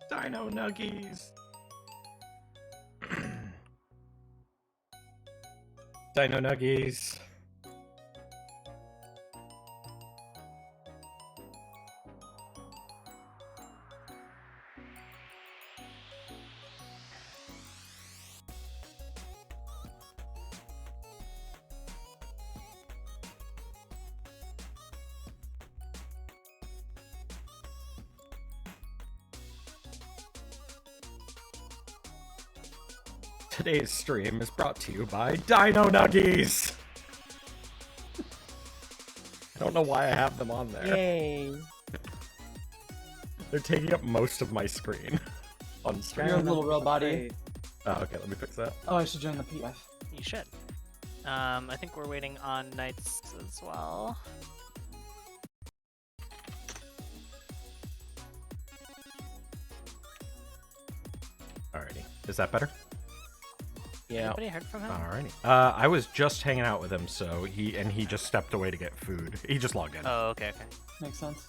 Dino Nuggies. Dino Nuggies. Today's stream is brought to you by Dino Nuggies. I don't know why I have them on there. Yay! They're taking up most of my screen. On stream. You're a little real body. Oh, okay, let me fix that. Oh, I should join the PF. You should. I think we're waiting on knights as well. Alrighty. Is that better? Yeah. Anybody heard from him? Alrighty. I was just hanging out with him, so he just stepped away to get food. He just logged in. Oh, okay, okay. Makes sense.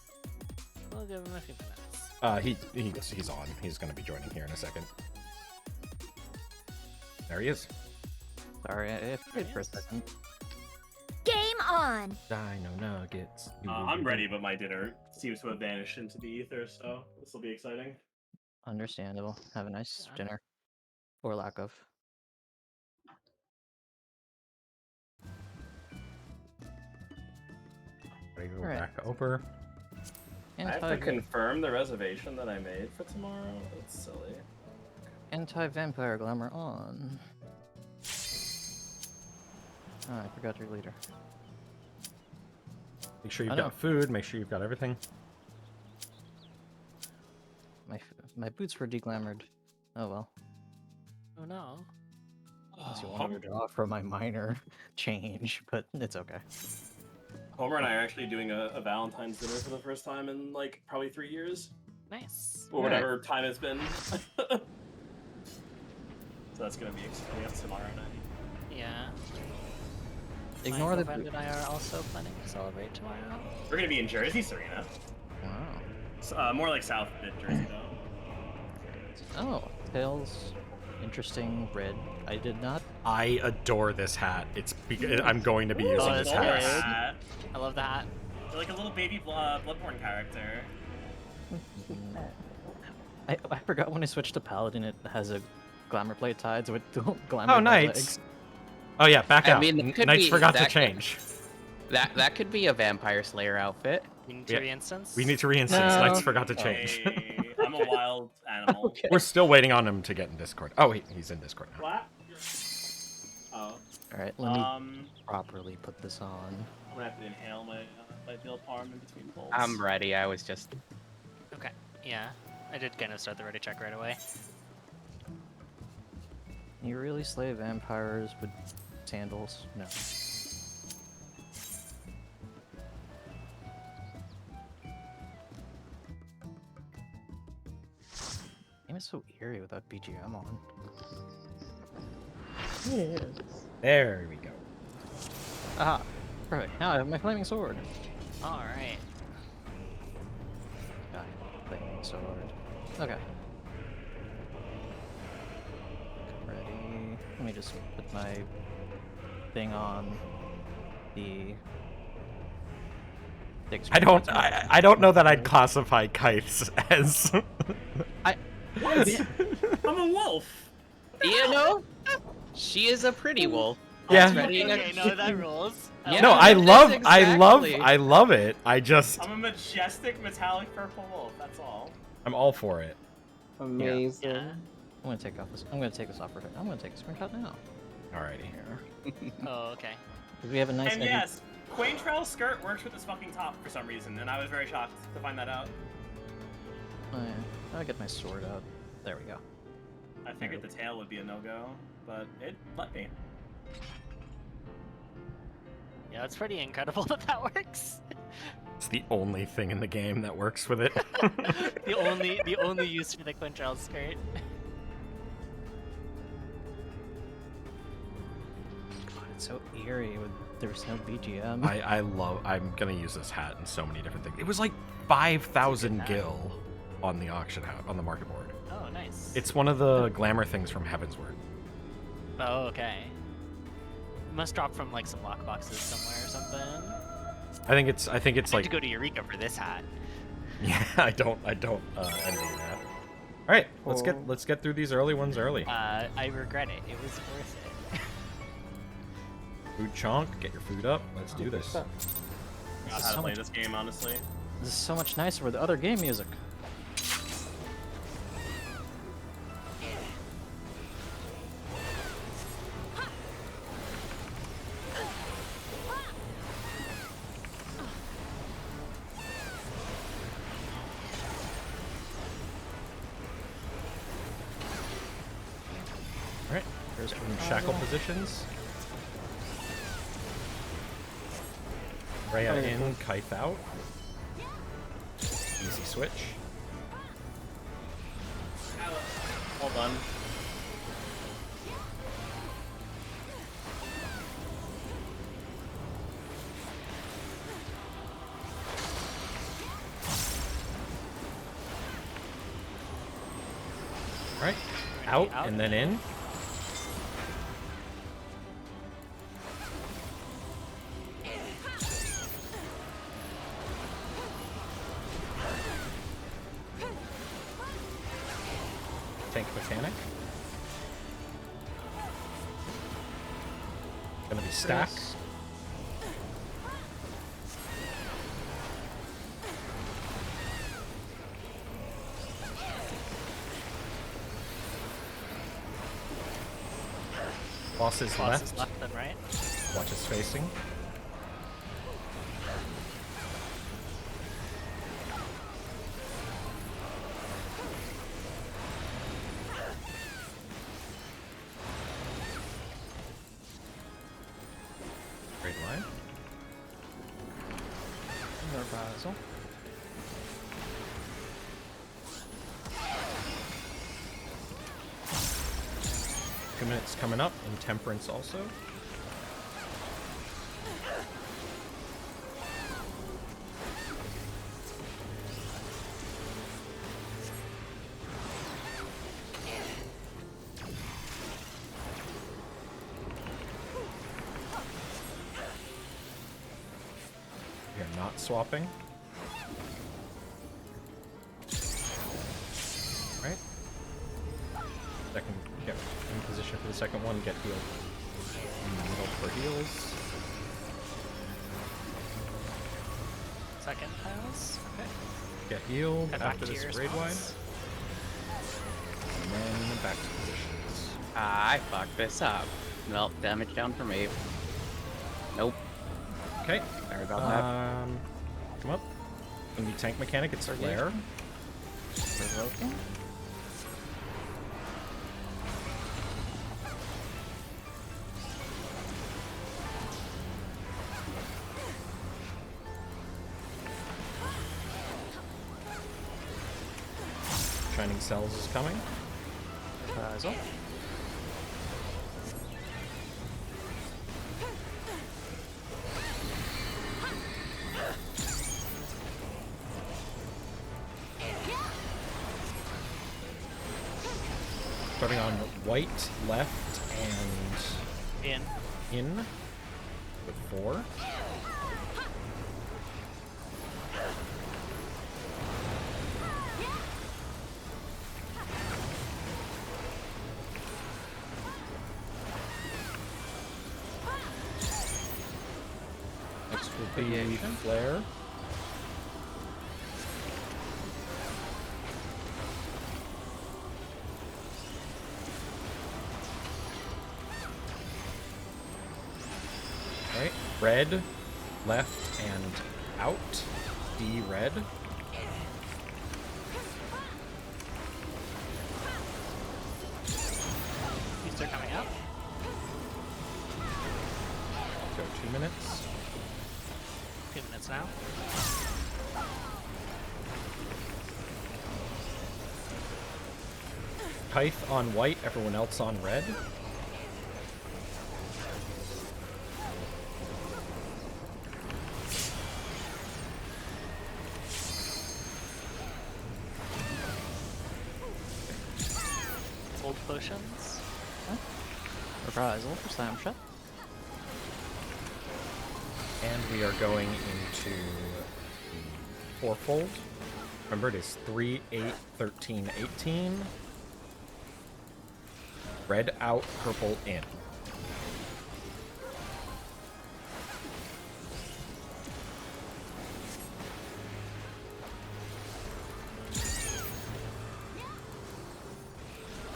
We'll give him a few minutes. He's on. He's gonna be joining here in a second. There he is. Sorry, I played for a second. Game on! Dino Nuggets. I'm ready, but my dinner seems to have vanished into the ether, so this will be exciting. Understandable. Have a nice dinner. Or lack of. Ready to go Alright. back over. I have to confirm the reservation that I made for tomorrow. That's silly. Anti-vampire glamour on. Oh, I forgot your leader. Make sure you've I know. got food. Make sure you've got everything. My boots were deglamored. Oh well. Oh no. Unless you want to draw from my minor change, but it's okay. Homer and I are actually doing a Valentine's dinner for the first time in like probably 3 years, Nice. or whatever time it's been. So that's gonna be exciting. That's tomorrow night. Yeah. Ignore My the girlfriend and I are also planning to celebrate tomorrow. We're gonna be in Jersey, Serena. Wow. More like South mid Jersey though. Oh, tails. Interesting red. I did not. I adore this hat. It's I'm going to be using Oh, this that's hat. nice. Hat. I love the hat. You're like a little baby Bloodborne character. I forgot when I switched to paladin, it has a glamour plate tides with glamour. Oh, legs. Knights. Oh yeah, back I out. mean, it could Knights be- forgot to that could- change. That could be a vampire slayer outfit. We need to Yeah. re-instance. We need to reinstance. No. Knights forgot to change. Hey, I'm a wild animal. Okay. We're still waiting on him to get in Discord. Oh, he's in Discord now. What? Oh. All right, let me properly put this on. I'm gonna have to inhale my veal parm in between bowls. I'm ready. I was just. Okay. Yeah. I did kind of start the ready check right away. You really slay vampires with sandals? No. Game is so eerie without BGM on. There we go. Aha! Perfect. Now I have my flaming sword. All right. God, flaming sword. Okay. Ready. Let me just put my thing on the. I don't know that I'd classify kites as. What? I'm a wolf. You know, she is a pretty wolf. Yeah. Ready? Okay, no, that rules. Yeah. No, I that's love exactly- I love it. I just I'm a majestic metallic purple wolf. That's all. I'm all for it. Amazing. Yeah. I'm gonna take off this. I'm gonna take this off for I'm gonna take a screenshot now. Alrighty. Oh, okay. 'Cause we have a nice. And yes, Quaintrell's skirt works with this fucking top for some reason, and I was very shocked to find that out. Oh, yeah. I'll get my sword out. There we go. I figured the tail would be a no-go, but it let me. Yeah, it's pretty incredible that that works. It's the only thing in the game that works with it. the only use for the Quintrell skirt. God, it's so eerie with there's no BGM. I'm gonna use this hat in so many different things. It was like 5,000 hat. gil on the auction house on the market board. Oh, nice. It's one of the glamour things from Heavensward. Oh, okay. It must drop from like some lockboxes somewhere or something. I think it's I need like to go to Eureka for this hat. yeah. I don't envy that. All right, let's get through these early ones early. I regret it. It was worth it. Food chonk, get your food up. Let's do this. I how to so play much- this game, honestly. This is so much nicer with the other game music. those shackle positions. Rhea in, Kite out. Easy switch. Well done. Alright. Out and then in. Tank mechanic. Gonna be stack. Boss is Boss left. is left and right. Watch his facing. Great line. Reprisal. Two minutes coming up, and Temperance also. We are not swapping. Right? Second, get in position for the second one, get healed. In the middle for heals. Second pass. Okay. Get healed Head back after to this your raid wide. response. And then back to positions. I fucked this up. Well, damage down for me. Nope. Okay. Sorry about that. Come up. Gonna be tank mechanic, it's Flare. Provoking. Shining Cells is coming. Reprisal. Starting on white, left, and in with 4. Next will be Flare. Right, red, left, and out. D red. These are coming out. Go 2 minutes. 2 minutes now. Kite on white, everyone else on red. Old potions. Reprisal for Slam Shut. And we are going into the fourfold. Remember, it is 3, 8, 13, 18. Red out, purple in.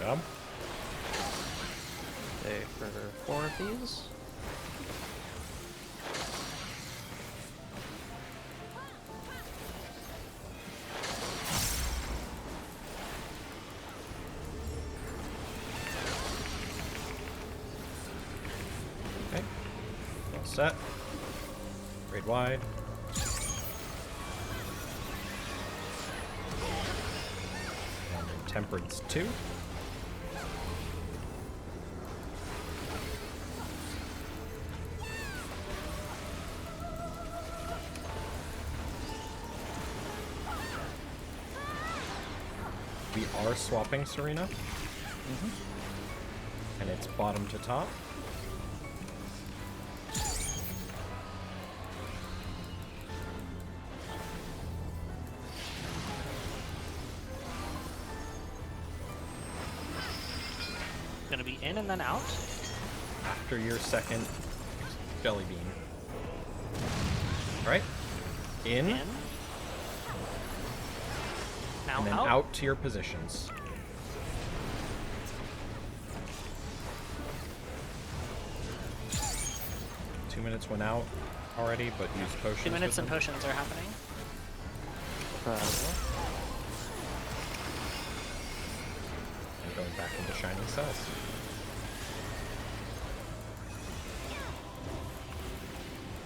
Job. Stay for 4 of these. set. Grade wide. And then temperance 2. We are swapping Serena. And it's bottom to top. Gonna be in and then out. After your second jelly bean. Right? In, In. Now and then out. out to your positions. Two minutes went out already, but use potions. 2 minutes with and them. potions are happening. And going back into shining cells.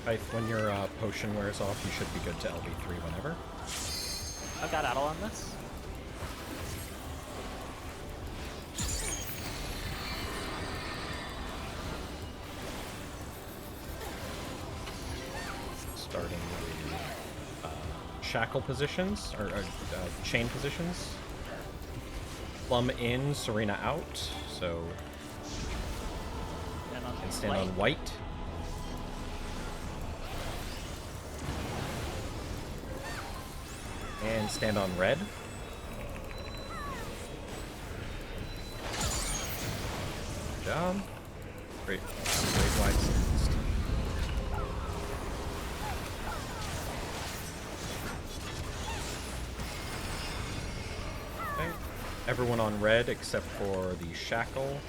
Hythe, when your potion wears off, you should be good to LB3 whenever. I've got Adel on this. Starting with shackle positions, or chain positions. Plum in, Serena out, so And on can stand white. on white. And stand on red. Good job. Great. Great wide stance. Okay. Everyone on red except for the shackle.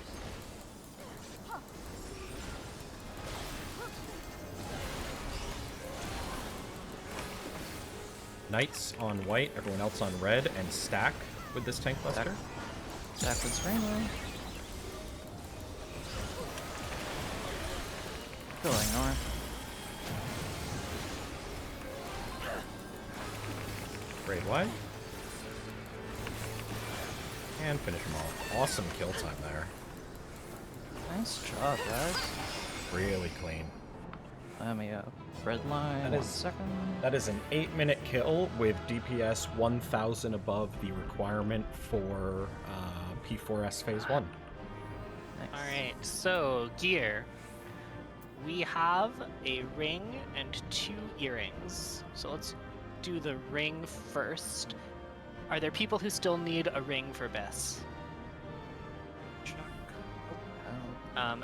Knights on white, everyone else on red, and stack with this tank buster. Stack with Serena. Going north. Grade wide. And finish them all. Awesome kill time there. Nice job, guys. Really clean. Let me red line. That One is- second. That is an 8-minute kill with DPS 1000 above the requirement for P4s Phase 1. Nice. Alright, so gear. We have a ring and 2 earrings. So let's do the ring first. Are there people who still need a ring for Bess?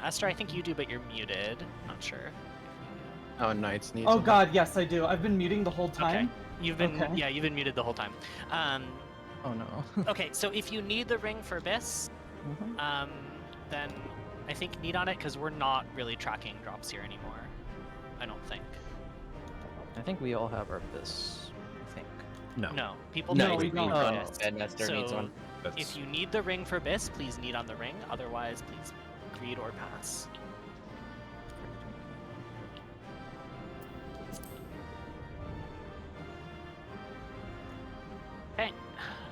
Esther, I think you do, but you're muted. Not sure. Oh, Knights need Oh some- god, yes I do. I've been muting the whole Okay. time. You've been Okay. yeah, you've been muted the whole time. Oh no. Okay, so if you need the ring for Bess, Mhm. then I think need on it because we're not really tracking drops here anymore. I don't think. I think we all have our bis. I think. No. No, people No, need we the ring don't. for Oh. Bess. And Nestor needs So one. That's... if you need the ring for Bis, please need on the ring. Otherwise, please read or pass. Okay,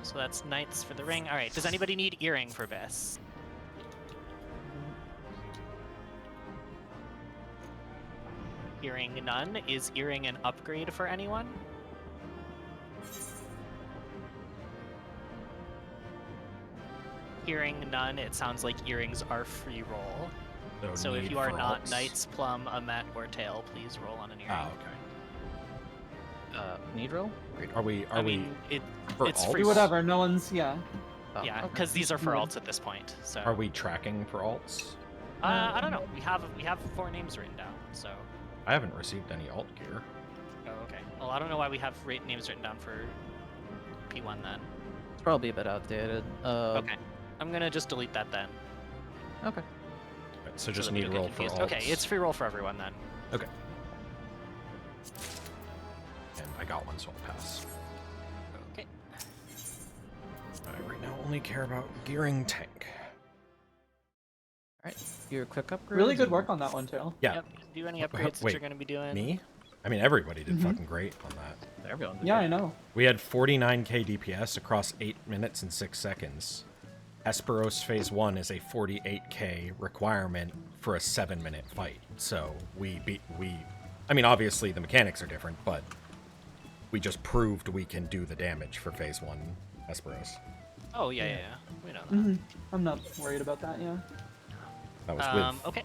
so that's knights for the ring. All right, does anybody need earring for Bis? Earring none. Is earring an upgrade for anyone? Hearing none, it sounds like earrings are free roll. So if need you are for not alts. Knights, Plum, Amet, or Tail, please roll on an earring. Ah, okay. Need roll? Are we? Are I mean, for it's alts? free Do whatever, no one's, yeah. Oh, Yeah, okay. because these are for Yeah. alts at this point. So Are we tracking for alts? I don't know. We have 4 names written down. So I haven't received any alt gear. oh, okay. Well, I don't know why we have names written down for P1 then. It's probably a bit outdated. Okay, I'm gonna just delete that then. Okay. Right, so so just that we need don't get roll for confused. alts. Okay, it's free roll for everyone then. Okay. And I got one, so I'll pass. Okay. I right now only care about gearing tank. Alright, your quick upgrade. Really good work on that one too. Yeah. Yep. Do any upgrades that Wait, you're going to be doing? Me? I mean, everybody did fucking great on that. Everyone did Yeah, good. I know. We had 49k DPS across 8 minutes and 6 seconds. Hesperos Phase 1 is a 48k requirement for a 7-minute fight. So I mean, obviously the mechanics are different, but we just proved we can do the damage for Phase 1 Hesperos. Oh, yeah. We know that. I'm not worried about that. Yeah. That was with Okay.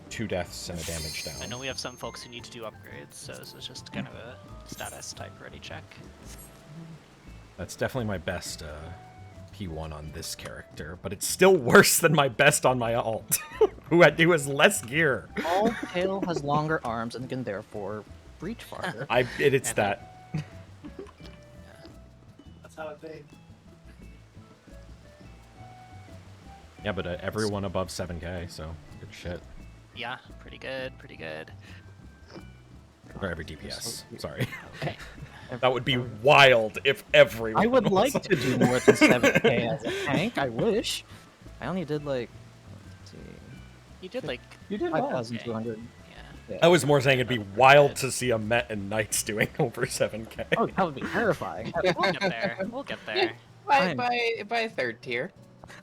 two deaths and a damage down. I know we have some folks who need to do upgrades, so this is just kind of a status type ready check. That's definitely my best P1 on this character, but it's still worse than my best on my alt, who has less gear. All Pale has longer arms and can therefore reach farther. It's And that. That's how it be. Yeah, but everyone above 7k, so good shit. Yeah, pretty good. For every DPS. Sorry. Okay. That would be wild if everyone I would was- like to do more than 7k as a tank. I wish. I only did like, let's see, You did like, You did well. 5,200. yeah. I was more saying it'd be wild to see a Met and Knights doing over 7k. Oh, that would be terrifying. We'll get there. We'll get there. Fine. By third tier.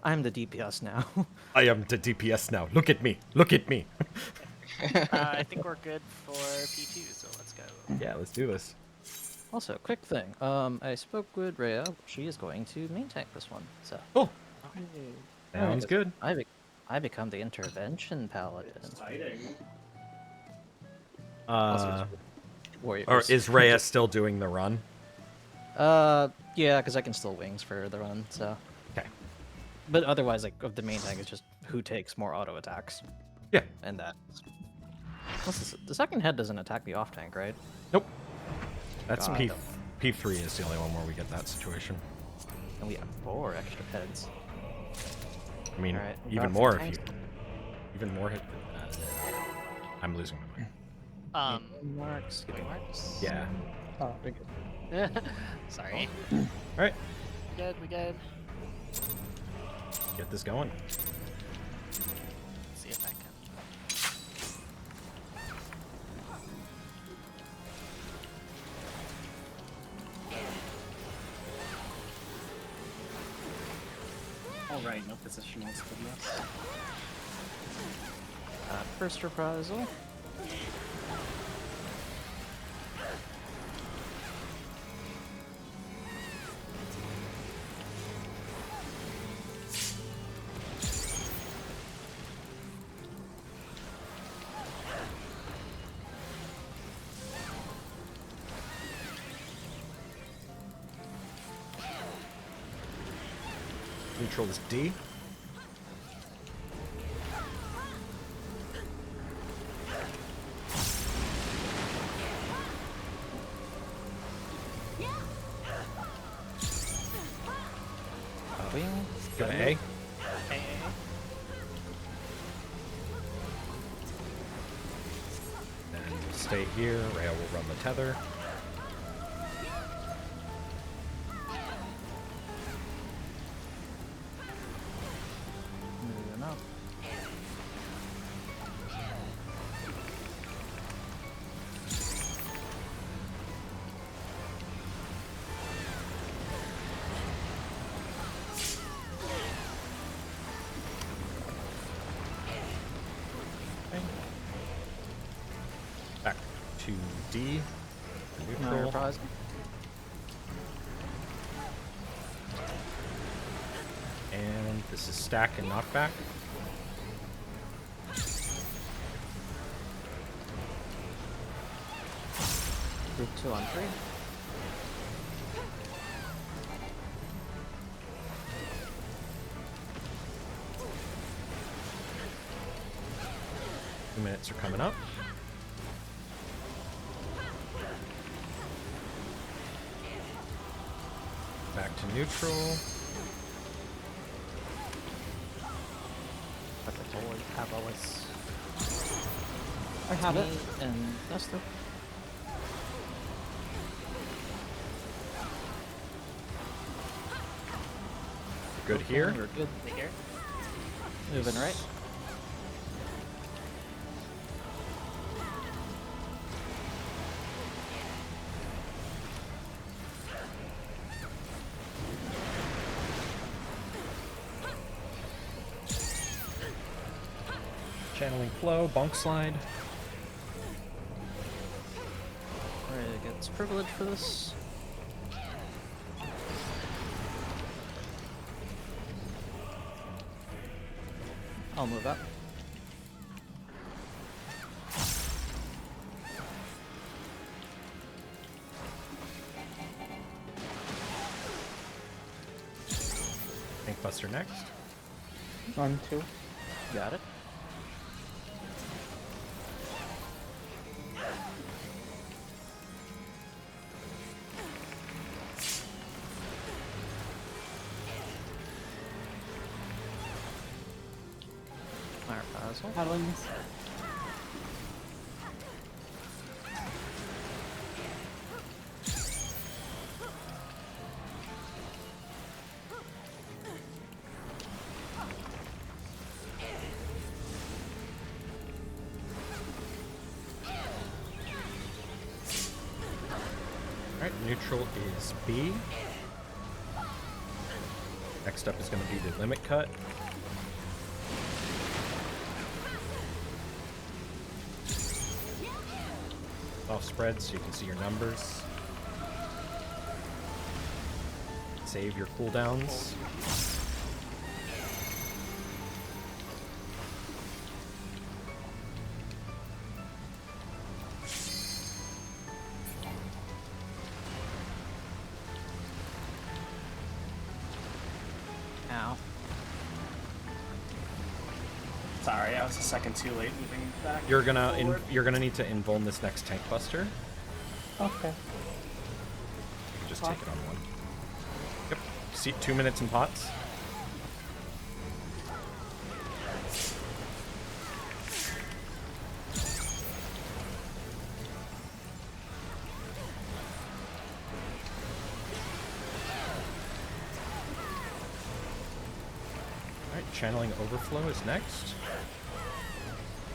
I'm the DPS now. I am the DPS now. Look at me. Look at me. I think we're good for P2, so let's go. Yeah, let's do this. Also, quick thing. I spoke with Rhea. She is going to main tank this one. So Cool. Okay. Sounds good. I become the intervention paladin. Exciting. Warriors. Or is Rhea still doing the run? Yeah, because I can still wings for the run. So, Okay. but otherwise, like of the main tank is just who takes more auto attacks, Yeah. and that. What's this? The second head doesn't attack the off tank, right? Nope. That's God. P3 is the only one where we get that situation. And we have 4 extra heads. I mean, Alright, even got more some if you... tanks. Even more hit... I'm losing my mind. Marks. Skipping marks. Yeah. Oh, very good. Sorry. Alright. We good. Get this going. Let's see if I can. Alright, no position wants to miss. First reprisal. Neutral is D. Wing. Go to A. Hey. Then stay here. Rhea will run the tether. Moving up. Back to D. No Neutral. reprisal. And this is stack and knockback. Group 2 on 3. Two minutes are coming up. Back to neutral. But the boys have always. I have it. Me and Nestor. Good here. We're good. Here. Moving right. Channeling flow, bonk slide. Rhea gets privilege for this. I'll move up. Tank Buster next. On 2. Got it. Fire puzzle. Paddlings. Alright, neutral is B. Next up is going to be the limit cut. Off spread so you can see your numbers. Save your cooldowns. Ow. Sorry, I was a second too late moving back. You're gonna forward. need to invuln this next tank buster. Okay. You can just take it on one. Yep. See, 2 minutes in pots. Alright, channeling overflow is next.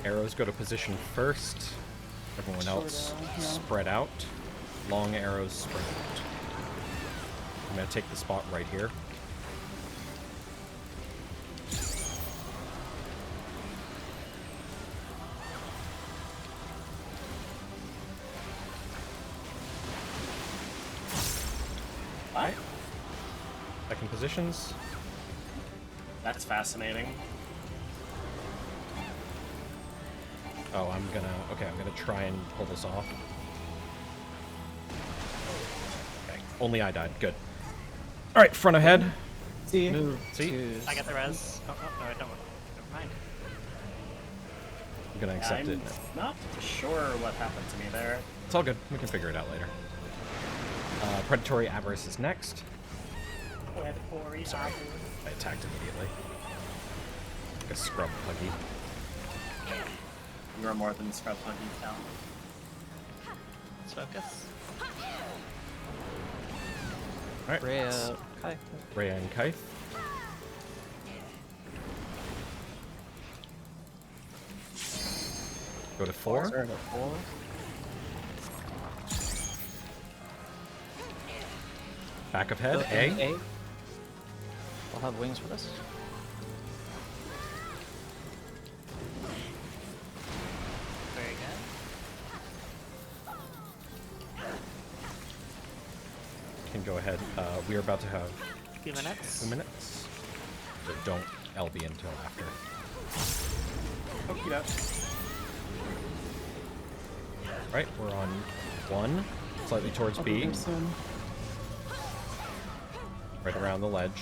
Arrows go to position first. Everyone Short else arrow, yeah. spread out. Long arrows spread out. I'm gonna take the spot right here. What? Second positions. That's fascinating. Oh, I'm gonna try and pull this off. Okay, only I died. Good. All right, front ahead. See? Move See? to... I got the res. Oh, no, I don't. Never mind. I'm gonna accept it. I'm not sure what happened to me there. It's all good. We can figure it out later. Predatory Avarice is next. Sorry, I attacked immediately. Like a scrub puggy. You are more than Scrub Hunky Town. Let's focus. All right, Rhea... Kai. Rhea and Kaith. Go to 4. Zero to 4. Back of head, Go A. in A. We'll have wings for this. Very good. Can go ahead. We are about to have Few minutes. 2 minutes. So don't LB until after. Okie doke. Right, we're on 1. Slightly towards I'll be B. there soon. Right around the ledge.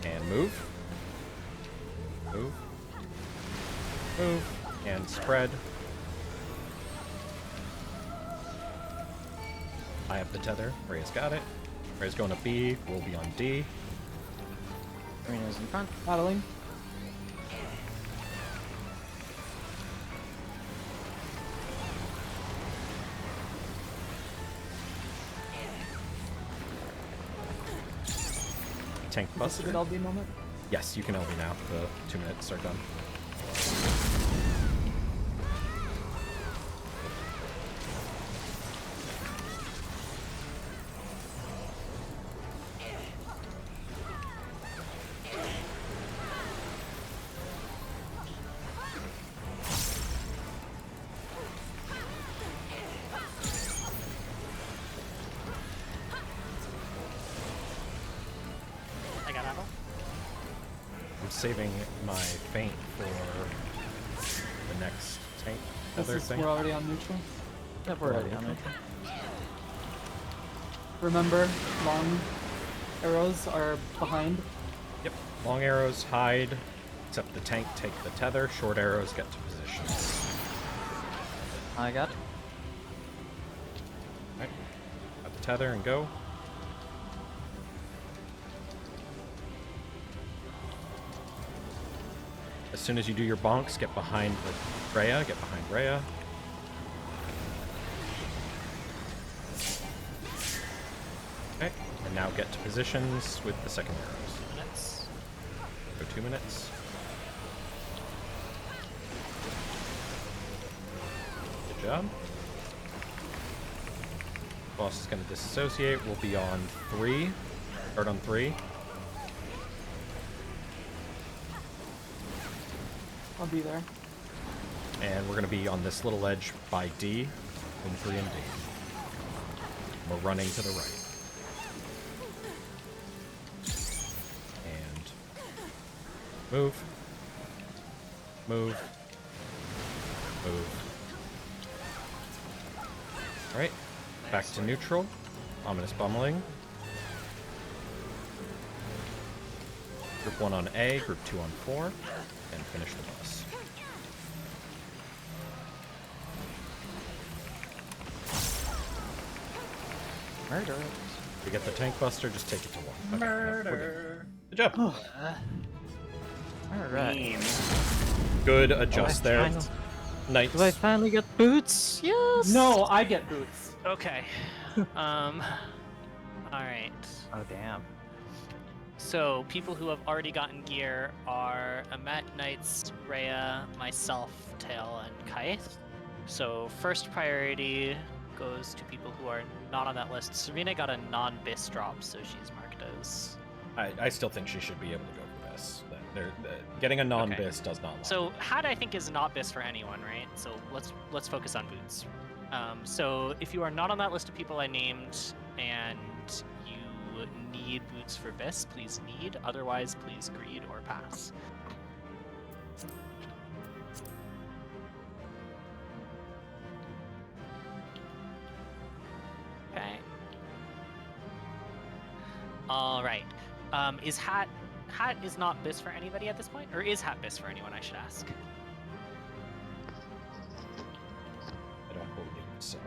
And move. Move. Move. And spread. I have the tether. Rhea's got it. Rhea's going to B. We'll be on D. Arena's in front. Paddling. Tank Is this a Buster. good LB moment? Yes, you can LB now. The 2 minutes are done. saving my feint for the next tank. Other thing. We're already on neutral. Yep, we're ready on it. Remember, long arrows are behind. Yep. Long arrows hide, except the tank take the tether. Short arrows get to positions. I got it. Right. Got the tether and go. As soon as you do your bonks, get behind the Rhea. Get behind Rhea. Okay. And now get to positions with the second arrows. Minutes. Go 2 minutes. Good job. Boss is going to disassociate. We'll be on 3. Start on 3. I'll be there. And we're going to be on this little ledge by D, between 3 and D. We're running to the right. And move. Move. Move. Alright, back to neutral. Ominous Bummeling. Group 1 on A, Group 2 on 4, and finish the boss. Murder. If you get the tank buster, just take it to 1. Okay, no, we're good. Murder. Good job. Alright. Mean. Good adjust there. Knights. Do I finally get boots? Yes! No, I get boots. Okay. Alright. Oh, damn. So, people who have already gotten gear are Amet, Knights, Rhea, myself, Tail, and Kaith. So, first priority goes to people who are not on that list. Serena got a non-bis drop, so she's marked as... I still think she should be able to go for this. Getting a non-bis does not lie. So, Hat, I think, is not bis for anyone, right? So, let's focus on boots. So, if you are not on that list of people I named, and you need boots for bis, please need. Otherwise, please greed or pass. Okay. All right. Is Hat is not bis for anybody at this point, or is Hat bis for anyone? I should ask. I don't believe so.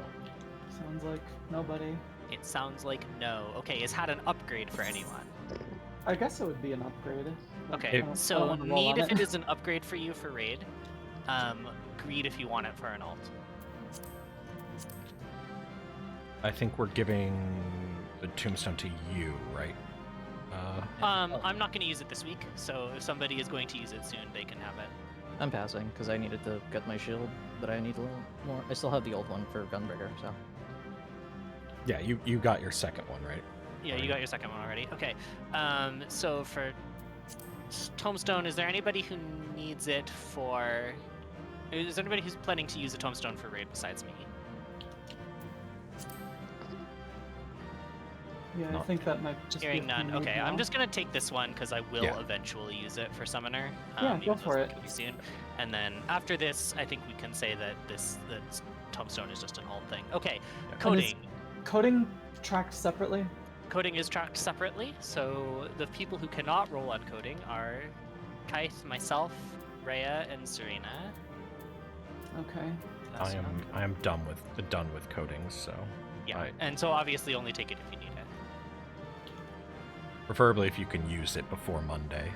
Sounds like nobody. It sounds like no. Okay, is Hat an upgrade for anyone? I guess it would be an upgrade. Okay, I don't so wanna roll need on if it is an upgrade for you for raid. Greed if you want it for an alt. I think we're giving the tombstone to you, right? I'm not going to use it this week, so if somebody is going to use it soon, they can have it. I'm passing, because I needed to get my shield, but I need a little more. I still have the old one for Gunbreaker, so. Yeah, you got your second one, right? Yeah, you got your second one already. Okay, so for Tombstone, is there anybody who needs it for... Is there anybody who's planning to use a Tombstone for raid besides me? Yeah, I Not- think that might just Hearing be none. if you need Okay, I'm now. just gonna take this one because I will Yeah. eventually use it for Summoner. Yeah, even go though for it's it. not gonna be soon. And then after this, I think we can say that that Tombstone is just an alt thing. Okay, Yeah. coding. Coding tracked separately. Coding is tracked separately, so the people who cannot roll on coding are Kaith, myself, Rhea, and Serena. Okay. I am done with coding, so Yeah, I- and so obviously only take it if you need it. preferably if you can use it before Monday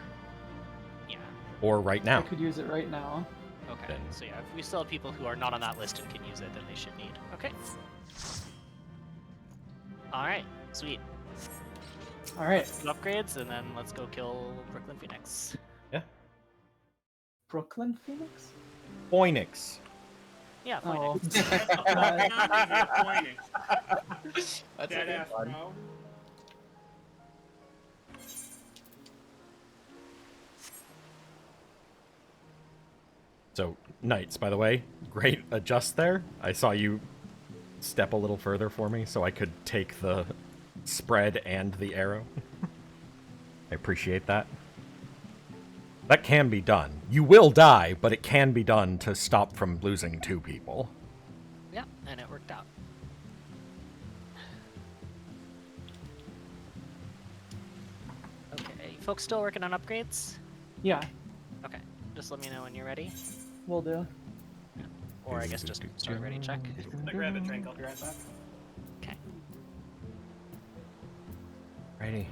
Yeah. or right now. I could use it right now. Okay. Then- So yeah, if we still have people who are not on that list and can use it, then they should need. Okay. All right. Sweet. All right. Upgrades, and then let's go kill Brooklyn Phoenix. Brooklyn Phoenix? Phoenix. Yeah. Oh. Phoenix. That's Dead ass, bro. So, Knights, by the way, great adjust there. I saw you step a little further for me so I could take the spread and the arrow. I appreciate that. That can be done. You will die, but it can be done to stop from losing 2 people. Yeah, and it worked out. Okay, you folks still working on upgrades? Yeah, Okay, just let me know when you're ready. will do. Or I guess just start ready check. I grab a drink. I'll be right back. Okay. Ready.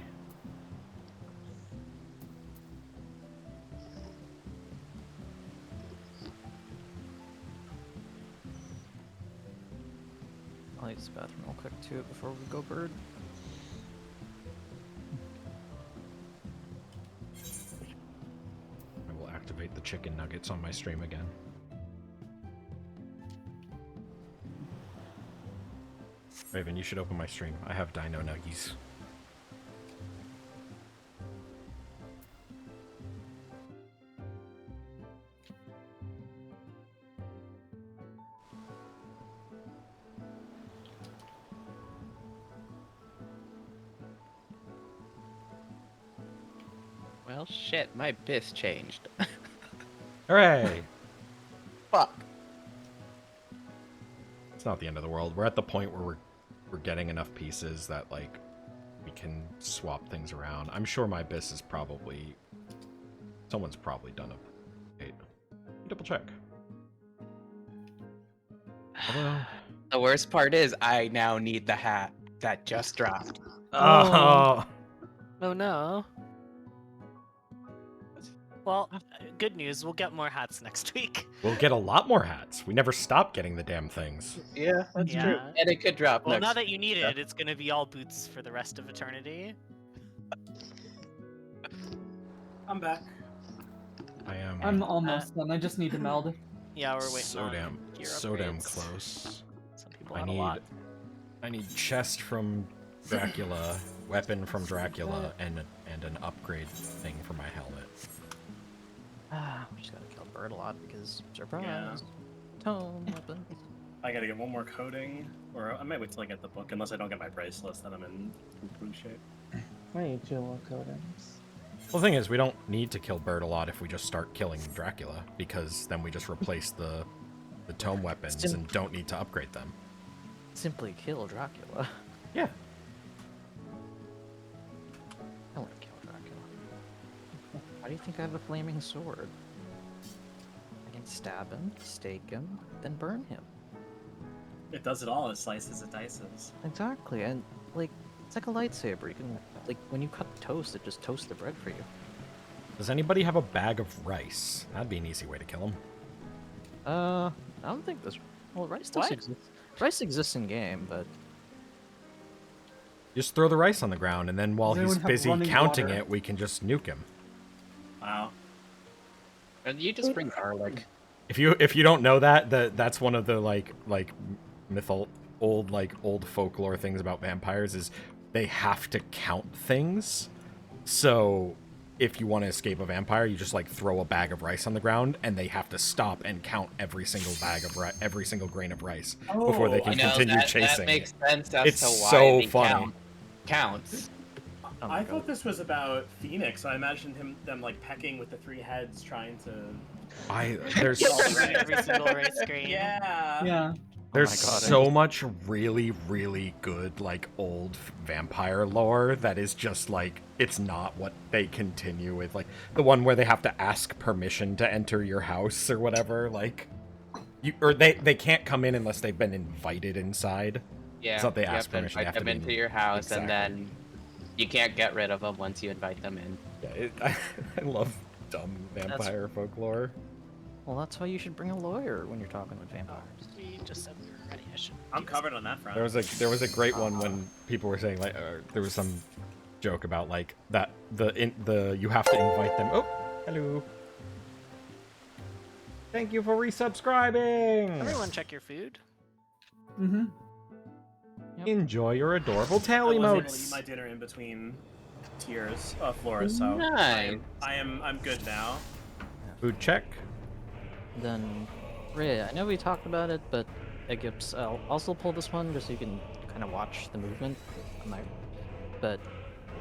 I'll use the bathroom real quick too before we go bird. I will activate the chicken nuggets on my stream again. Raven, you should open my stream. I have dino nuggies. Well, shit, my bis changed. Hooray! Fuck. It's not the end of the world. We're at the point where we're getting enough pieces that, like, we can swap things around. I'm sure my bis is probably... Someone's probably done a... Wait. Double check. Although... The worst part is I now need the hat that just dropped. Oh! Oh no. Well, good news, we'll get more hats next week. We'll get a lot more hats. We never stop getting the damn things. Yeah, that's Yeah. true. And it could drop Well, next. now that you need it, it's gonna be all boots for the rest of eternity. I'm back. I am I'm almost done. I just need to meld. Yeah, we're waiting so on damn, gear so damn upgrades. close. Some people I have a need, lot. I need chest from Dracula, weapon from Dracula, and an upgrade thing for my helmet. We just gotta kill bird a lot because surprise. Yeah. Tome weapons. I gotta get one more coating, or I might wait till I get the book, unless I don't get my bracelets, then I'm in poo-poo shape. I need 2 more coatings. Well, the thing is, we don't need to kill bird a lot if we just start killing Dracula, because then we just replace the tome weapons and don't need to upgrade them. Simply kill Dracula. Yeah. I want to kill Dracula. Why do you think I have a flaming sword? I can stab him, stake him, then burn him. It does it all. It slices, it dices. Exactly, and like it's like a lightsaber. You can like when you cut toast, it just toasts the bread for you. Does anybody have a bag of rice? That'd be an easy way to kill him. I don't think this. Well, rice does What? exist. Rice exists in game, but Just throw the rice on the ground, and then while Does he's anyone have busy running counting water? it, we can just nuke him. Wow. And you just bring garlic. If you don't know that, that's one of the like old folklore things about vampires is they have to count things. So if you want to escape a vampire, you just like throw a bag of rice on the ground, and they have to stop and count every single every single grain of rice before they Oh, can I know, continue that chasing. makes it. sense as It's to why so the funny. counts. oh my I God. thought this was about Phoenix. I imagined them like pecking with the 3 heads, trying to. There's Every single race screen. Yeah. Yeah. There's God, I so much really, really good, like, old vampire lore that is just, like, it's not what they continue with. Like, the one where they have to ask permission to enter your house or whatever, like... They can't come in unless they've been invited inside. Yeah, It's not they you ask have to permission, they invite have to them be- into your house, and Exactly. then you can't get rid of them once you invite them in. Yeah, I love dumb vampire folklore. Well, that's why you should bring a lawyer when you're talking with vampires. We just said we were ready. I should. I'm covered on that front. There was a great one when people were saying, like, there was some joke about, like, that you have to invite them. Oh, hello. Thank you for resubscribing. Everyone, check your food. Mm-hmm. Enjoy your adorable I tail was able to eat emotes. my dinner in between floors, so Nice. I'm good now. Food check. Then, Ray, I know we talked about it, but Egypt's, I'll also pull this one just so you can kind of watch the movement. But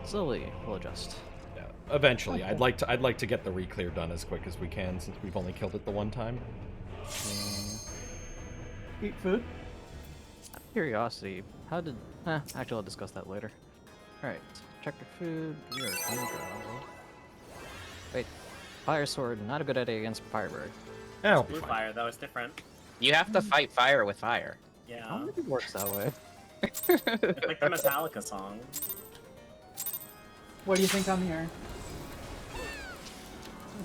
slowly we'll adjust. Yeah. Eventually, Okay. I'd like to get the reclear done as quick as we can since we've only killed it the one time. Eat food. Out of curiosity, how did... actually, I'll discuss that later. Alright, check your food. We are gonna go... Wait, fire sword, not a good idea against firebird. That'll be Blue fine. fire, that was different. You have to fight fire with fire. I Yeah. don't think it works that way. It's like the Metallica song. What do you think I'm hearing?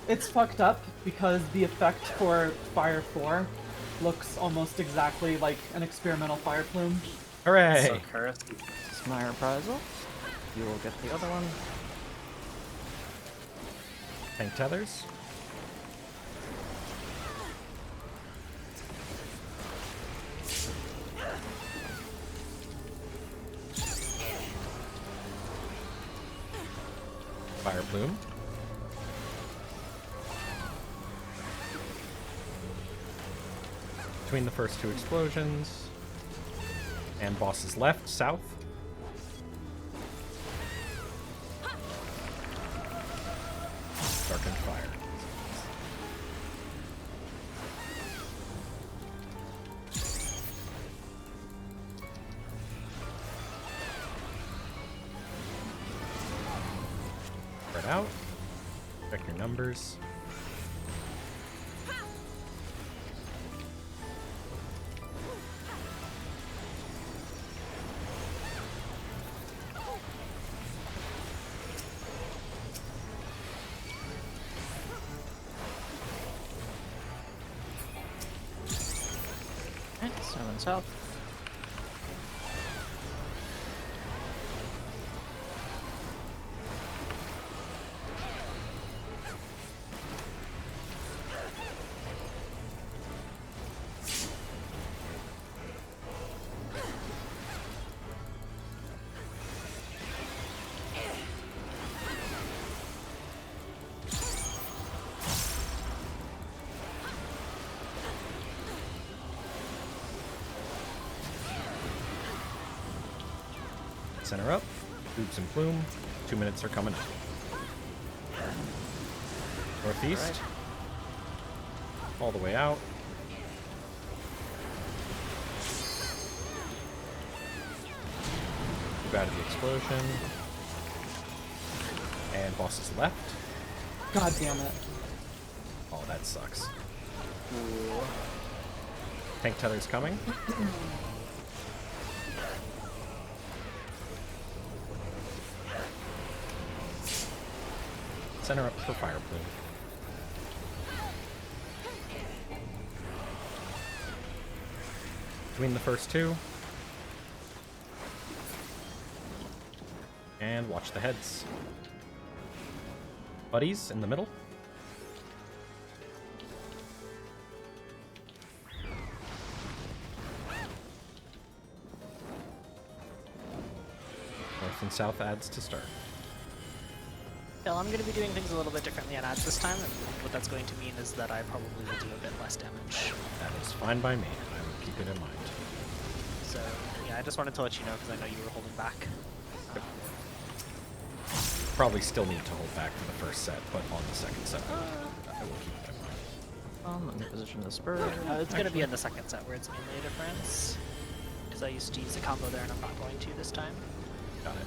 It's fucked up because the effect for Fire 4 looks almost exactly like an experimental fire plume. Hooray! So cursed. This is my reprisal. You will get the other one. Tank tethers. Fire plume. Between the first two explosions. And bosses left, south. Darkened fire. Spread out. Check your numbers. Alright, 7 south. Center up. Oops and plume. 2 minutes are coming up. Northeast. All the way out. Move out of the explosion. And bosses left. God damn it. Oh, that sucks. Tank tether's coming. Center up for fire plume. Between the first two. And watch the heads. Buddies in the middle. North and south adds to start. Well, I'm going to be doing things a little bit differently on ads this time, and what that's going to mean is that I probably will do a bit less damage. That is fine by me. I will keep it in mind. So, yeah, I just wanted to let you know because I know you were holding back. Probably still need to hold back for the first set, but on the second set, I will keep it in mind. Let me position the spur. It's going to be in the second set where it's mainly a difference. Because I used to use a combo there and I'm not going to this time. Got it.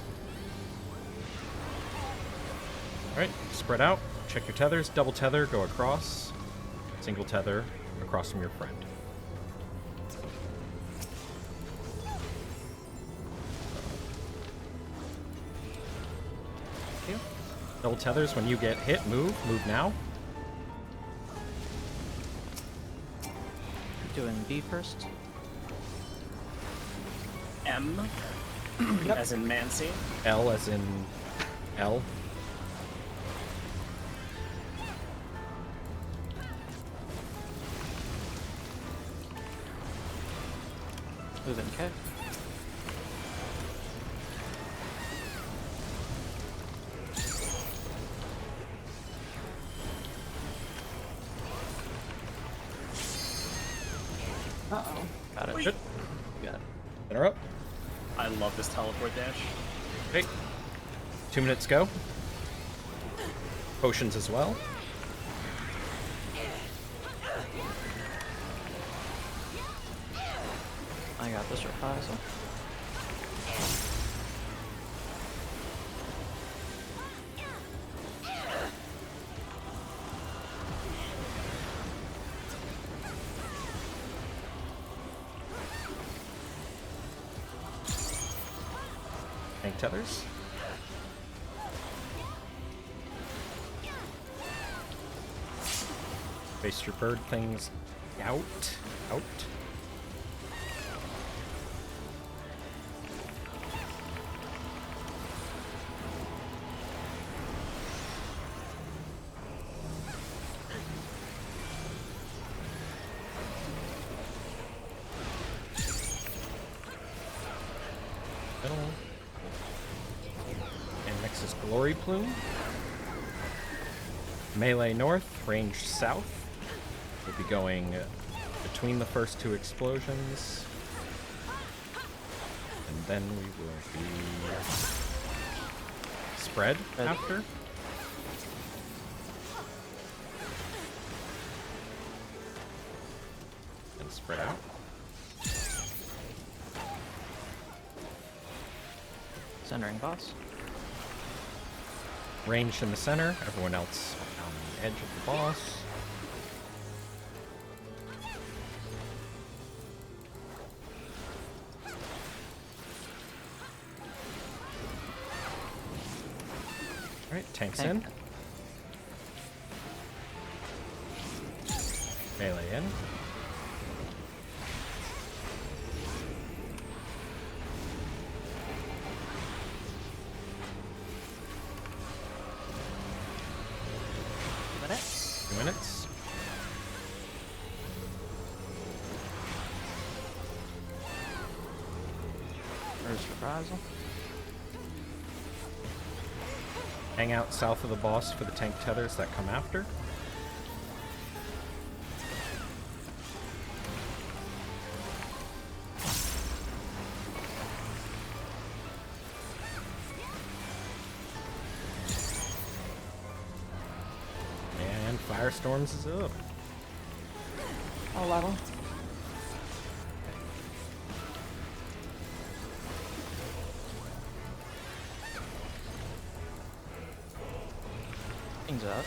Alright, spread out. Check your tethers. Double tether, go across. Single tether, across from your friend. Thank you. Double tethers, when you get hit, move. Move now. Doing B first. M, Yep. as in Mancy. L as in L. Moving K. Uh-oh. Got it. Good. Got it. Center up. I love this teleport dash. Okay. 2 minutes go. Potions as well. I got this reprisal. Tank tethers. Face your bird things out. Out. Middle. And next is Glory Plume. Melee north, range south. We'll be going between the first two explosions. And then we will be spread Spread. after. And spread out. Centering boss. Ranged in the center, everyone else on the edge of the boss. Alright, tanks Tank. in. Melee in. Minutes. 2 minutes. First reprisal. Hang out south of the boss for the tank tethers that come after. And Firestorms is up. All level. Things out.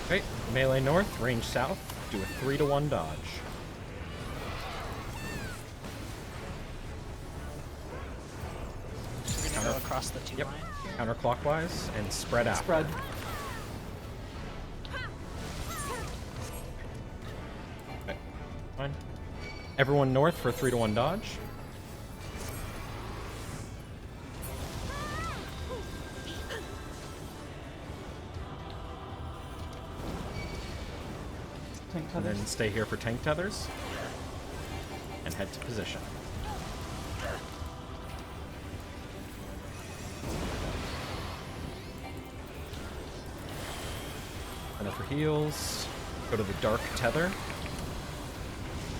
Okay, melee north, range south. Do a 3-to-1 dodge. We're gonna go across the two Yep. line. Counterclockwise and spread out. Spread. Okay, fine. Everyone north for a 3-to-1 dodge. Tank And tethers. then stay here for tank tethers. And head to position. And then for heals, go to the dark tether.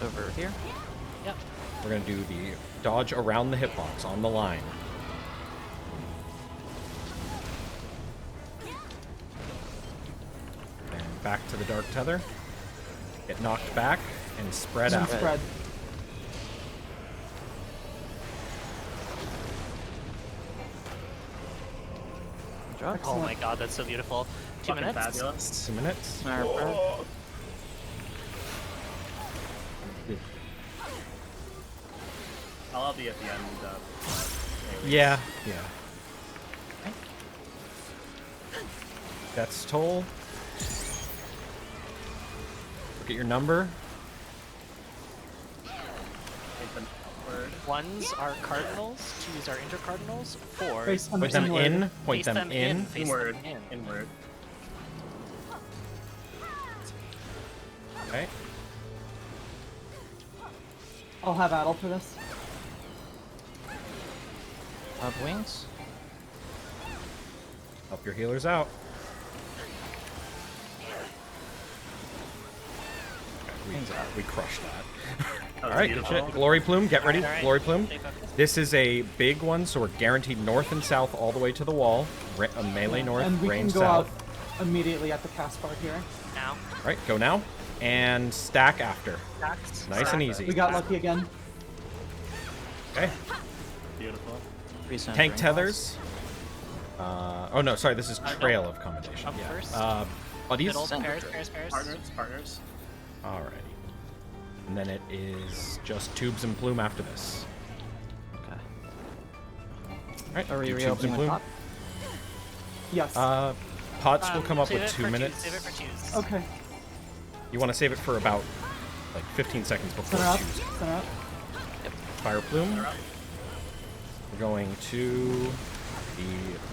Over here. Yep. We're gonna do the dodge around the hitbox on the line. And back to the dark tether. Get knocked back and spread And out. spread. Drop. Oh my god, that's so beautiful. 2 Fucking minutes. fabulous. 2 minutes. I'll be at the end. Yeah, yeah. That's toll. Look at your number. Take them upward. Ones are cardinals, twos are intercardinals, fours Face them Point them inward. in. Point face them them in. face Inward. them in. Inward. Okay. I'll have Adel for this. Up wings. Help your healers out. we crushed that. That was All right, beautiful. Glory Plume, get ready. All right, Glory Plume. stay focused. This is a big one, so we're guaranteed north and south all the way to the wall. Melee north, And we can range go south. out immediately at the cast bar here. Now. All right, go now. And stack after. Stacks. Nice and easy. We got lucky again. Okay. Beautiful. Recent Tank ring tethers. Oh no, sorry, this is no. Trail of Commendation. Up first. Buddies. Middle, Center. pairs. Partners. Alrighty. And then it is just Tubes and Plume after this. loss. Okay. Alright, Are we do Tubes reopening and the Plume. pot? Yes. Pots will come up Save with it 2 for minutes. Save it for twos. Okay. You want to save it for about like 15 seconds before Center up. Tubes. Center up. Fire Plume. We're going to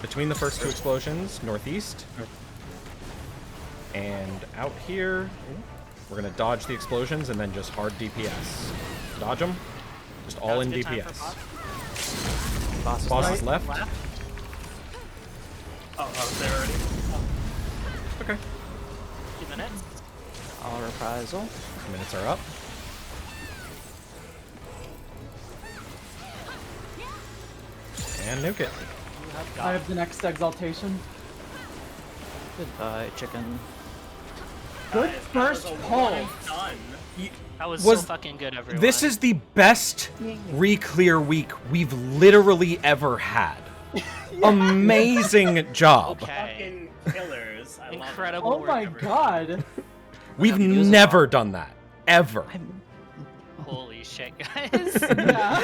between the first two explosions, northeast. And out here, we're going to dodge the explosions and then just hard DPS. Dodge them. Just all Now's in a good time for DPS. pop. Boss is Boss left. is left. Oh, there already. Okay. 2 minutes. All reprisal. Minutes are up. And nuke it. You have I got have the next exaltation. Goodbye, chicken. Good Guys, first that was a pull. one and done. That was Was- so fucking good, everyone. This is the best reclear week we've literally ever had. Amazing job. okay. Fucking killers. I love it. Incredible Oh work, my everyone. god. We've Have you used it never all? done that. Ever. Holy shit, guys. Yeah.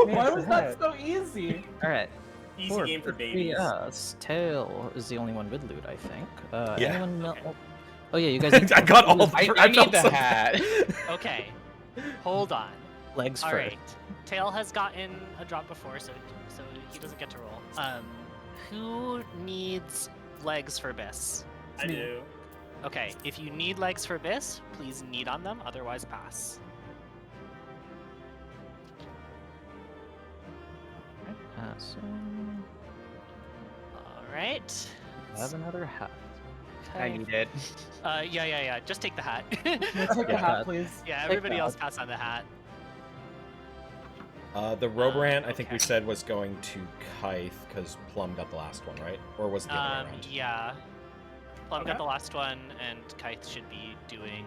Why was that so easy? All right. Easy game for babies. Yes. Tail is the only one with loot, I think. Yeah. Anyone? Oh yeah, you guys. I got all I three. need the hat. Okay. Hold on. legs All first. right. Tail has gotten a drop before, so he doesn't get to roll. Who needs legs for Biss? I do. Okay, if you need legs for Biss, please knead on them, otherwise pass. So Alright. have another hat. I need it. Yeah. Just take the hat. Take the Yeah. hat, please. Yeah, Take everybody that. else pass on the hat. The Roborant, I think we okay. said, was going to Kythe because Plum got the last one, right? Or was it the other way around? Yeah. Plum Okay. got the last one, and Kythe should be doing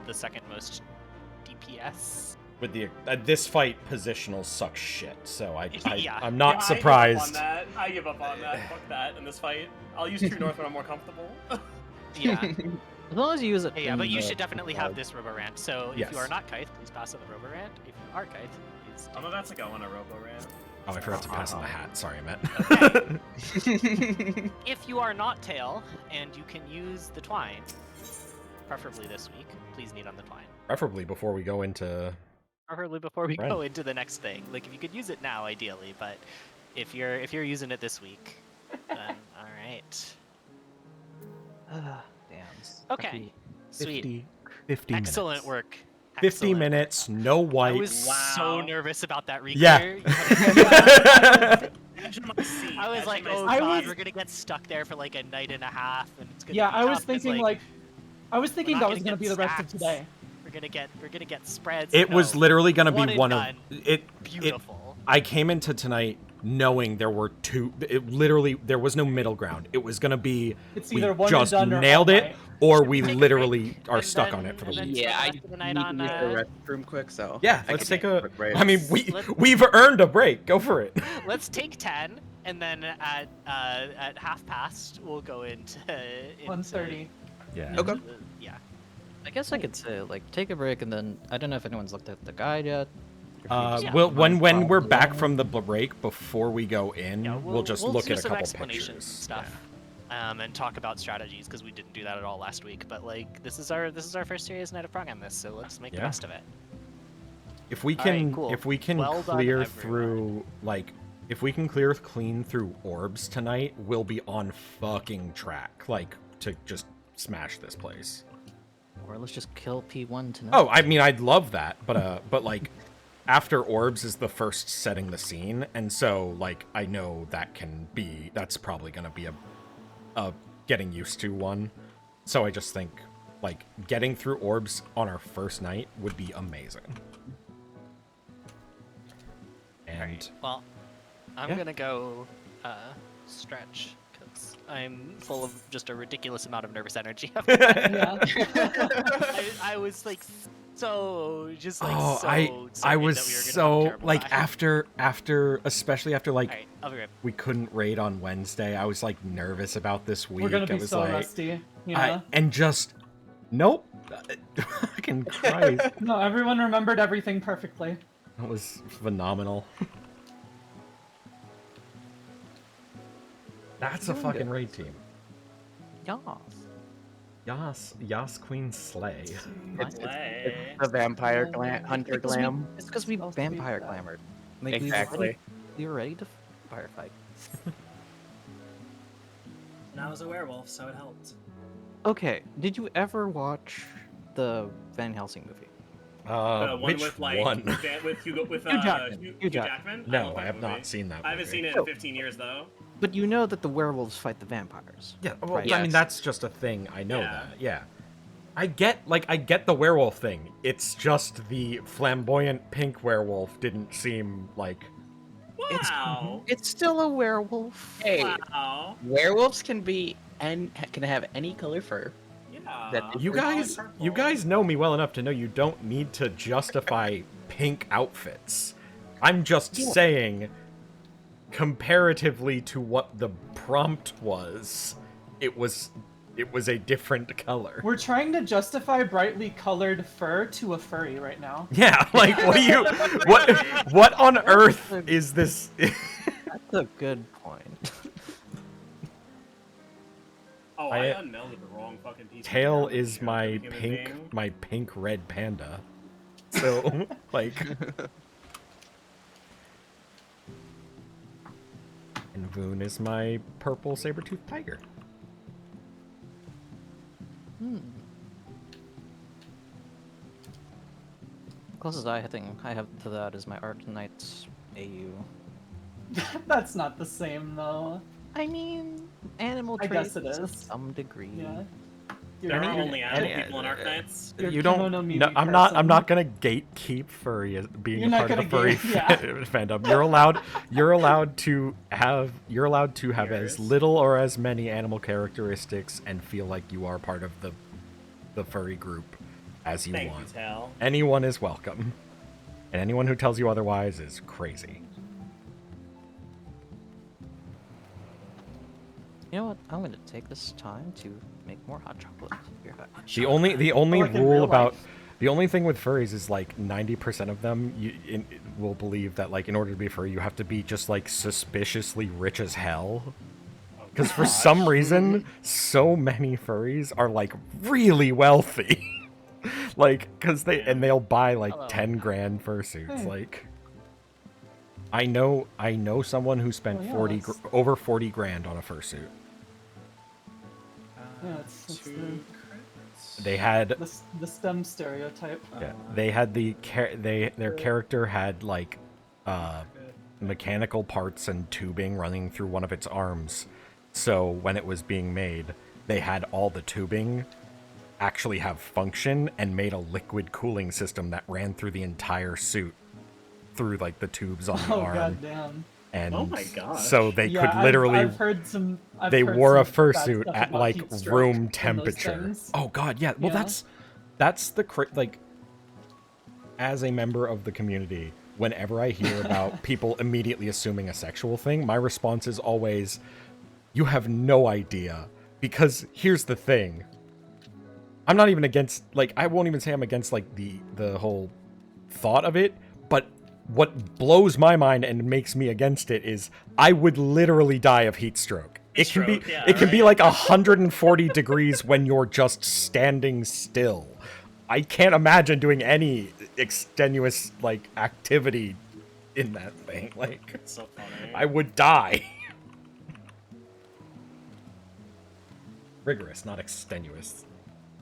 the second most DPS. With the this fight, positional sucks shit. So Yeah. I'm not Yeah, surprised. I give up on that. Fuck that in this fight. I'll use True North when I'm more comfortable. Yeah. As long as you use it. Yeah, in but you the- should definitely have this Roborant. So if Yes. you are not Kythe, please pass on the Roborant. If you are Kythe, please. I'm about to go on a Roborant. Oh, I forgot to pass on the hat. Sorry, Matt. If you are not Tail and you can use the Twine, preferably this week, please need on the Twine. Preferably before we go into. Preferably before we Right. go into the next thing. Like if you could use it now, ideally, but if you're using it this week, then all right. Damn. Okay. Sweet. 50 Excellent minutes. work. 50 Excellent. minutes, no I white. was so Wow. nervous about that reclear. Yeah. Edge of my seat, I was edge like, of my oh seat. god, we're gonna get stuck there for like a night and a half, and it's gonna. Yeah, be I was tough, and, thinking like, I was thinking not that gonna was gonna get be the rest of stacks. today. we're gonna get spreads. It was No. literally going to One be and one done. of it. Beautiful. I came into tonight knowing there were two. It literally there was no middle ground. It was going to be It's we either one and just done or nailed all it, night. or Should we we take a literally break are and stuck then- on it for the and then week. spend Yeah, the I rest of the night need on, to use the restroom quick, so. Yeah, I let's could take a. quick break. I mean, we've earned a break. Go for it. Let's take 10, and then at half past we'll go into 1:30. Yeah. Okay. Yeah. I guess I could say like take a break and then I don't know if anyone's looked at the guide yet. If you just Yeah. Well, run when from we're the back line. from the break, before we go in, Yeah, we'll just look do at a some couple explanations pictures. and stuff, and talk about strategies because we didn't do that at all last week. But like, this is our first serious night of Prog on this, so let's make the Yeah. best of it. If we All right, can, cool. if we can Well done, clear everyone. through, like, if we can clear clean through orbs tonight, we'll be on fucking track, like, to just smash this place. Or let's just kill P1 tonight. Oh, I mean, I'd love that, but like, after orbs is the first setting the scene, and so like, I know that's probably gonna be a getting used to one. So I just think Like, getting through orbs on our first night would be amazing. And Well, I'm Yeah. gonna go stretch because I'm full of just a ridiculous amount of nervous energy. Yeah. I was like so just like oh, so I certain was that we were gonna have a so terrible like time. after especially after like Alright, I'll be right. we couldn't raid on Wednesday. I was like nervous about this week. We're gonna I be was so like, rusty. You know? and just nope. Fucking Christ. No, everyone remembered everything perfectly. That was phenomenal. That's a fucking raid team. Yas Queen Slay. Play. The vampire hunter glam. It's because we Supposed to be vampire that. glamored. Like, Exactly. We were ready to firefight. And I was a werewolf, so it helped. Okay, did you ever watch the Van Helsing movie? One Which with like one? with Hugh Jackman. Hugh Jackman. No, love I that have movie. not seen that. I haven't movie. seen it in 15 years though. But you know that the werewolves fight the vampires. Yeah, well, Right. I mean Yes. that's just a thing. I know Yeah. that. Yeah. I get the werewolf thing. It's just the flamboyant pink werewolf didn't seem like Wow. It's still a werewolf. Hey, Wow. werewolves can have any color fur. Yeah. That- you guys know me well enough to know you don't need to justify pink outfits. I'm just saying comparatively to what the prompt was, it was a different color. We're trying to justify brightly colored fur to a furry right now. Yeah, like what on earth is this? That's a good point. Oh, I unmelded the wrong fucking piece. of Tail hair. is my Became a thing. pink red panda. So like and Voon is my purple saber-toothed tiger. Closest I think I have to that is my Arcanite AU. That's not the same though. I mean, animal I traits guess it to is. some degree. Yeah. There are Any- only animal any- people in Arknights. You're You don't. kimono No, Mimi I'm not. person. I'm not gonna gatekeep furry as being You're a not part of the gonna furry gate- fandom. You're allowed. You're allowed to have. You're allowed to have as Yours. little or as many animal characteristics and feel like you are part of the furry group as you Thank you, want. Tail. Anyone is welcome, and anyone who tells you otherwise is crazy. You know what? I'm gonna take this time to make more hot chocolate. Be right back. The only like in rule real about life. the only thing with furries is like 90% of them will believe that like in order to be a furry you have to be just like suspiciously rich as hell. Because for some reason, so many furries are like really wealthy. Like, cause they'll buy like 10 grand fursuits. Hey. Like, I know someone who spent Oh, yeah, 40 that's- over 40 grand on a fursuit. Yeah, it's Two They had the STEM stereotype. yeah, they had their character had like mechanical parts and tubing running through one of its arms. So when it was being made, they had all the tubing actually have function and made a liquid cooling system that ran through the entire suit through like the tubes on the Oh arm. goddamn. And Oh my gosh. so they Yeah, could literally I've heard some. they wore a some bad fursuit stuff at about like heat stroke room and those temperature. things. Oh god, yeah. Well, Yeah. that's the like as a member of the community, whenever I hear about people immediately assuming a sexual thing, my response is always, "You have no idea." Because here's the thing. I'm not even against like I won't even say I'm against like the whole thought of it, but what blows my mind and makes me against it is I would literally die of heat stroke. It can be stroke, yeah, it can be right. like 140 degrees when you're just standing still. I can't imagine doing any extenuous like activity in that thing. Like It's so funny. I would die. Rigorous, not extenuous.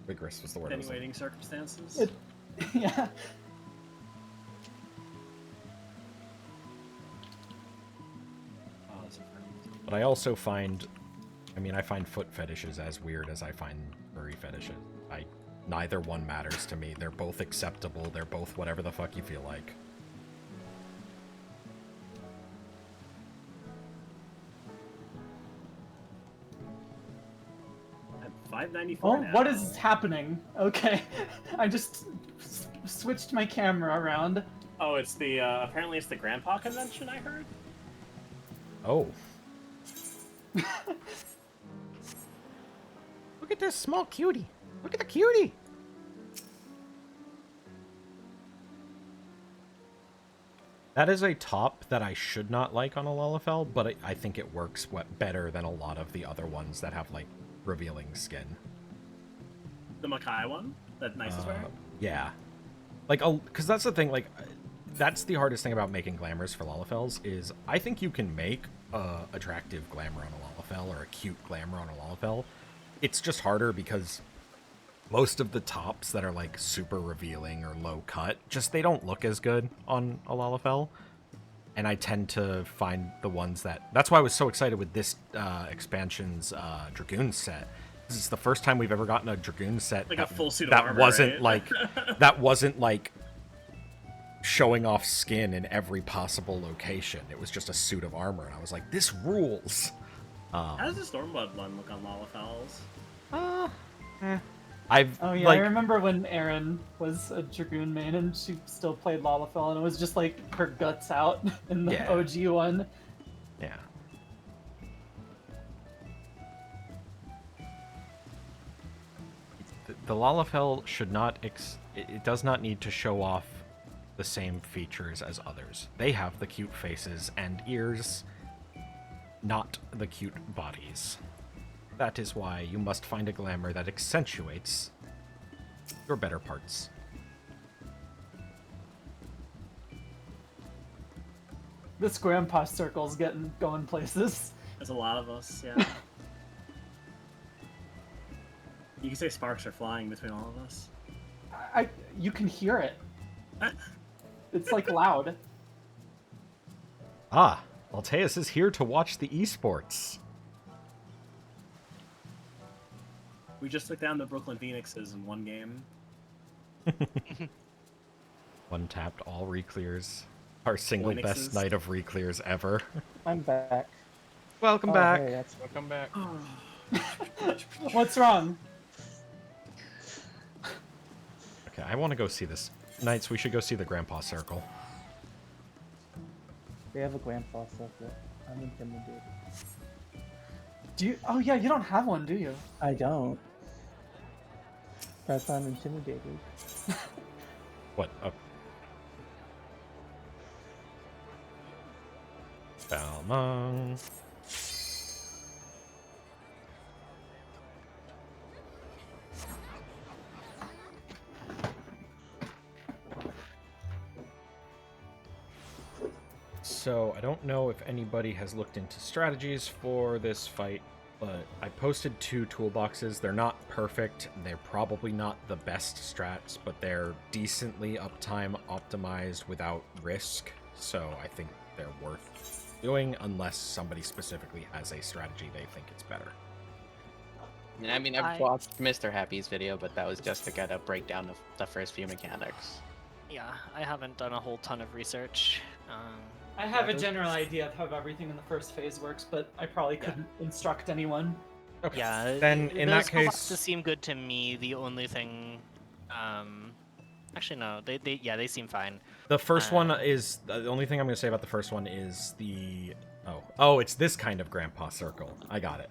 Rigorous was the word I was looking Extenuating circumstances. It- yeah. Oh, that's a friend. But I also find, I find foot fetishes as weird as I find furry fetishes. neither one matters to me. They're both acceptable. They're both whatever the fuck you feel like. I'm 594 Oh, now. what is happening? Okay, I just switched my camera around. Oh, it's the apparently it's the Grandpa convention. I heard. Oh. Look at this small cutie. Look at the cutie. That is a top that I should not like on a Lalafell, but I think it works better than a lot of the other ones that have, like, revealing skin. The Makai one that Nice is wearing. Yeah. Like, because that's the thing, like, that's the hardest thing about making glamours for Lalafells is I think you can make a attractive glamour on a Lalafell or a cute glamour on a Lalafell. It's just harder because most of the tops that are, like, super revealing or low cut, just they don't look as good on a Lalafell. And I tend to find the ones that... That's why I was so excited with this expansion's Dragoon set. This is the first time we've ever gotten a Dragoon set Like that, a full suit of that armor, wasn't right? like that wasn't like showing off skin in every possible location. It was just a suit of armor, and I was like, this rules. How does the Stormblood one look on Lalafells? I've Oh yeah, like I remember when Erin was a Dragoon main and she still played Lalafell, and it was just like her guts out in the Yeah. OG one. yeah. The Lalafell should not it does not need to show off the same features as others. They have the cute faces and ears, not the cute bodies. That is why you must find a glamour that accentuates your better parts. This grandpa circle's going places. There's a lot of us. Yeah. You can say sparks are flying between all of us. You can hear it. It's like loud. Ah, Alteus is here to watch the esports. We just took down the Brooklyn Phoenixes in one game. One tapped all reclears. Our single Phoenixes. best night of reclears ever. I'm back. Welcome Oh, back. hey, that's Welcome back. What's wrong? Okay, I want to go see this. Knights, we should go see the Grandpa Circle. they have a grandpa circle. I'm intimidated. Do you? Oh yeah, you don't have one, do you? I don't. That's why I'm intimidated. What? Oh. Balmung. So, I don't know if anybody has looked into strategies for this fight, but I posted 2 toolboxes. They're not perfect. They're probably not the best strats, but they're decently uptime optimized without risk. So, I think they're worth doing unless somebody specifically has a strategy they think it's better. And I mean, I've watched Mr. Happy's video, but that was just to get a breakdown of the first few mechanics. Yeah, I haven't done a whole ton of research. I have a general idea of how everything in the first phase works, but I probably couldn't instruct anyone. Okay. Yeah, Then in that those case, classes seem good to me. The only thing, actually no, they seem fine. the first one is the only thing I'm going to say about the first one is the oh, it's this kind of Grandpa Circle. I got it.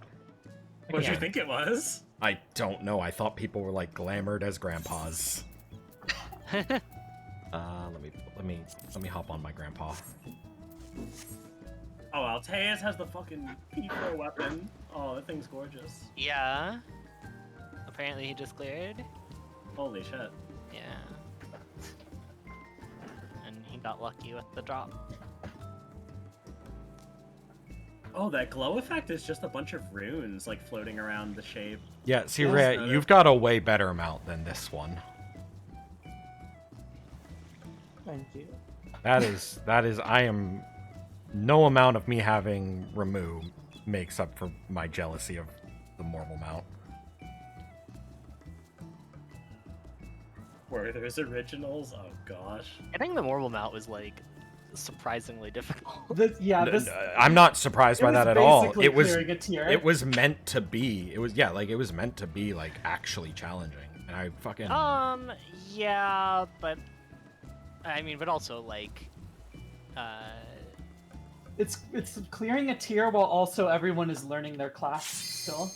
What did Yeah. you think it was? I don't know. I thought people were like glamored as grandpas. Let me hop on my grandpa. Oh, Alteus has the fucking p4 weapon. Oh, that thing's gorgeous. Yeah. Apparently he just cleared. Holy shit. Yeah. And he got lucky with the drop. Oh, that glow effect is just a bunch of runes like floating around the shape. Yeah, see, Yes, Ray, better. you've got a way better mount than this one. Thank you. That is I am no amount of me having Ramu makes up for my jealousy of the normal mount. Werther's originals. Oh gosh. Getting the Morble mount was like surprisingly difficult. I'm not surprised it by was that at all. basically It was clearing a tier. it was meant to be. It was it was meant to be like actually challenging. And I fucking Yeah, but I mean, but also like, It's clearing a tier while also everyone is learning their class still.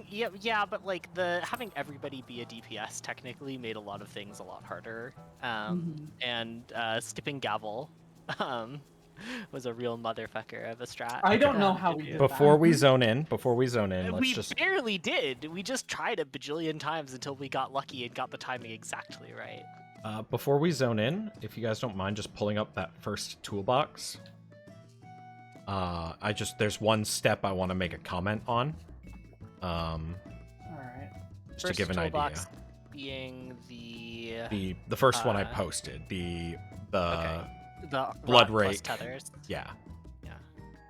yeah, but like having everybody be a DPS technically made a lot of things a lot harder. And skipping gavel, was a real motherfucker of a strat. I don't know how we did before that. we zone in, let's We just barely did. We just tried a bajillion times until we got lucky and got the timing exactly right. before we zone in, if you guys don't mind just pulling up that first toolbox. There's one step I want to make a comment on. All right. Just First to give an toolbox idea. being The first one I posted, the the blood rot plus rake. tethers. Yeah. Yeah.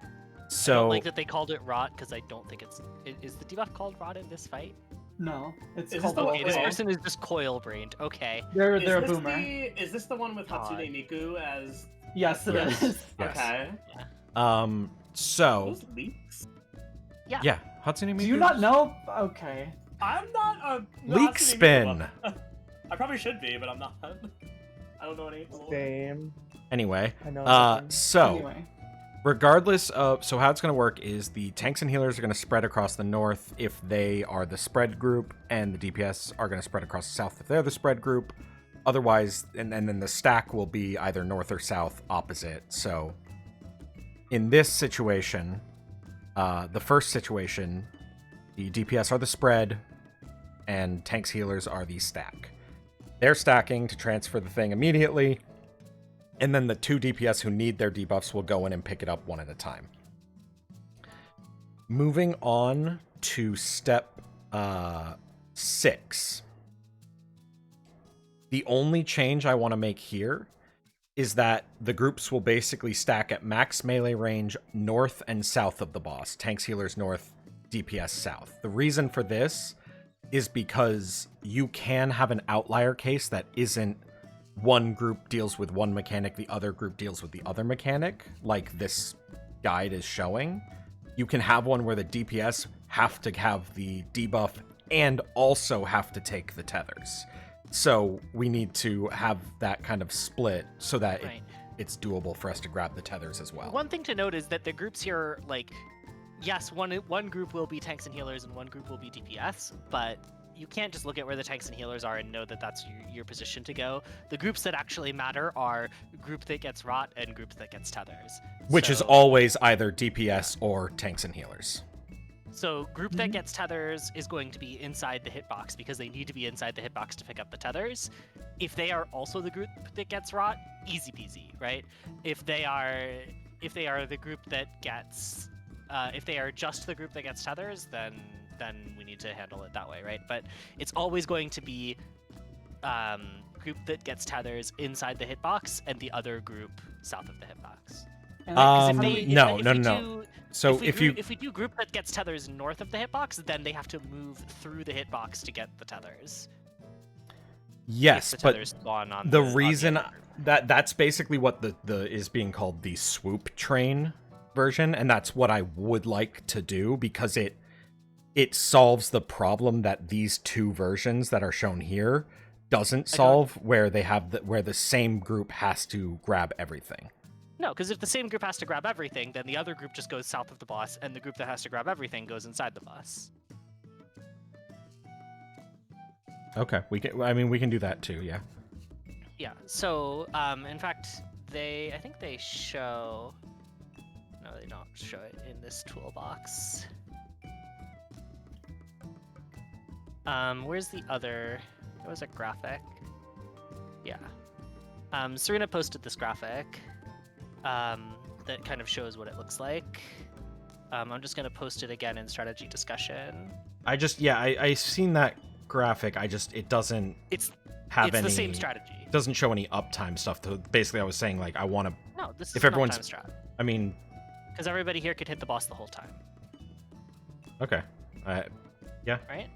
I So don't like that they called it rot because I don't think it's. Is the debuff called rot in this fight? No, it's Is called this the- Okay, this Okay. person is just coil brained. Okay. They're Is a this boomer. Is this the one with God. Hatsune Miku as? Yes, it Yes. is. Yes. Okay. So Those leaks. yeah, Hatsune Miku. Do you not know? Okay. I'm not a Leak Hatsune Miku spin. buff. I probably should be, but I'm not. I don't know any. Same. Anyway, I know nothing. so Anyway. regardless of how it's going to work is the tanks and healers are going to spread across the north if they are the spread group, and the DPS are going to spread across the south if they're the spread group. Otherwise, and then the stack will be either north or south opposite. So in this situation, the first situation, the DPS are the spread and tanks healers are the stack. They're stacking to transfer the thing immediately, and then the two DPS who need their debuffs will go in and pick it up one at a time. Moving on to step 6. The only change I want to make here is that the groups will basically stack at max melee range north and south of the boss. Tanks, healers north, DPS south. The reason for this is because you can have an outlier case that isn't one group deals with one mechanic, the other group deals with the other mechanic, like this guide is showing. You can have one where the DPS have to have the debuff and also have to take the tethers. So we need to have that kind of split so that Right. it's doable for us to grab the tethers as well. One thing to note is that the groups here, like, yes, one group will be tanks and healers and one group will be DPS, but you can't just look at where the tanks and healers are and know that that's your position to go. The groups that actually matter are group that gets rot and group that gets tethers. Which is So- always either DPS or tanks and healers. So group that gets tethers is going to be inside the hitbox because they need to be inside the hitbox to pick up the tethers. If they are also the group that gets rot, easy peasy, right? If they are the group that gets, if they are just the group that gets tethers, then we need to handle it that way, right? But it's always going to be group that gets tethers inside the hitbox and the other group south of the hitbox. And No. So if we do group that gets tethers north of the hitbox, then they have to move through the hitbox to get the tethers. Yes, If the but tethers spawn on the on reason other group. that's basically what the is being called the swoop train version, and that's what I would like to do because it solves the problem that these two versions that are shown here doesn't solve, where the same group has to grab everything. No, because if the same group has to grab everything, then the other group just goes south of the boss, and the group that has to grab everything goes inside the boss. Okay, we can do that too, yeah. Yeah. So, in fact, I think they show. No, they don't show it in this toolbox. Where's the other? There was a graphic. Yeah. Serena posted this graphic. That kind of shows what it looks like. I'm just gonna post it again in strategy discussion. I seen that graphic. It doesn't have It's any. the same strategy. It doesn't show any uptime stuff. Basically, I was saying like I want to. No, this is If an everyone's- uptime strat. I mean, Because everybody here could hit the boss the whole time, okay, yeah. right?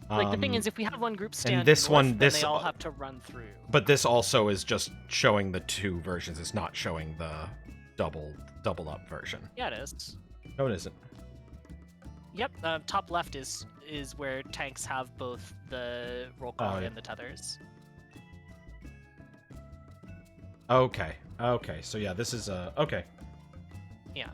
Like the thing is, if we have one group stand and this north, one, then this, they all have to run through. but this also is just showing the two versions. It's not showing the double up version. Yeah, it is. No, it isn't. Yep, top left is where tanks have both the roll call and the tethers. Okay. So yeah, this is okay. Yeah.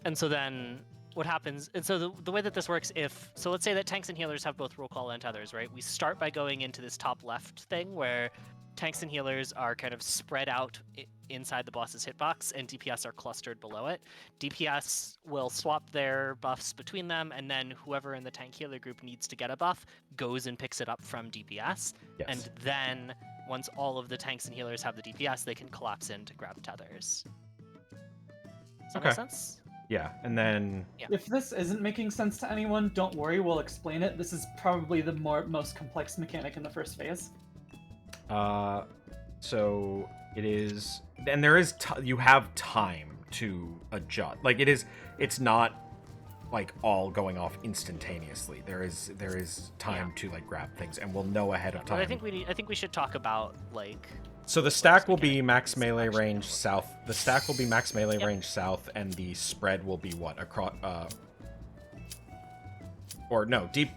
And so then what happens, and so the way that this works, so let's say that tanks and healers have both roll call and tethers, right? We start by going into this top left thing where tanks and healers are kind of spread out inside the boss's hitbox, and DPS are clustered below it. DPS will swap their buffs between them, and then whoever in the tank healer group needs to get a buff goes and picks it up from DPS. Yes. And then once all of the tanks and healers have the DPS, they can collapse in to grab tethers. Does that make sense? Yeah, and then If this isn't making sense to anyone, don't worry, we'll explain it. This is probably the most complex mechanic in the first phase. so it is, and there is you have time to adjust. Like it's not like all going off instantaneously. There is time to like grab things, and we'll know ahead of time. But I think we should talk about like. So the stack will be max melee range south. The stack will be max melee range south, and the spread will be what across. Or no, deep.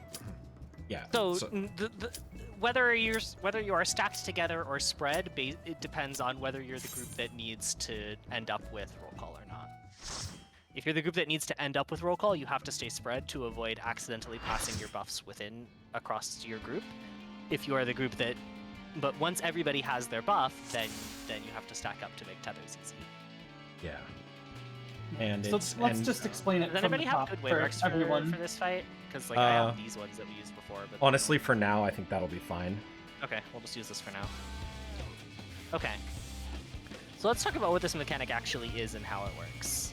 Yeah. So whether you are stacked together or spread, it depends on whether you're the group that needs to end up with roll call or not. If you're the group that needs to end up with roll call, you have to stay spread to avoid accidentally passing your buffs across your group. If you are the group that, but once everybody has their buff, then you have to stack up to make tethers easy. Yeah. And So let's just explain it Does from the anybody have top good for waymarks everyone. for this fight? Because like I have these ones that we used before. But honestly, for now, I think that'll be fine. okay, we'll just use this for now. Okay. So let's talk about what this mechanic actually is and how it works.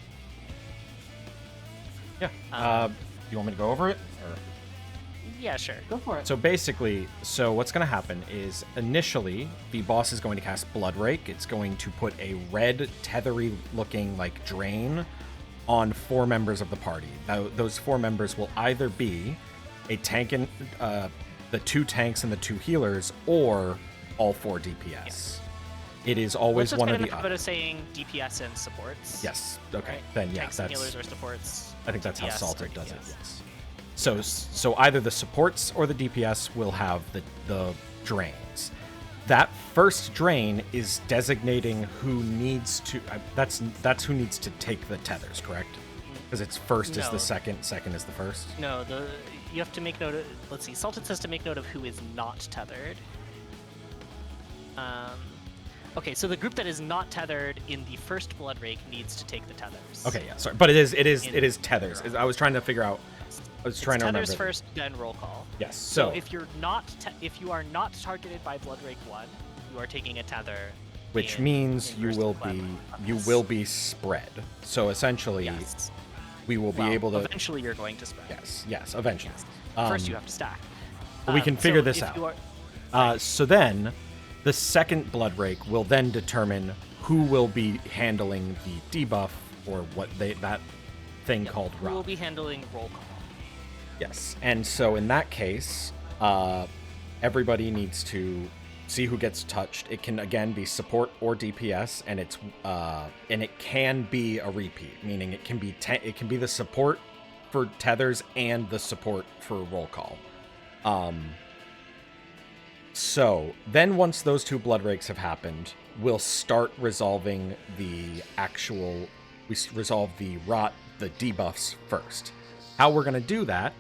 Yeah. You want me to go over it? Or? Yeah, sure. Go for it. So basically, what's going to happen is initially the boss is going to cast Blood Rake. It's going to put a red tethery looking like drain on 4 members of the party. Now, those 4 members will either be a tank and the 2 tanks and the 2 healers, or all 4 DPS. Yes. It is always one or the other. other. Of saying DPS and supports. Yes. Okay. Right? Then yeah, Tanks and healers or supports. I think that's how DPS Salted or does it. DPS. Yes. So either the supports or the DPS will have the drains. That first drain is designating who needs to. That's who needs to take the tethers, correct? Because it's first is No. the second is the first. No, you have to make note of. Let's see. Salted says to make note of who is not tethered. Okay, so the group that is not tethered in the first Blood Rake needs to take the tethers. Okay, yeah, sorry, but it is tethers. I was trying to figure out. I was trying to remember. Tethers first, then roll call. Yes. So if you are not targeted by Blood Rake 1, you are taking a tether. Which in- means in you Burst will of Clever. be spread. So essentially, Yes. we will be Well, able to. Eventually, you're going to spread. Yes, eventually. First, you have to stack. But we can figure so this if out. you are- So then, the second Blood Rake will then determine who will be handling the debuff, or what that thing called who will Rob. be handling roll call. Yes, and so in that case, everybody needs to see who gets touched. It can again be support or DPS, and it can be a repeat, meaning it can be the support for tethers and the support for roll call. So then once those 2 Blood Rakes have happened, we'll start resolving the resolve the debuffs first. How we're going to do that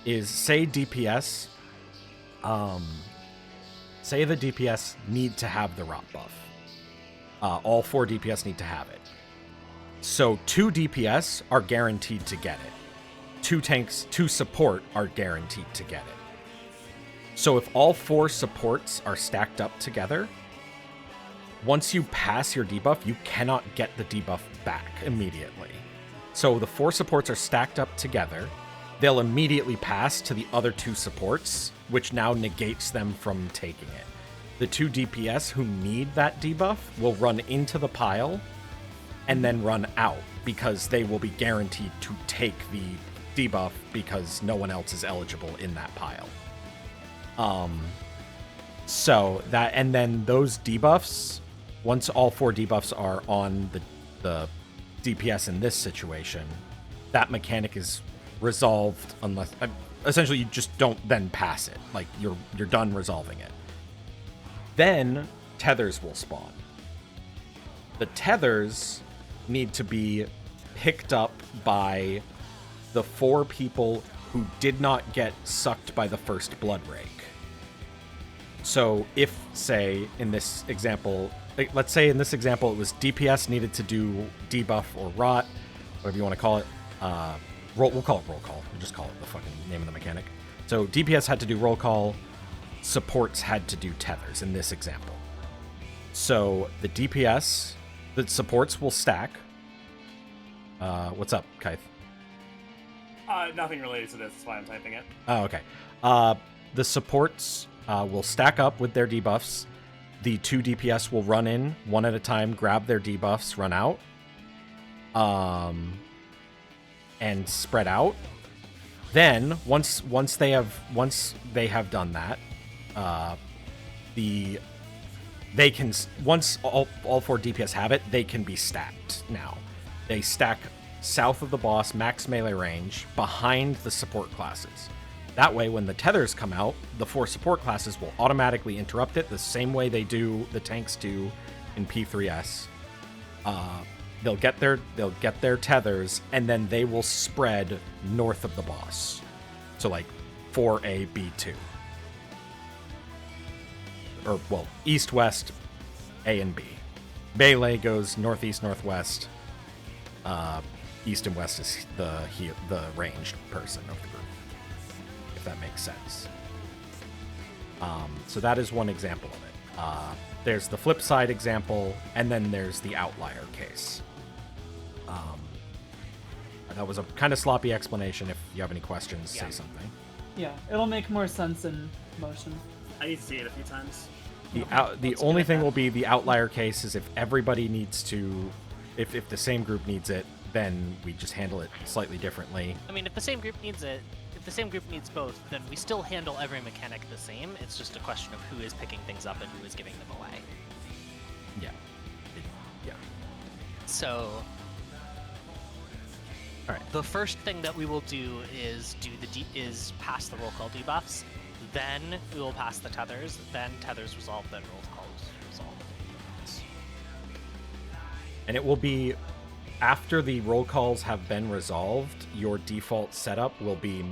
is say DPS, say the DPS need to have the rot buff. All 4 DPS need to have it. So 2 DPS are guaranteed to get it. 2 support are guaranteed to get it. So if all 4 supports are stacked up together, once you pass your debuff, you cannot get the debuff back immediately. So the 4 supports are stacked up together. They'll immediately pass to the other 2 supports, which now negates them from taking it. The 2 DPS who need that debuff will run into the pile and then run out, because they will be guaranteed to take the debuff because no one else is eligible in that pile. So that, and then those debuffs, once all 4 debuffs are on the DPS in this situation, that mechanic is resolved unless essentially you just don't then pass it. Like you're done resolving it. Then tethers will spawn. The tethers need to be picked up by the 4 people who did not get sucked by the first blood rake. So if, say, in this example, let's say in this example it was DPS needed to do debuff or rot, whatever you want to call it. We'll call it roll call. We'll just call it the fucking name of the mechanic. So DPS had to do roll call, supports had to do tethers in this example. So the DPS, the supports will stack. What's up, Kythe? Nothing related to this. That's why I'm typing it. Oh, okay. The supports will stack up with their debuffs. The 2 DPS will run in one at a time, grab their debuffs, run out, and spread out. Then once they have done that, they can, once all 4 DPS have it, they can be stacked now. They stack south of the boss, max melee range, behind the support classes. That way, when the tethers come out, the 4 support classes will automatically interrupt it the same way the tanks do in P3s. They'll get their tethers, and then they will spread north of the boss. So like 4A, B2. Or, well, east, west, A and B. Melee goes northeast, northwest. East and west is the ranged person of the group, if that makes sense. So that is one example of it. There's the flip side example, and then there's the outlier case. That was a kind of sloppy explanation. If you have any questions, say something. Yeah, it'll make more sense in motion. I need to see it a few times. The only thing will be the outlier case is if everybody needs to, if the same group needs it, then we just handle it slightly differently. I mean, if the same group needs it, if the same group needs both, then we still handle every mechanic the same. It's just a question of who is picking things up and who is giving them away. Yeah. Yeah. So, all right. The first thing that we will do is pass the roll call debuffs. Then we will pass the tethers. Then tethers resolve. Then roll calls resolve. And it will be after the roll calls have been resolved. Your default setup will be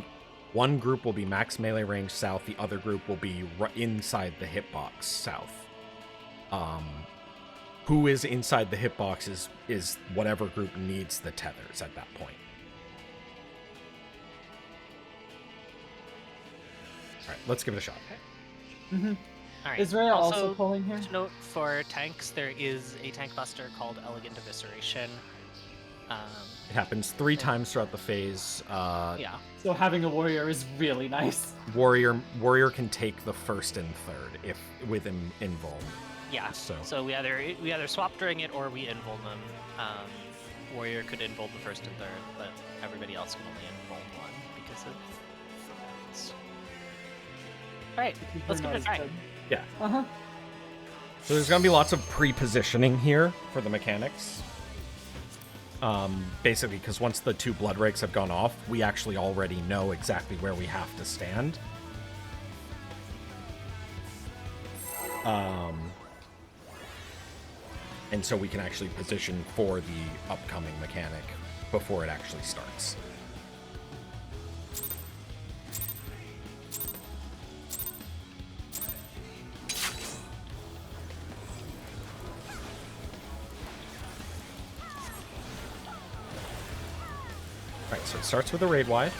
one group will be max melee range south. The other group will be inside the hitbox south. Who is inside the hitbox is whatever group needs the tethers at that point. All right, let's give it a shot. Mm-hmm. All right. Is Rhea also pulling here? To note for tanks, there is a tank buster called Elegant Evisceration. It happens 3 times throughout the phase. Yeah. So having a warrior is really nice. Warrior can take the first and third if with invuln. Yeah. So we either swap during it or we invuln them. Warrior could invuln the first and third, but everybody else can only invuln one because of events. All right, let's give it a try. Yeah. Uh-huh. So there's gonna be lots of pre-positioning here for the mechanics. Basically, because once the 2 blood rakes have gone off, we actually already know exactly where we have to stand. And so we can actually position for the upcoming mechanic before it actually starts. Alright, so it starts with a raid Y.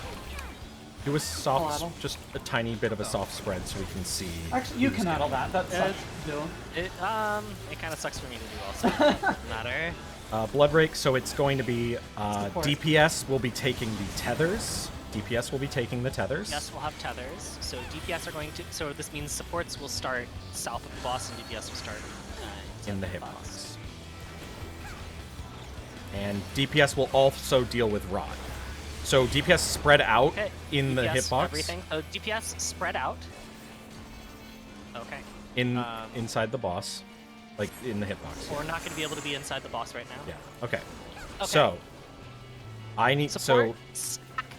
Do a soft, just a tiny bit of a soft spread so we can see. Actually, you can addle that. That sucks to do. It kind of sucks for me to do also. Doesn't matter. Blood rake, so it's going to be DPS will be taking the tethers. DPS will be taking the tethers. Yes, we'll have tethers. So DPS are going to. So this means supports will start south of the boss, and DPS will start in the hitbox. And DPS will also deal with rot. So DPS spread out in the hitbox. Everything. So DPS spread out. Okay. Inside the boss, like in the hitbox. We're not going to be able to be inside the boss right now. Yeah. Okay. Okay. So I need Support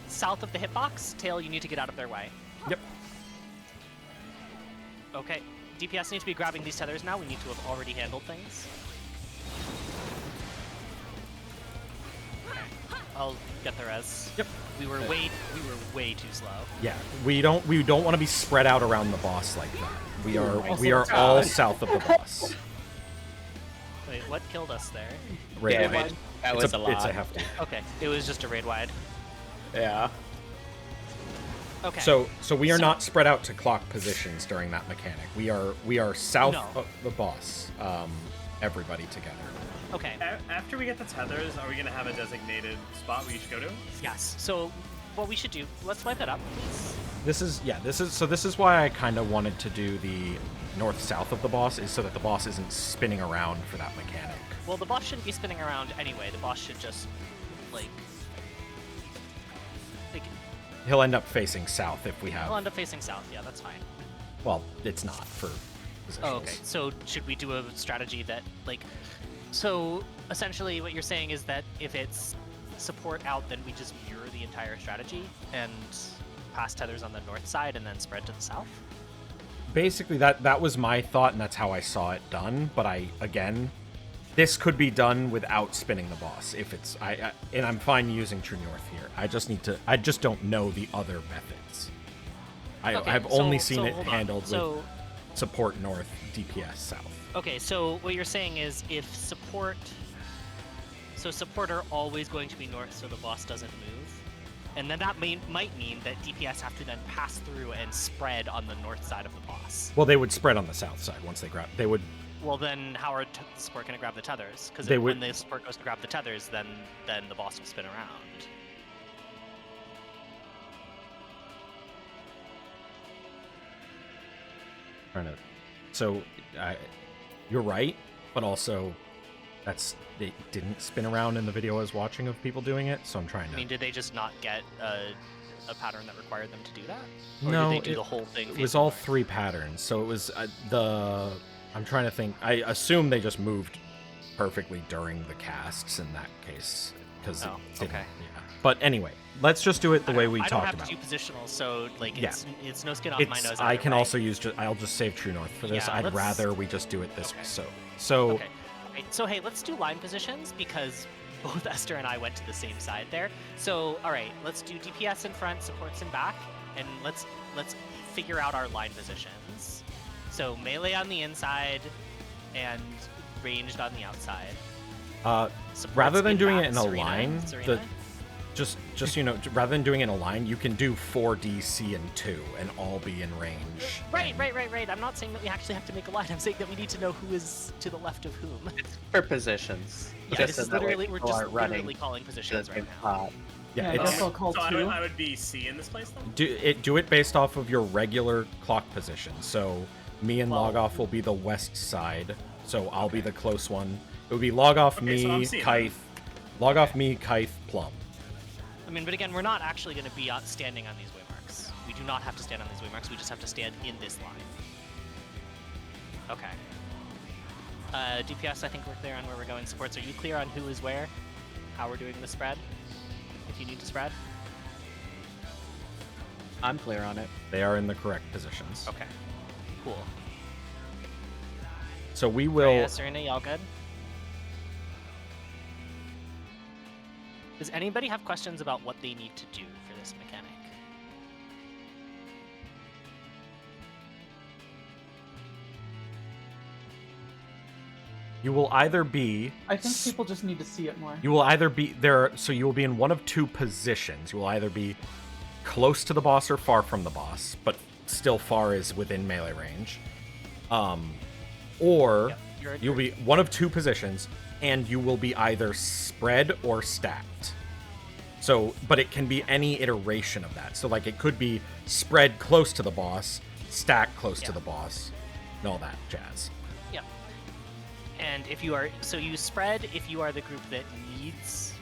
south of the hitbox. Tail, you need to get out of their way. Yep. Okay. DPS need to be grabbing these tethers now. We need to have already handled things. Okay. I'll get the res. Yep. We were way too slow. Yeah. We don't want to be spread out around the boss like that. We are God. all south of the boss. Wait, what killed us there? Raid Damn wide. it. That was a lot. It's a hefty. Okay, it was just a raid wide. Yeah. Okay. So we are not spread out to clock positions during that mechanic. We are south of the boss. Everybody together. Okay. After we get the tethers, are we gonna have a designated spot we should go to? Yes. So what we should do? Let's wipe it up, please. This is why I kind of wanted to do the north-south of the boss, is so that the boss isn't spinning around for that mechanic. Well, the boss shouldn't be spinning around anyway. The boss should just like He'll end up facing south if we have. he'll end up facing south. Yeah, that's fine. Well, it's not for positions. Oh, okay. So should we do a strategy that so essentially what you're saying is that if it's support out, then we just mirror the entire strategy and pass tethers on the north side and then spread to the south? Basically, that was my thought, and that's how I saw it done. But this could be done without spinning the boss if it's and I'm fine using True North here. I just don't know the other methods. I've only seen it handled with support north, DPS south. Okay, so what you're saying is if support are always going to be north so the boss doesn't move, and then that might mean that DPS have to then pass through and spread on the north side of the boss. Well, they would spread on the south side once they grab. They would. Well, then how are the support going to grab the tethers? Because They when would- the support goes to grab the tethers, then the boss will spin around. You're right, but also it didn't spin around in the video I was watching of people doing it, so I'm trying to. I mean, did they just not get a pattern that required them to do that? Or No, did they do the whole thing? It was all 3 patterns, so it was I'm trying to think. I assume they just moved perfectly during the casts in that case, because okay. Yeah. But anyway, let's just do it the way we I talked don't about. have to do positional, so Yeah. it's no skin off my nose. I either can way. also use. I'll just save True North for this. Yeah, I'd let's- rather we just do it this Okay. way. So Okay. Right, so hey, let's do line positions because both Esther and I went to the same side there. So all right, let's do DPS in front, supports in back, and let's figure out our line positions. So melee on the inside and ranged on the outside. Supports rather than doing back, it in a Serena, line, Serena? just rather than doing it in a line, you can do 4D, C, and 2, and all be in range. Right. I'm not saying that we actually have to make a line. I'm saying that we need to know who is to the left of whom. For positions. Yeah, Just this so is that way literally we're people just aren't running literally calling to positions the right same now. spot. Yeah, I it's, guess I'll call So I 2. would be C in this place then? do it based off of your regular clock position. So me and Well- Logoff will be the west side, so I'll be the close one. It would be Logoff, Okay, so I'm me, seeing Kythe, Logoff, me, Kythe, Plum. I mean, but again, we're not actually going to be standing on these waymarks. We do not have to stand on these waymarks. We just have to stand in this line. Okay. DPS, I think we're clear on where we're going. Supports, are you clear on who is where? How we're doing the spread? If you need to spread? I'm clear on it. They are in the correct positions. Okay. Cool. So we will. Freya, Serena, y'all good? Does anybody have questions about what they need to do for this mechanic? You will either be. I think people just need to see it more. You will either be there. So you will be in one of 2 positions. You will either be close to the boss or far from the boss, but still far is within melee range. Or you'll be one of 2 positions, and you will be either spread or stacked. So, but it can be any iteration of that. So, like, it could be spread close to the boss, stacked close to the boss, and all that jazz. Yep. And if you are, so you spread if you are the group that needs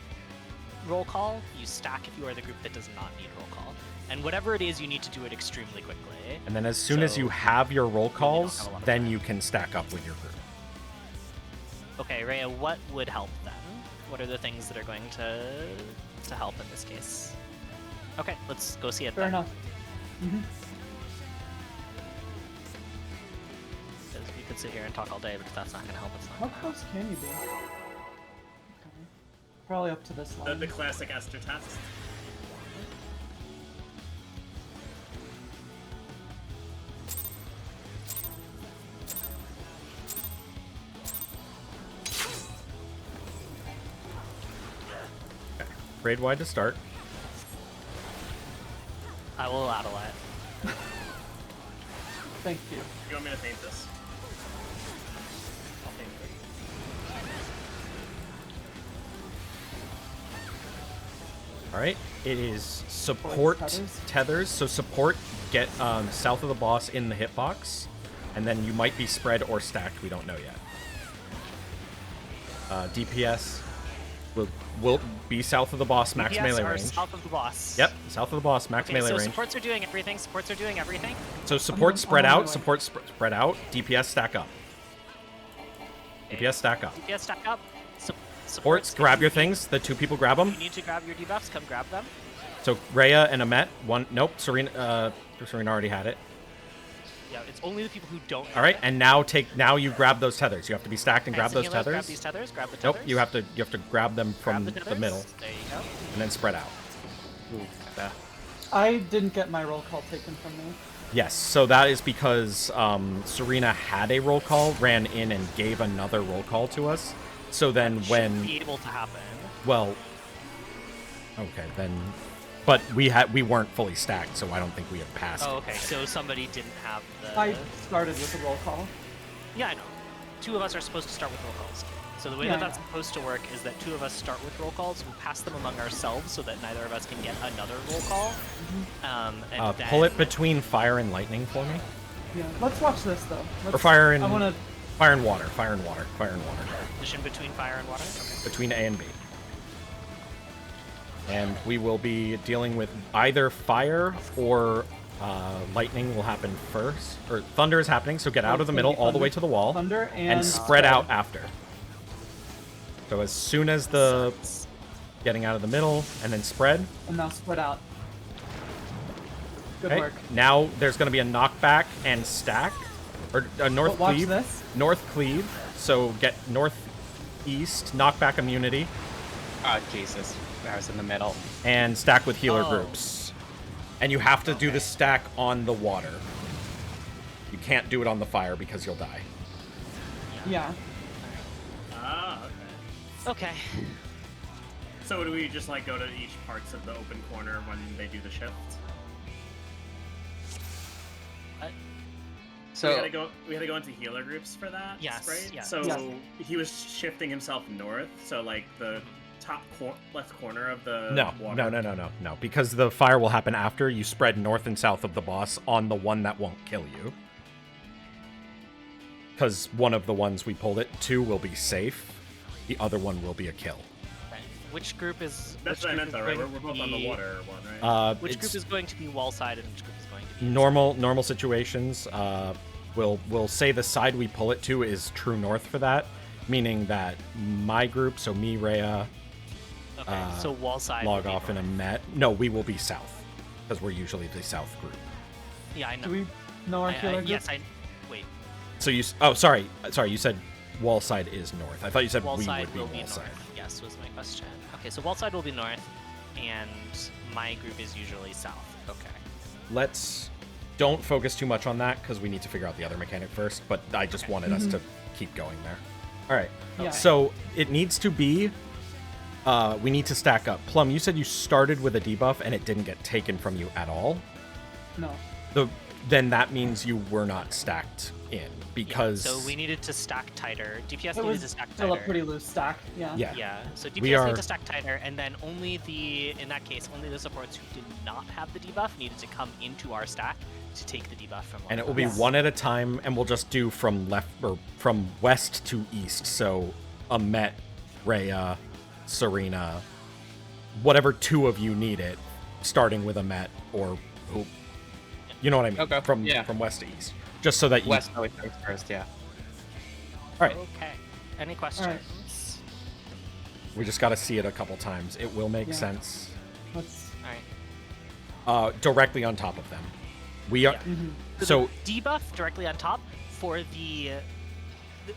roll call, you stack if you are the group that does not need roll call. And whatever it is, you need to do it extremely quickly. And then as soon as you have your roll don't calls, have a lot of then time. you can stack up with your group. Okay, Rhea, what would help then? What are the things that are going to help in this case? Okay, let's go see it Fair then. enough. Mm-hmm. Because we could sit here and talk all day, but if that's not going to help, it's not How gonna help. close can you be? Okay. Probably up to this line. The classic Esther test. Raid wide to start. I will add a lot. Thank you. You want me to paint this? I'll paint it. All right. It is support tethers. So support get south of the boss in the hitbox, and then you might be spread or stacked. We don't know yet. DPS will be south of the boss, max DPS melee are range. south of the boss. Yep, south of the boss, max Okay, melee so range. supports are doing everything. Supports are doing everything. So support spread I'm on out, my way. support spread out, DPS stack up. Okay. DPS stack up. DPS stack up. Supports, grab your things. The two people grab them. You need to grab your debuffs. Come grab them. So Rhea and Amet, one. Nope, Serena. Serena already had it. Yeah, it's only the people who don't. All right, and now you grab those tethers. You have to be stacked and grab so those healers, tethers. Grab these tethers. Grab the Nope, tethers. you have to grab them from Grab the tethers. middle There you go. and then spread out. I didn't get my roll call taken from me. Yes, so that is because Serena had a roll call, ran in and gave another roll call to us. So then when Should be able to happen. well, okay then, but we weren't fully stacked, so I don't think we had passed. Oh, it. okay. So somebody didn't have the. I started with a roll call. Yeah, I know. Two of us are supposed to start with roll calls. So the way Yeah, that I that's know. supposed to work is that two of us start with roll calls, we pass them among ourselves so that neither of us can get another roll call. And then... Pull it between fire and lightning for me, Yeah. Let's watch this though. or fire and I want to. fire and water, fire and water, fire and water, Position between fire and water? Okay. between A and B. And we will be dealing with either fire or lightning will happen first, or thunder is happening. So get out of the middle all the way to the wall Thunder and spread out after. So as soon as the getting out of the middle and then spread. And now spread out. Good Okay. work. Now there's going to be a knockback and stack, or a north But watch cleave. this. North cleave. So get northeast knockback immunity Oh, Jesus. I was in the middle. and stack with healer Oh. groups. And you have to do the stack on the water. You can't do it on the fire because you'll die. Yeah. Ah, okay. Okay. So do we just like go to each parts of the open corner when they do the shift? So we had to go into healer groups for that. Yes, Right. yeah. So Yes. he was shifting himself north. So like the top left corner of the No, water. no. Because the fire will happen after you spread north and south of the boss on the one that won't kill you. Because one of the ones we pulled it to will be safe. The other one will be a kill. Right. Which group is... That's which what I group meant is though, right? going We're to both on the be- water one, right? Which group It's is going to be wall-sided and which group is going to be... normal situations. We'll say the side we pull it to is true north for that, meaning that my group, so me, Rhea, Okay, so wall-side log would be off in a north. met. No, we will be south because we're usually the south group. Yeah, I know. Do we know our healer group? Yes, I... Wait. So sorry, you said wall side is north. I thought you said Wall we side would be will wall be side. north. Yes, was my question. Okay, so wall side will be north, and my group is usually south. Okay. Don't focus too much on that because we need to figure out the other mechanic first. But I just wanted us to keep going there. All right. Yeah. So it needs to be. We need to stack up. Plum, you said you started with a debuff and it didn't get taken from you at all. No. Then that means you were not stacked in because. So we needed to stack tighter. DPS It needed was to stack still a tighter. pretty loose stack. Yeah. Yeah. Yeah, so We DPS are- need to stack tighter, and then in that case, only the supports who did not have the debuff needed to come into our stack to take the debuff from one And it of will be us. one at a time, and we'll just do from left or from west to east. So Amet, Rhea, Serena, whatever two of you need it, starting with a Met or who, you know what I mean? Okay, From yeah. west to east, just so that you. West always comes first, yeah. All right, Okay. Any questions? we just got to see it a couple times. It will make Yeah. sense. Let's. All right. Directly on top of them. We are. Yeah. So the debuff directly on top for the.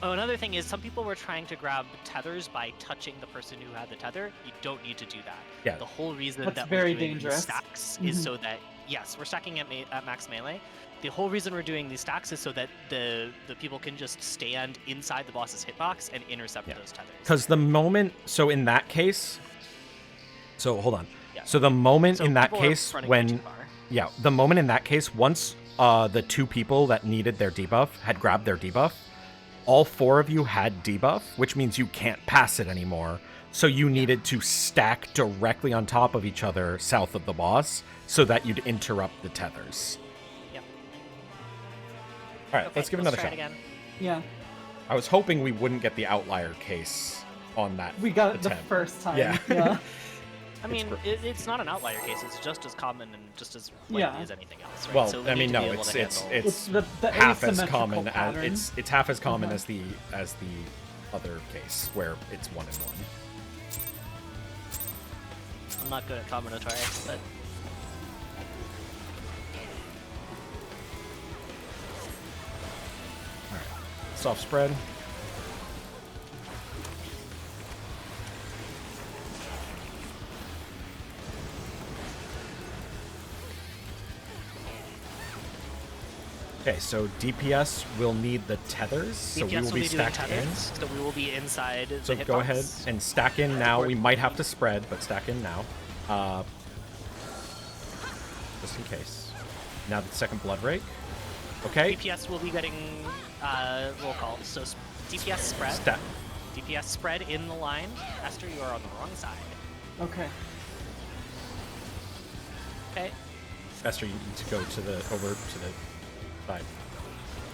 Oh, another thing is some people were trying to grab tethers by touching the person who had the tether. You don't need to do that. Yeah. The whole reason That's that very we're doing dangerous. these stacks is so that yes, we're stacking at max melee. The whole reason we're doing these stacks is so that the people can just stand inside the boss's hitbox and intercept those tethers. because the moment, so in that case, so hold on. Yeah. So the moment So in that people are case running way too when, far. yeah, the moment in that case, once the two people that needed their debuff had grabbed their debuff, all four of you had debuff, which means you can't pass it anymore. So you needed to stack directly on top of each other south of the boss so that you'd interrupt the tethers. Yep. All right, Okay, let's give it another try shot. it again. Yeah. I was hoping we wouldn't get the outlier case on that. We got it the attempt. first time. Yeah. Yeah. I mean, it's not an outlier case. It's just as common and just as likely Yeah. as anything else, right? Well, So we I need mean, to be no, able it's to it's handle- it's the half as asymmetrical common as pattern. it's half as common Uh-huh. as the other case where it's 1 and 1. I'm not good at combinatory, but All right, soft spread. Okay, so DPS will need the tethers, so we DPS will be doing stacked in. tethers, so we will be inside So the go hitbox. ahead and stack in now. We might have to spread, but stack in now. Just in case. Now the second blood rake. Okay. DPS will be getting roll call. So DPS spread. Stack. DPS spread in the line. Esther, you are on the wrong side. Okay. Okay. Esther, you need to go to the over to the side.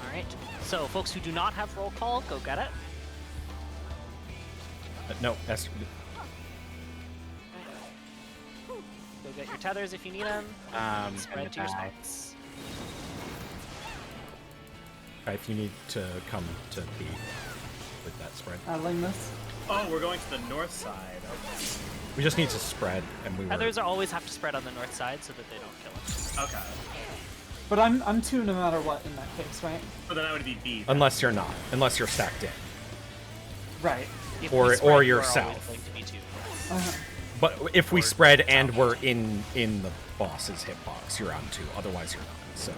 All right. So folks who do not have roll call, go get it. No, Esther. Go get your tethers if you need them. Spread to your spots. If you need to come to be with that spread, Addling this. Oh, we're going to the north side. Okay. we just need to spread, and we were. Tethers are always have to spread on the north side so that they don't kill us. Okay. But I'm 2 no matter what in that case, right? So then I would be B. Unless you're not, unless you're stacked in. Right. If Or- we or spread, you're you are always south. going to be two. Uh-huh. But if we spread and we're in the boss's hitbox, you're on 2. Otherwise, you're not. So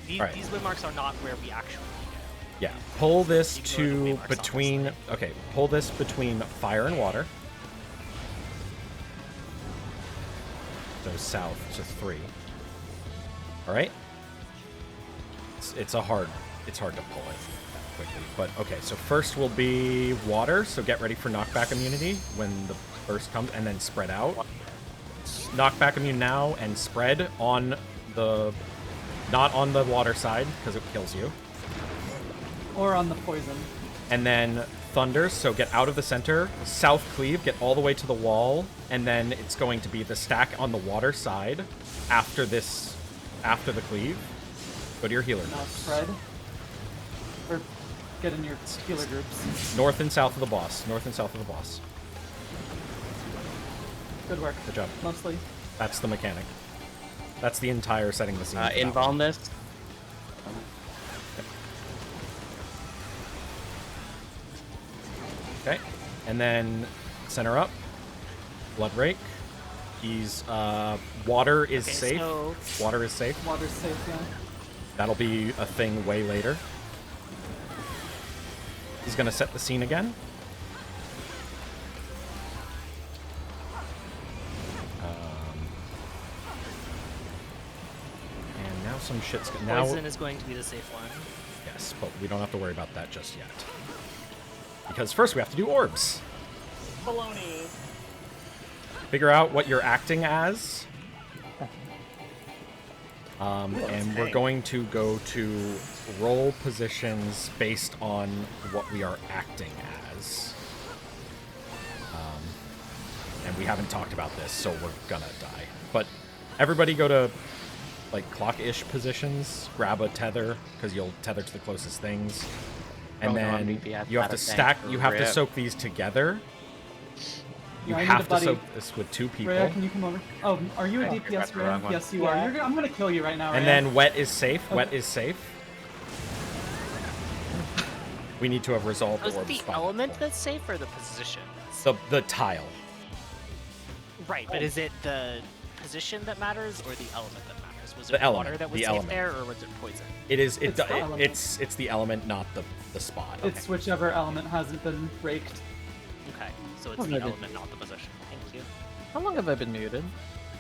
These, Alright. these win marks are not where we actually go. yeah, pull this You can go to the to waymarks on this between. side. Okay, pull this between fire and water. So south to 3. All right. It's hard to pull it that quickly, but okay. So first will be water. So get ready for knockback immunity when the burst comes, and then spread out. Knockback immune now and spread on the, not on the water side because it kills you. Or on the poison. And then thunder, so get out of the center, south cleave, get all the way to the wall, and then it's going to be the stack on the water side after this, after the cleave. Go to your healer. Now spread. Or get in your healer groups. North and south of the boss. North and south of the boss. Good work. Good job. Mostly. That's the mechanic. That's the entire setting the scene. for that Involve one. this. Okay. And then center up. Blood rake. He's water is Okay, safe. so- Water is safe. Water's safe, yeah. That'll be a thing way later. He's gonna set the scene again. And now some shit's now. Poison is going to be the safe one. Yes, but we don't have to worry about that just yet. Because first we have to do orbs. Baloney. Figure out what you're acting as. And we're going to go to role positions based on what we are acting as. and we haven't talked about this, so we're gonna die. But everybody go to like clock-ish positions, grab a tether, because you'll tether to the closest things. And Oh, no, then DPS, you have to not a tank. stack, you have to Rip. soak these together. You Yeah, I need have a to buddy. soak this with 2 people. Rhea, can you come over? Oh, are you a Oh, DPS, that's the Rhea? wrong one. Yes, you Yeah. are. I'm gonna kill you right now, And Rhea. then wet is safe. Wet is safe. We need to have resolved Was it orbs the by that element point. that's safe or the position? The tile. Right, but is it the position that matters or the element that matters? Was The it element, water that was the safe element. there, or was it poison? It is. It's the element. It's the element, not the spot. It's whichever element hasn't been raked. Okay, so it's Oh, the maybe. element, not the position. Thank you. How long have I been muted?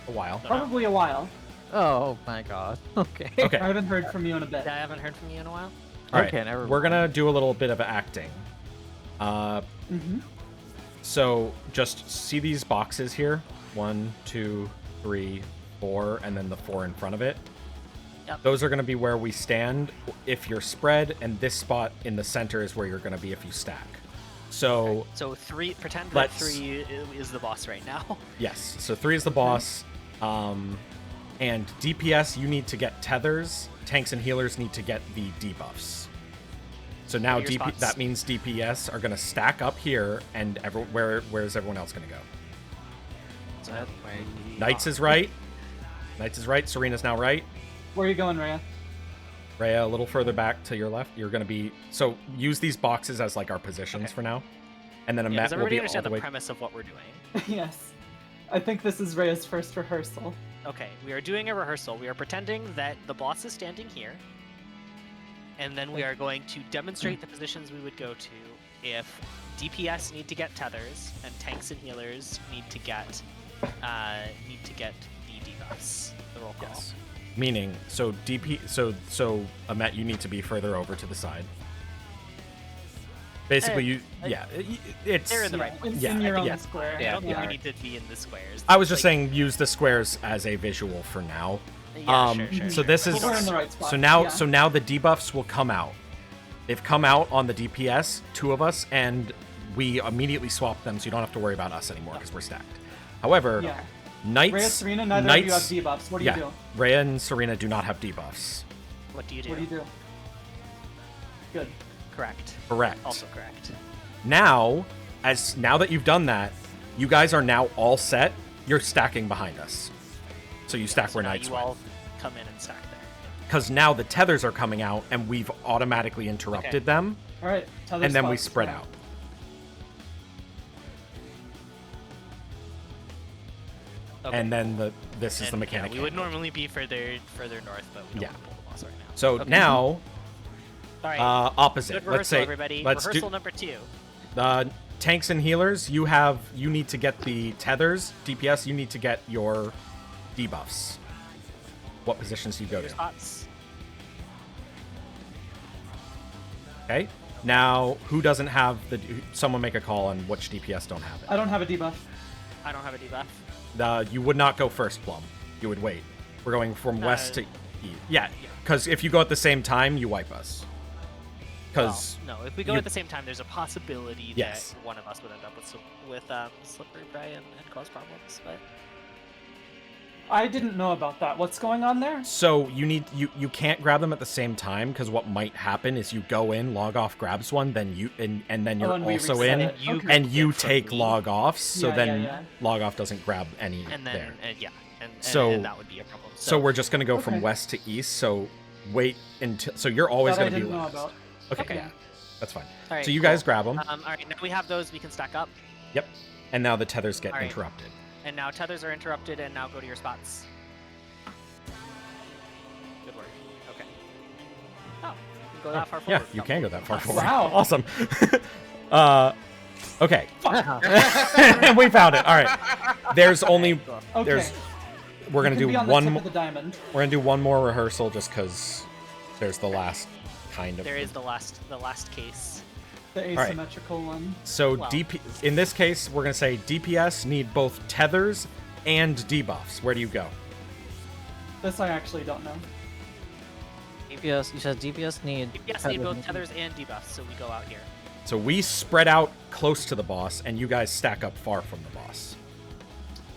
A while. Don't know. Probably a while. Oh my god. Okay. Okay. I haven't heard from you in a bit. I haven't heard from you in a while. All right. Okay, never We're mind. gonna do a little bit of acting. So just see these boxes here. 1, 2, 3, 4, and then the 4 in front of it. Yep. Those are going to be where we stand if you're spread, and this spot in the center is where you're going to be if you stack. So, So pretend that Let's- 3 is the boss right now. yes. So 3 is the boss. And DPS, you need to get tethers. Tanks and healers need to get the debuffs. So now Your spots. that means DPS are going to stack up here, and where's everyone else going to go? So that way. Knights is right. Knights is right. Serena's now right. Where are you going, Rhea? Rhea, a little further back to your left. You're going to be... So use these boxes as like our positions for now. And then a Yeah, map does will everybody be all understand the the way... premise of what we're doing? Yes. I think this is Rhea's first rehearsal. Okay, we are doing a rehearsal. We are pretending that the boss is standing here, and then we are going to demonstrate the positions we would go to if DPS need to get tethers and tanks and healers need to get the debuffs. The roll call. Yes. Meaning, so Amet, you need to be further over to the side. Basically, it's... They're in the right In, place. Yeah, in your own yeah. square. I don't think Yeah. we need to be in the squares. I was just Like, saying use the squares as a visual for now. Yeah, sure, So this is... But we're in the right spot. So now, Yeah. so now the debuffs will come out. They've come out on the DPS, 2 of us, and we immediately swap them, so you don't have to worry about us anymore because we're stacked. However, Yeah. Knights, Rhea, Serena, neither Knights, of you have debuffs. What do yeah, you do? Rhea and Serena do not have debuffs. What do you do? What do you do? Good. Correct. Correct. Also correct. Now that you've done that, you guys are now all set. You're stacking behind us, so you stack So where now Knights you went. all come in and stack there. Because now the tethers are coming out, and we've automatically interrupted Okay. them, All right. Tether and then we spots. spread Yeah. out. Okay. And then this is And, the mechanic. we would handle. normally be further north, but we don't Yeah. want to pull the boss right now. So now, All right. opposite. Good Let's rehearsal, say, everybody. let's Rehearsal do number 2. tanks and healers. You need to get the tethers. DPS, you need to get your debuffs. What positions do you go Your to? spots. Okay. Now, who doesn't have the? Someone make a call on which DPS don't have I don't have a debuff. I don't have a debuff. it. You would not go first, Plum. You would wait. We're going from west to east. Yeah, because if you go at the same time, you wipe us. Because Well, no, if we go you- at the same time, there's a possibility Yes. that one of us would end up with slippery prey and cause problems. But I didn't know about that. What's going on there? So you can't grab them at the same time because what might happen is you go in, log off grabs one, then and then you're and we also reset in, it. you Okay. and you get from take me. log offs. So Yeah, then yeah. log off doesn't grab any and then there. and So- that would be a problem. So we're just gonna go from Okay. west to east. So wait until. So you're always That I gonna be didn't know last. about. Okay, Okay. yeah, that's fine. All right, So you cool. guys grab them. All right, now we have those. We can stack up, Yep. And now the tethers get All right. interrupted. and now tethers are interrupted, and now go to your spots. Good work. Okay. Oh, you can go that far Yeah, forward. you can go that far forward. Wow. Awesome. Okay. And we found it. All right. There's only Okay. there's. We're gonna You do can be on the one. tip Mo- of the diamond. We're gonna do one more rehearsal just because there's the last kind of. There is the last case. The right. asymmetrical one. So Well. in this case, we're gonna say DPS need both tethers and debuffs. Where do you go? This I actually don't know. DPS. You said DPS need. Yes, need both tethers and debuffs, so we go out here. So we spread out close to the boss, and you guys stack up far from the boss.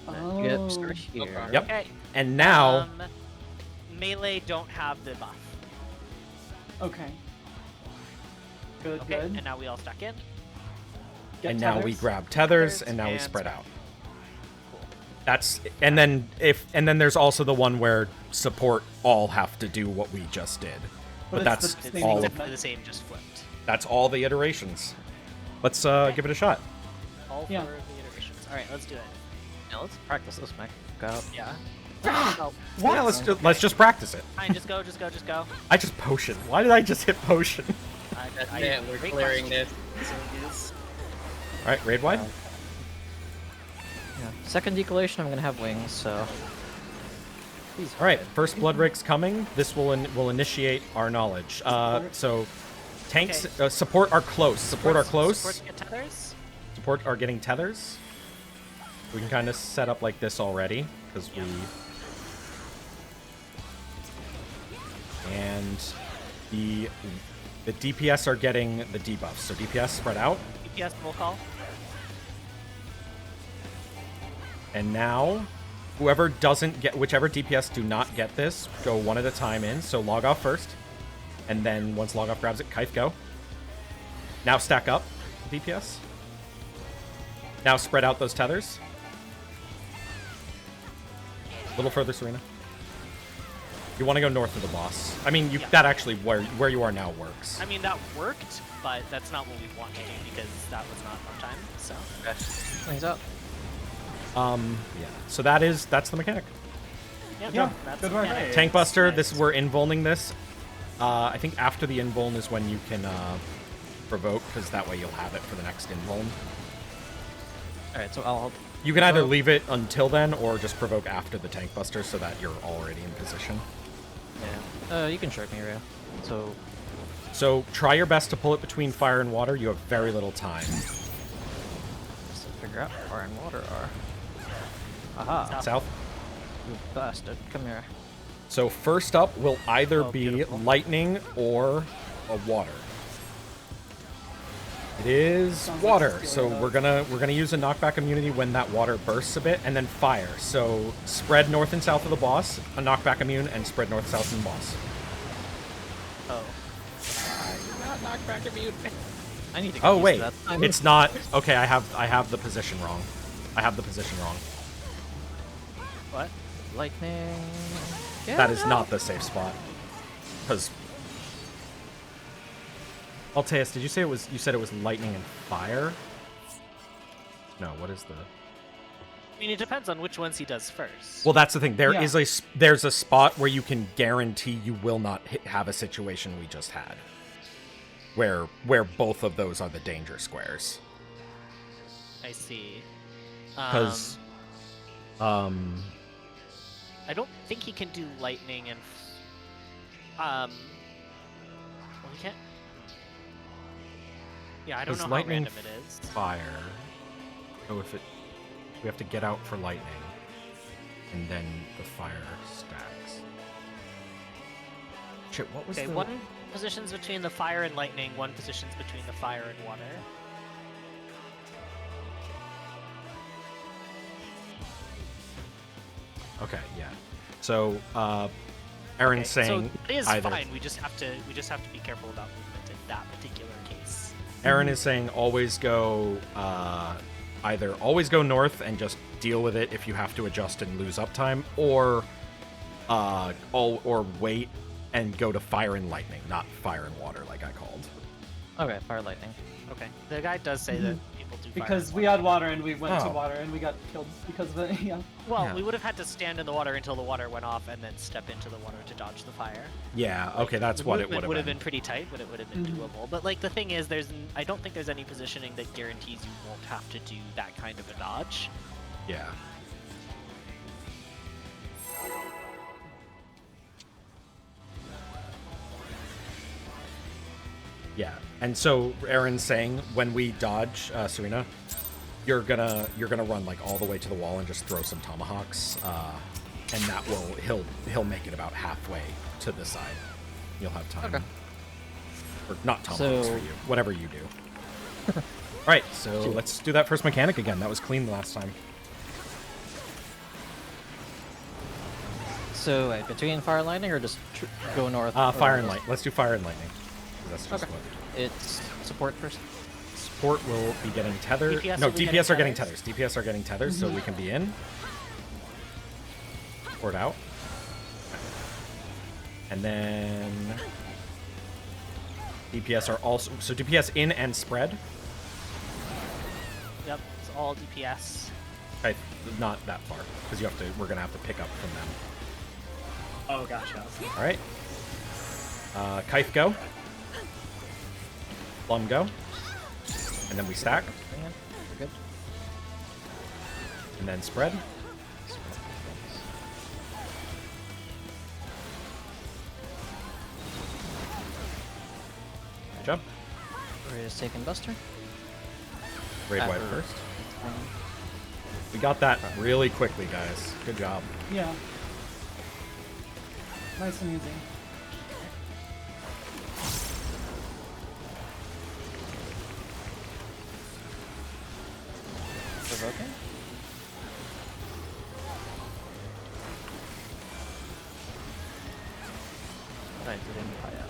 Oh. Yep, start here. Yep. Okay. And now, Melee don't have the buff. Okay. Good, Okay, good. and now we all stack in. Get and now we tethers. grab tethers, and now we spread out. That's and then there's also the one where support all have to do what we just did, but it's that's the It's same all. exactly movement. the same, just flipped. That's all the iterations. Let's give it a shot. All Yeah. 4 of the iterations. All right, let's do it. Now let's practice this mech out. Yeah. Ah! Yeah, let's just practice it. Fine, just go, just go, just go. I just potion. Why did I just hit potion? That's it. We're great clearing question. this. All right, raid wide. Yeah. Second decollation, I'm gonna have wings, so. Please. All right, first blood rig's coming. This will initiate our knowledge. So, tanks support are close. Support are close. Support get tethers. Support are getting tethers. We can kind of set up like this already because and the DPS are getting the debuffs. So DPS spread out. DPS roll call. And now, whoever doesn't get, whichever DPS do not get this, go one at a time in. So log off first. And then once log off grabs it, Kite go. Now stack up DPS. Now spread out those tethers. A little further, Serena. You want to go north of the boss. I mean, that actually, where you are now works. I mean, that worked, but that's not what we want to do because that was not our time, so. Wings up. Yeah. So that's the mechanic. Yeah, that's good work. mechanic. Tank Buster, Nice. we're invulning this. I think after the invuln is when you can provoke, because that way you'll have it for the next invuln. Alright, so I'll help. You can either leave it until then, or just provoke after the Tank Buster so that you're already in position. Yeah. You can short me, Rhea. So try your best to pull it between fire and water. You have very little time. Just to figure out where fire and water are. Aha. South. You bastard. Come here. So first up will either be beautiful. lightning or a water. It is water, so we're gonna use a knockback immunity when that water bursts a bit, and then fire. So spread north and south of the boss, a knockback immune, and spread north south of the boss. Oh. Not knockback immune. I need to. Oh wait, that. it's not. Okay, I have the position wrong. I have the position wrong. What? Lightning. Yeah. That is not the safe spot. Because Alteus, did you say it was? You said it was lightning and fire. No, what is the? I mean, it depends on which ones he does first. Well, that's the thing. Yeah. There's a spot where you can guarantee you will not have a situation we just had, where both of those are the danger squares. I see. Because, I don't think he can do lightning and. Well, he can't. Yeah, I don't know how lightning random it is. fire. So we have to get out for lightning, and then the fire stacks. Shit, what was Okay, the? one position's between the fire and lightning, one position's between the fire and water. Okay, yeah. So, Aaron's Okay, saying so it is either. fine. We just have to be careful about movement in that particular case. Aaron is saying always go either always go north and just deal with it if you have to adjust and lose uptime, or wait and go to fire and lightning, not fire and water like I called. Okay, fire lightning. Okay, the guy does say that people do fire Because and we had water and we went to Oh. water and we got killed because of it. Yeah. Well, Yeah. we would have had to stand in the water until the water went off and then step into the water to dodge the fire. Yeah, okay, that's The what it movement would have been. been pretty tight, but it would have been doable. But like the thing is, I don't think there's any positioning that guarantees you won't have to do that kind of a dodge. Yeah. Yeah, and so Aaron's saying when we dodge Serena, you're gonna run like all the way to the wall and just throw some tomahawks, and that will he'll make it about halfway to the side. You'll have time. Okay. Or not tomahawks So- for you, whatever you do. All right, so let's do that first mechanic again. That was clean the last time. So wait, between fire and lightning, or just go north? Fire and light. Let's do fire and lightning. 'Cause that's just Okay. what It's support first. support will be getting tethered. DPS No, will be DPS are getting getting tethers. DPS are getting tethers, so we can be in. Support out. And then DPS are also DPS in and spread. Yep, it's all DPS. Okay, not that far because we're gonna have to pick up from them. Oh, gotcha. All right. Kite go. Plum go. And then we stack. We're good. And then spread. Good job. We're just taking Buster. Raid wipe After- first. We got that really quickly, guys. Good job. Yeah. Nice and easy. Provoking. Right, we didn't pie out.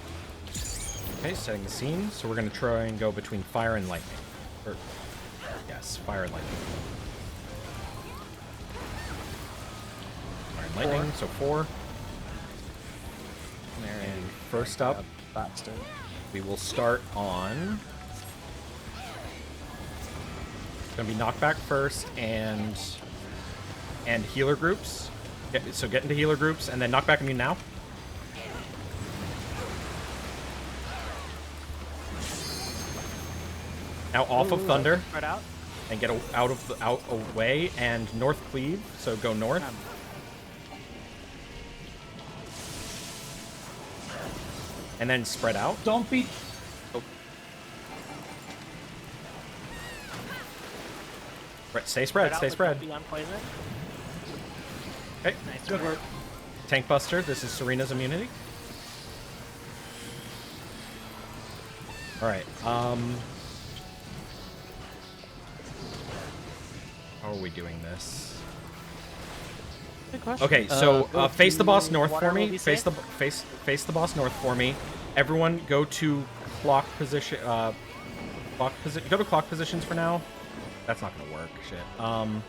Okay, setting the scene. So we're gonna try and go between fire and lightning. Or, yes, fire and lightning. Fire and lightning. So 4. And first up, Bastard. we will start on. It's gonna be knockback first and healer groups. So get into healer groups and then knockback immune now. Now off of Thunder Spread out. and get out away and north cleave. So go north. And then spread out. Don't be. Right, stay spread. Stay out spread. with Beyond Poison. Okay. Nice Good work. Tank Buster. This is Serena's immunity. All right. How are we doing this? Good question. Okay, so go face the boss to north water for will me. be Face safe. face the boss north for me. Everyone, go to clock position. Go to clock positions for now. That's not gonna work. Shit. Well,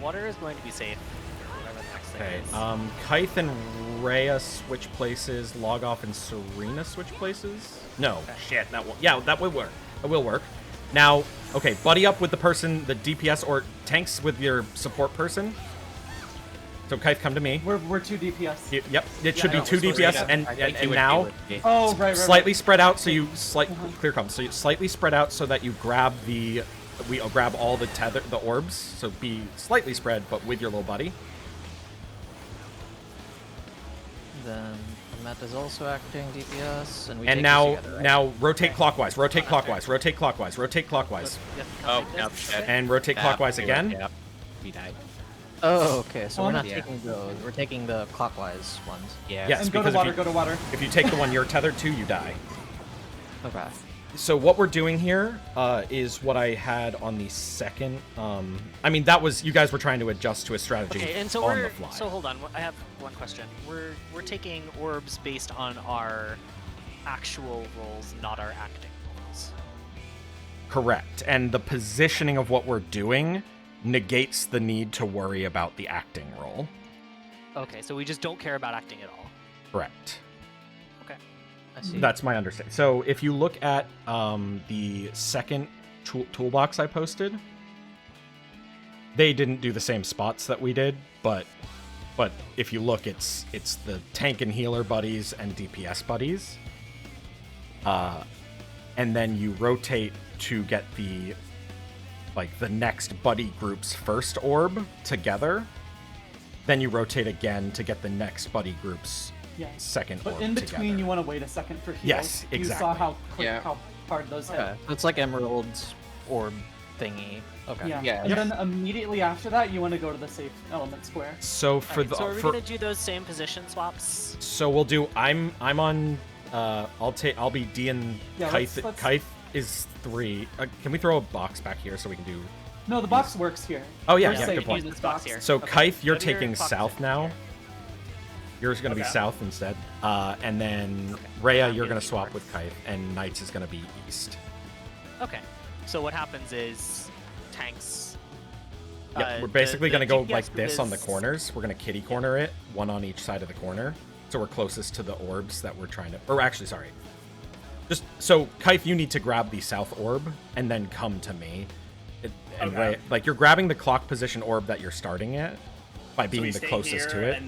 water is going to be safe. Whatever the next thing Okay. is. Kythe and Rhea switch places. Log off and Serena switch places. No. Shit. That will. Yeah, that will work. That will work. Now, okay, buddy up with the person, the DPS or tanks with your support person. So Kythe, come to me. We're 2 DPS. Yep, it should be no, 2 so DPS, Serena, and now Oh, right. slightly spread out. So you clear comes. So you slightly spread out so that you grab we grab all the orbs. So be slightly spread, but with your little buddy. Then Matt is also acting DPS, and we And take now this together, right? now rotate clockwise. Rotate clockwise. Rotate clockwise. Rotate clockwise. Yep, Oh, like yep, this. shit. And rotate clockwise again. Yep. He died. Oh, okay. So we're not Yeah. taking those. We're taking the clockwise ones. Yeah. Yes, And go to because water, if go to water. you take the one you're tethered to, you die. Okay. So what we're doing here is what I had on the second. I mean, that was you guys were trying to adjust to a strategy Okay, and so on we're the fly. so hold on. I have one question. We're taking orbs based on our actual rolls, not our acting rolls. Correct, and the positioning of what we're doing negates the need to worry about the acting roll. Okay, so we just don't care about acting at all. Correct. Okay. I see. That's my understanding. So if you look at the second toolbox I posted, they didn't do the same spots that we did, but if you look, it's the tank and healer buddies and DPS buddies, and then you rotate to get the next buddy group's first orb together. Then you rotate again to get the next buddy group's Yeah. second But orb in between, together. you want to wait a second for heals. Yes, You saw exactly. how quick, Yeah. how hard those hit. Okay. It's like Emerald's orb thingy. Okay. Yeah. Yeah. And then immediately after that, you want to go to the safe element square. So for Alright, the so are we for, gonna do those same position swaps? so we'll do. I'm on. I'll be D and Yeah, Kythe. let's- Kythe is 3. Can we throw a box back here so we can do No, the box works here. Oh, yeah, We're yeah, safe good point. in this This box box. here. So Okay. Kaith, you're Go to your taking box south position now. here. Yours is going to be Okay. south instead. And then Rhea, I'm you're gonna going be to swap north. with Kaith, and Knights is going to be east. Okay. So what happens is tanks. Yep, we're basically going to go GPS like this on the is- corners. We're going to kitty corner it, one on each side of the corner. So we're closest to the orbs that we're trying to... Or actually, sorry. Just so, Kaith, you need to grab the south orb and then come to me. And Okay. Rhea, like, you're grabbing the clock position orb that you're starting at by So being we the stay closest here to it.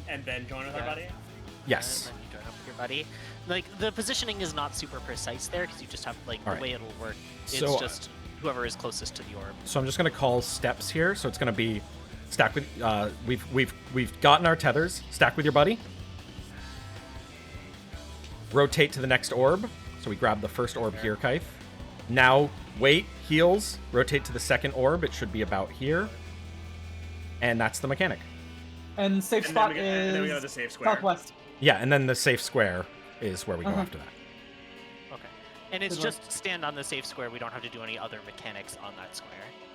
and then join with our Yeah. buddy. Yes. And then you join up with your buddy. Like the positioning is not super precise there because you just have like All the right. way it'll work. It's So, just whoever is closest to the orb. So I'm just gonna call steps here. So it's gonna be stack with. We've gotten our tethers. Stack with your buddy. Rotate to the next orb. So we grab the first orb here, Kaith. Now wait, heals. Rotate to the second orb. It should be about here. And that's the mechanic. And safe And spot then we go to is the safe square. southwest. Yeah, and then the safe square is where we go Uh-huh. after that. Okay. And it's Good luck. just stand on the safe square. We don't have to do any other mechanics on that square,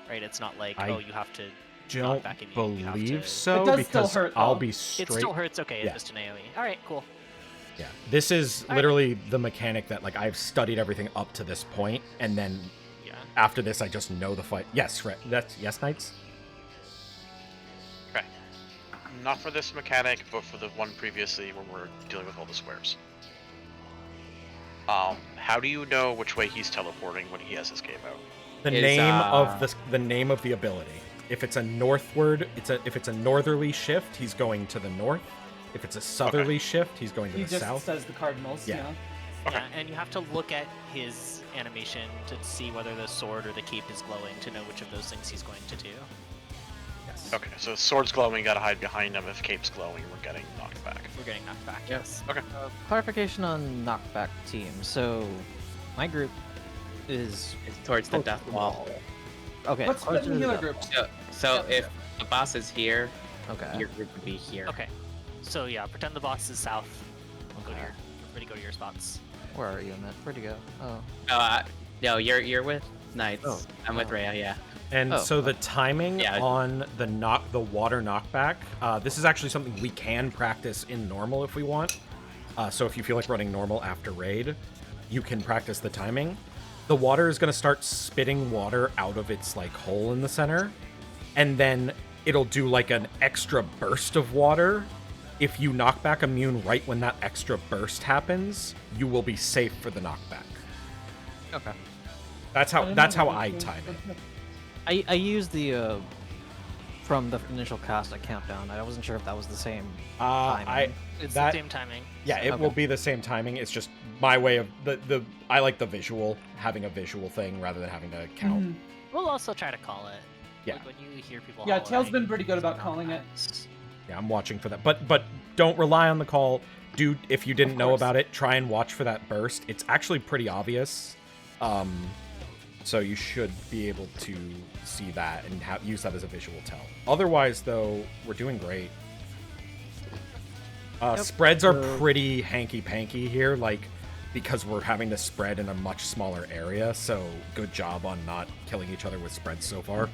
right? It's not like I oh you have to Don't knock back immune. You have believe to... so It does still because hurt, I'll though. be It straight. still hurts. Okay, Yeah. it's just an AOE. All right, cool. Yeah, this is All right. literally the mechanic that like I've studied everything up to this point, and then Yeah. after this, I just know the fight. Yes, right. That's yes, Knights. Okay. Not for this mechanic, but for the one previously when we're dealing with all the squares. How do you know which way he's teleporting when he has his game out? The Is, name of the name of the ability. If it's a northward, if it's a northerly shift, he's going to the north. If it's a southerly shift, he's going to He the just south. says the Cardinals. Yeah. Yeah. Okay. Yeah, and you have to look at his animation to see whether the sword or the cape is glowing to know which of those things he's going to do. Yes. Okay, so if sword's glowing, gotta hide behind him. If cape's glowing, we're getting knocked back. We're getting knocked back. Yep. Yes. Okay. Clarification on knockback team. So, my group is It's towards the death wall. okay. Let's split closer in to the healer death groups. So if the boss is here, wall. Okay. your group would be here. Okay. So yeah, pretend the boss is south. Go to Okay. your ready to go to your spots. Where are you, Matt? Where'd you go? Oh. No, you're with Knights. Oh. I'm with Oh. Rhea, yeah. And Oh. so the timing Yeah. on the water knockback, this is actually something we can practice in normal if we want. So if you feel like running normal after raid, you can practice the timing. The water is going to start spitting water out of its like hole in the center, and then it'll do like an extra burst of water. If you knock back immune right when that extra burst happens, you will be safe for the knockback. Okay. That's how I time it. I used the from the initial cast a countdown. I wasn't sure if that was the same. timing. It's That- the same timing. Yeah, it Okay. will be the same timing. It's just my way of the I like the visual, having a visual thing rather than having to count. Mhm. We'll also try to call it. Yeah. Like when you hear people. Yeah, holler Tail's at been you, pretty good about knock calling it. backs. Yeah, I'm watching for that. But don't rely on the call. Dude, if you didn't Of know course. about it, try and watch for that burst. It's actually pretty obvious. So you should be able to see that and use that as a visual tell. Otherwise, though, we're doing great. Spreads are pretty hanky-panky here, like, because we're having to spread in a much smaller area, so good job on not killing each other with spreads so far.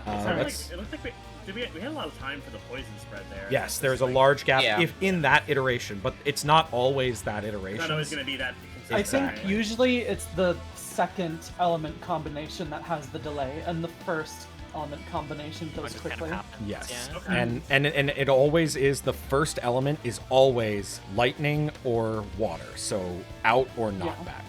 Let's- It looked like we had a lot of time for the poison spread there. Yes, there's a large gap Yeah. if in that iteration, but it's not always that It's iteration. not always going to be that I consistent. think right? usually it's the second element combination that has the delay, and the first element combination It goes just kind of quickly. happens, Yes, Yeah. Okay. and it always is the first element is always lightning or water, so out or knockback.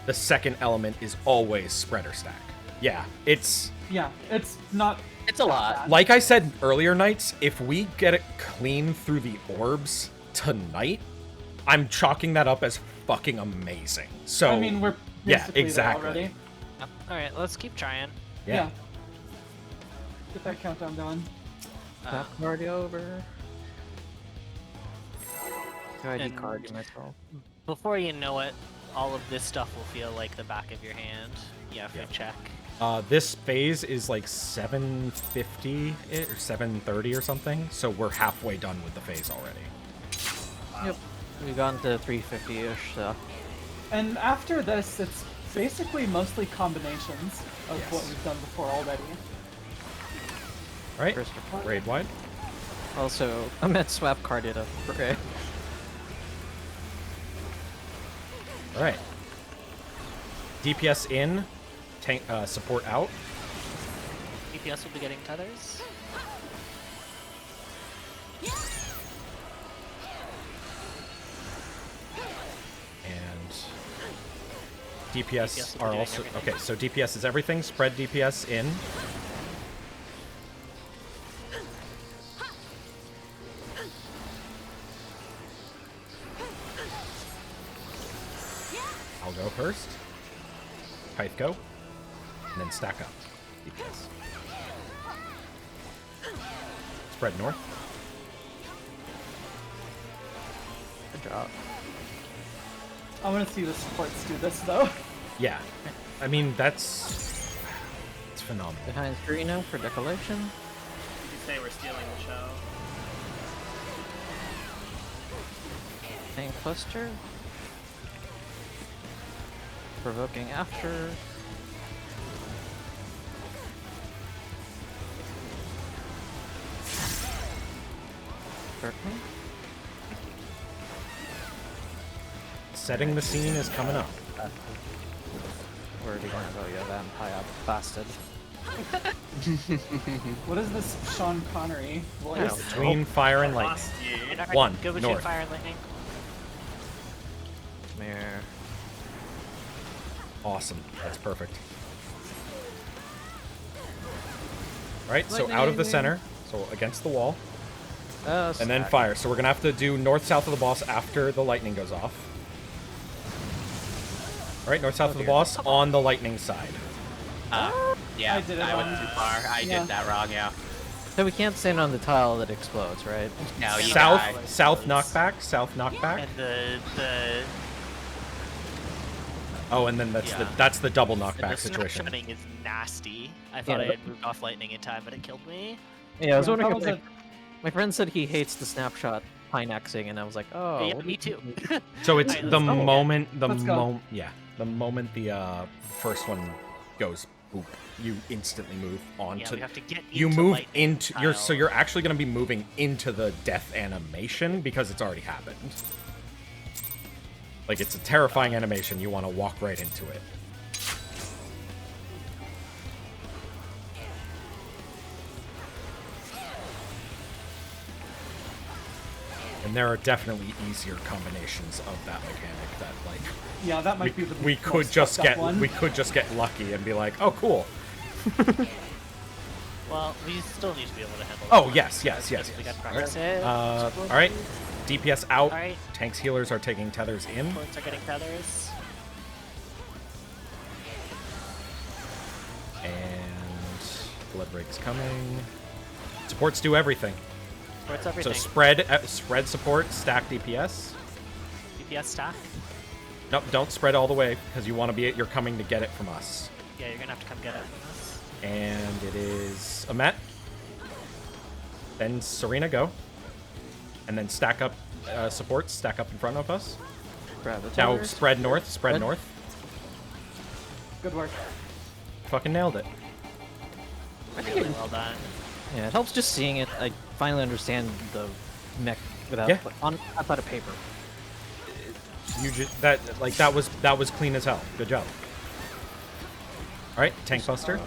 The second element is always spread or stack. Yeah, it's Yeah, it's not. It's a lot. like I said earlier, Knights. If we get it clean through the orbs tonight, I'm chalking that up as fucking amazing. So I mean, we're yeah, basically there exactly. already. Yep. All right, let's keep trying. Yeah. Get that countdown going. That already over. Tried And- decarding myself. Before you know it, all of this stuff will feel like the back of your hand. Yeah, food check. This phase is like 750 or 730 or something, so we're halfway done with the phase already. Yep. We got into 350-ish, so. And after this, it's basically mostly combinations of Yes. what we've done before already. All right, First report. raid wide. Also, Ahmed swap carded a okay. All right. DPS in, tank support out. DPS will be getting tethers. And DPS DPS will are be doing also everything. okay. So DPS is everything. Spread DPS in. I'll go first. Pyth go, and then stack up. DPS. Spread north. Good job. I want to see the supports do this though. Yeah, I mean it's phenomenal. Behind Serena for decollation. You say we're stealing the show. Tank cluster. Provoking after. Berkeley. Setting the scene is coming up. Where are we gonna go? Yeah, vampire bastard. What is this Sean Connery voice? Between fire and lightning. Lost you. Alright, One, Go between north. fire and lightning. Come here. Awesome. That's perfect. Alright, so out of the center. So against the wall. And then fire. So we're going to have to do north-south of the boss after the lightning goes off. Alright, north-south of the boss on the lightning side. Yeah, I did it I went wrong. too far. I Yeah. did that wrong, yeah. So we can't stand on the tile that explodes, right? No, you South, die. south knockback, south knockback. And the Oh, and then that's the double knockback situation. snapshotting is nasty. I thought I had moved off lightning in time, but it killed me. Yeah, I was Yeah, wondering that if was my friend said he hates the snapshot Pinaxing, and I was like, oh. Yeah, what me do you too. mean? So it's Alright, the let's go. moment Let's go. the moment the first one goes boop, you instantly move on Yeah, to we have to get you into move lightning into you're so tile. you're actually going to be moving into the death animation because it's already happened. Like it's a terrifying animation, you want to walk right into it. And there are definitely easier combinations of that mechanic that like Yeah, that might be the we most could just fucked up get one. we could just get lucky and be like, "Oh, cool." Well, we still need to be able to handle Oh, that. yes, yes, So yes, We yes. got practice it. All right. DPS out. Alright. Tanks healers are taking tethers in. Supports are getting tethers. And blood break's coming. Supports do everything. Supports everything. So spread support, stack DPS. DPS stack. Nope, don't spread all the way because you want to be you're coming to get it from us. Yeah, you're gonna have to come get it from us. And it is Amet. Then Serena go. And then stack up supports, stack up in front of us. Grab the Now tethers. spread north, spread north. Good work. Fucking nailed it. Really well done. Yeah, it helps just seeing it. I finally understand the mech without Yeah. on outside of paper. You just that was clean as hell. Good job. All right, tank buster.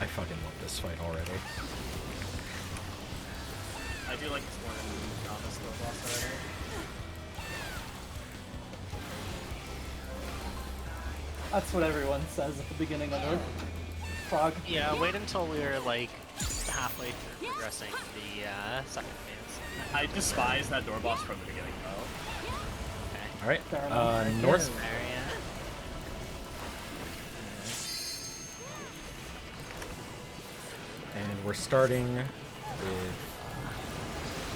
I fucking love this fight already. I do like this one in Novice though, boss already. That's what everyone says at the beginning of the Prog. Yeah, wait until we're like halfway through progressing the second phase. I despise that door boss from the beginning though. Okay. All right, Fair enough. north. There, yeah. And we're starting with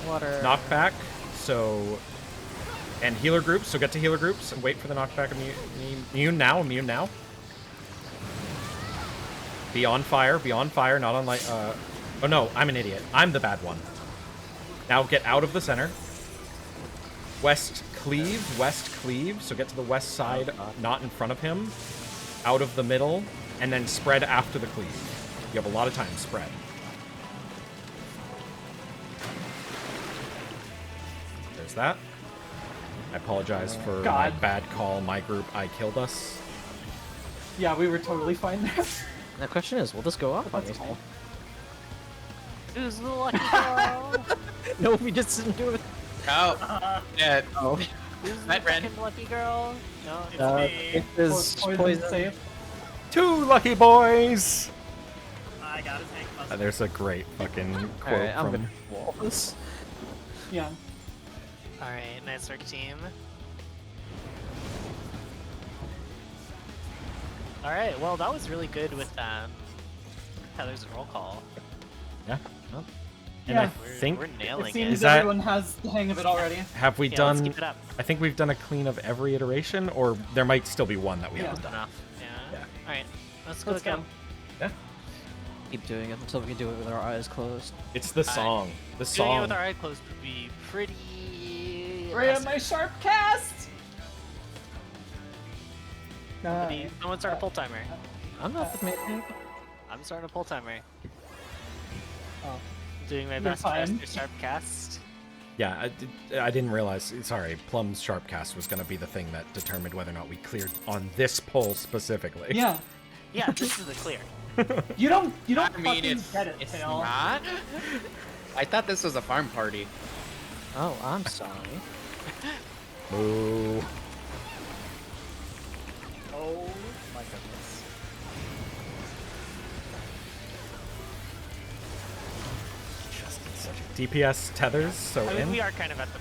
Water. knockback. So, and healer groups. So get to healer groups and wait for the knockback. Immune now. Immune now. Be on fire. Be on fire. Not on light. Oh no, I'm an idiot. I'm the bad one. Now get out of the center. West cleave. So get to the west side, not in front of him, out of the middle, and then spread after the cleave. You have a lot of time. Spread. There's that. I apologize for my bad call. My group, I killed us. Yeah, we were totally fine there. The question is, will this go off on me? Who's the lucky girl? No, we just didn't do it. Oh, yeah. Oh. Who's the Night, Ren. fucking lucky girl? No, it's me. It is poison. Safe. 2 lucky boys! I got his tank muscle. There's a great fucking quote Alright, I'm from... gonna wall this. Yeah. Alright, nice work, team. Alright, well, that was really good with Heather's roll call. Yeah. Well, And Yeah. I think... We're It nailing it. seems Is that- everyone has the hang of it already. Have we Yeah, let's done... keep it up. I think we've done a clean of every iteration, or there might still be one that we Yeah. haven't done. Enough. Yeah. Yeah. Alright, let's go Let's again. go. keep doing it until we can do it with our eyes closed. It's the song. The Doing it song. with our eyes closed would be pretty... Rhea, my sharp cast! Someone start a pull timer. I'm not the main. I'm starting a pull timer. Oh. Doing my You're best fine. to sharp cast. Yeah, I didn't realize. Sorry, Plum's Sharpcast was going to be the thing that determined whether or not we cleared on this pull specifically. Yeah. Yeah, this is the clear. You don't I mean, fucking it's get it, Tail. not. I thought this was a farm party. Oh, I'm sorry. Boo. Oh my goodness. DPS tethers, so I mean, in. we are kind of at the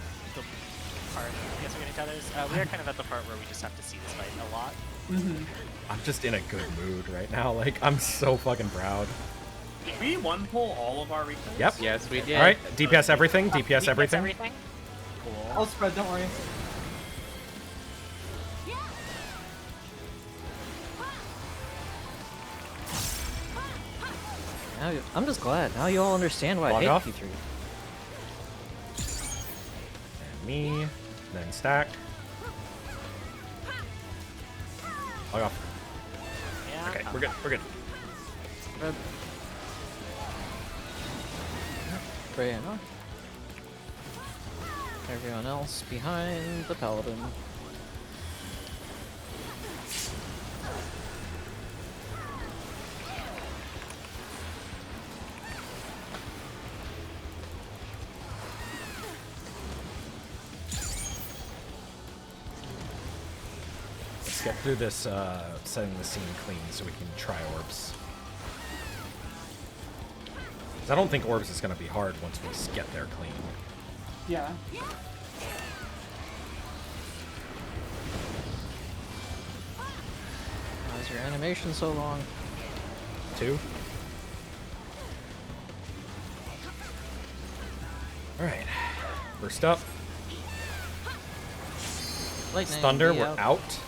part. I guess we're gonna tethers. We are kind of at the part where we just have to see this fight a lot. I'm just in a good mood right now. Like, I'm so fucking proud. Did we one pull all of our reclays? Yep. Yes, we did. All right, DPS everything. DPS everything. Everything. Cool. I'll spread, don't worry. Now I'm just glad. Now you all understand why Log I hate off. P3. And me, then stack. Log off. Yeah. Okay, we're good. We're good. Brianna. Everyone else behind the paladin. Let's get through this setting the scene clean so we can try orbs. 'Cause I don't think orbs is going to be hard once we get there clean. Yeah. Why is your animation so long? 2. Alright. First up. Lightning, Thunder, be we're out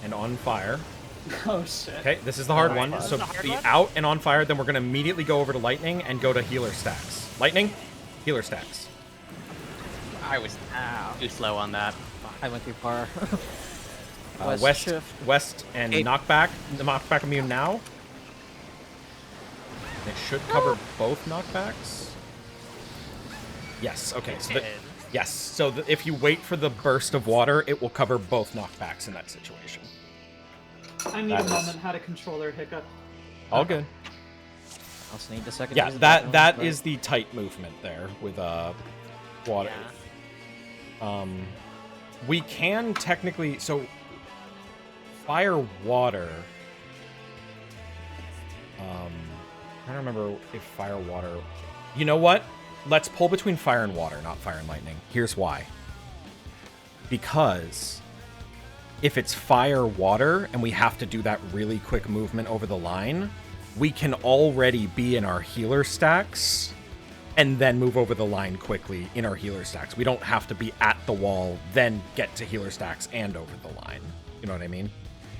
and on fire. Oh shit. Okay, this is the hard Alright, one. this is So the hard be one? out and on fire, then we're going to immediately go over to lightning and go to healer stacks. Lightning, healer stacks. I was too slow on that. I went too far. West, shift. west, and Hey. knockback. The knockback immune now. It should cover both knockbacks. Yes. Okay. So Did. yes. So if you wait for the burst of water, it will cover both knockbacks in that situation. I need That a is- moment, had a controller hiccup. All good. Also need a second. Yeah. to use the That background, that but- is the tight movement there with water. Yeah. We can technically fire water. I don't remember if fire water. You know what? Let's pull between fire and water, not fire and lightning. Here's why. Because if it's fire water and we have to do that really quick movement over the line, we can already be in our healer stacks and then move over the line quickly in our healer stacks. We don't have to be at the wall, then get to healer stacks and over the line. You know what I mean?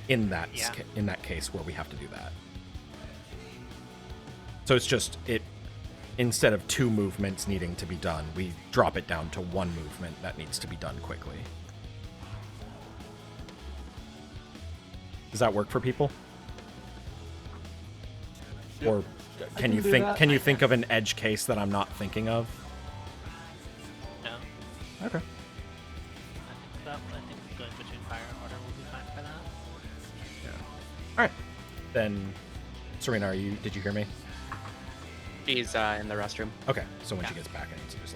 In that Yeah. in that case where we have to do that. So it's just instead of 2 movements needing to be done, we drop it down to 1 movement that needs to be done quickly. Does that work for people? Or can you think of an edge case that I'm not thinking of? No. Okay. I think going between fire and water will be fine for that. All right. Then, Serena, did you hear me? She's in the restroom. Okay. So when she gets back, I need to just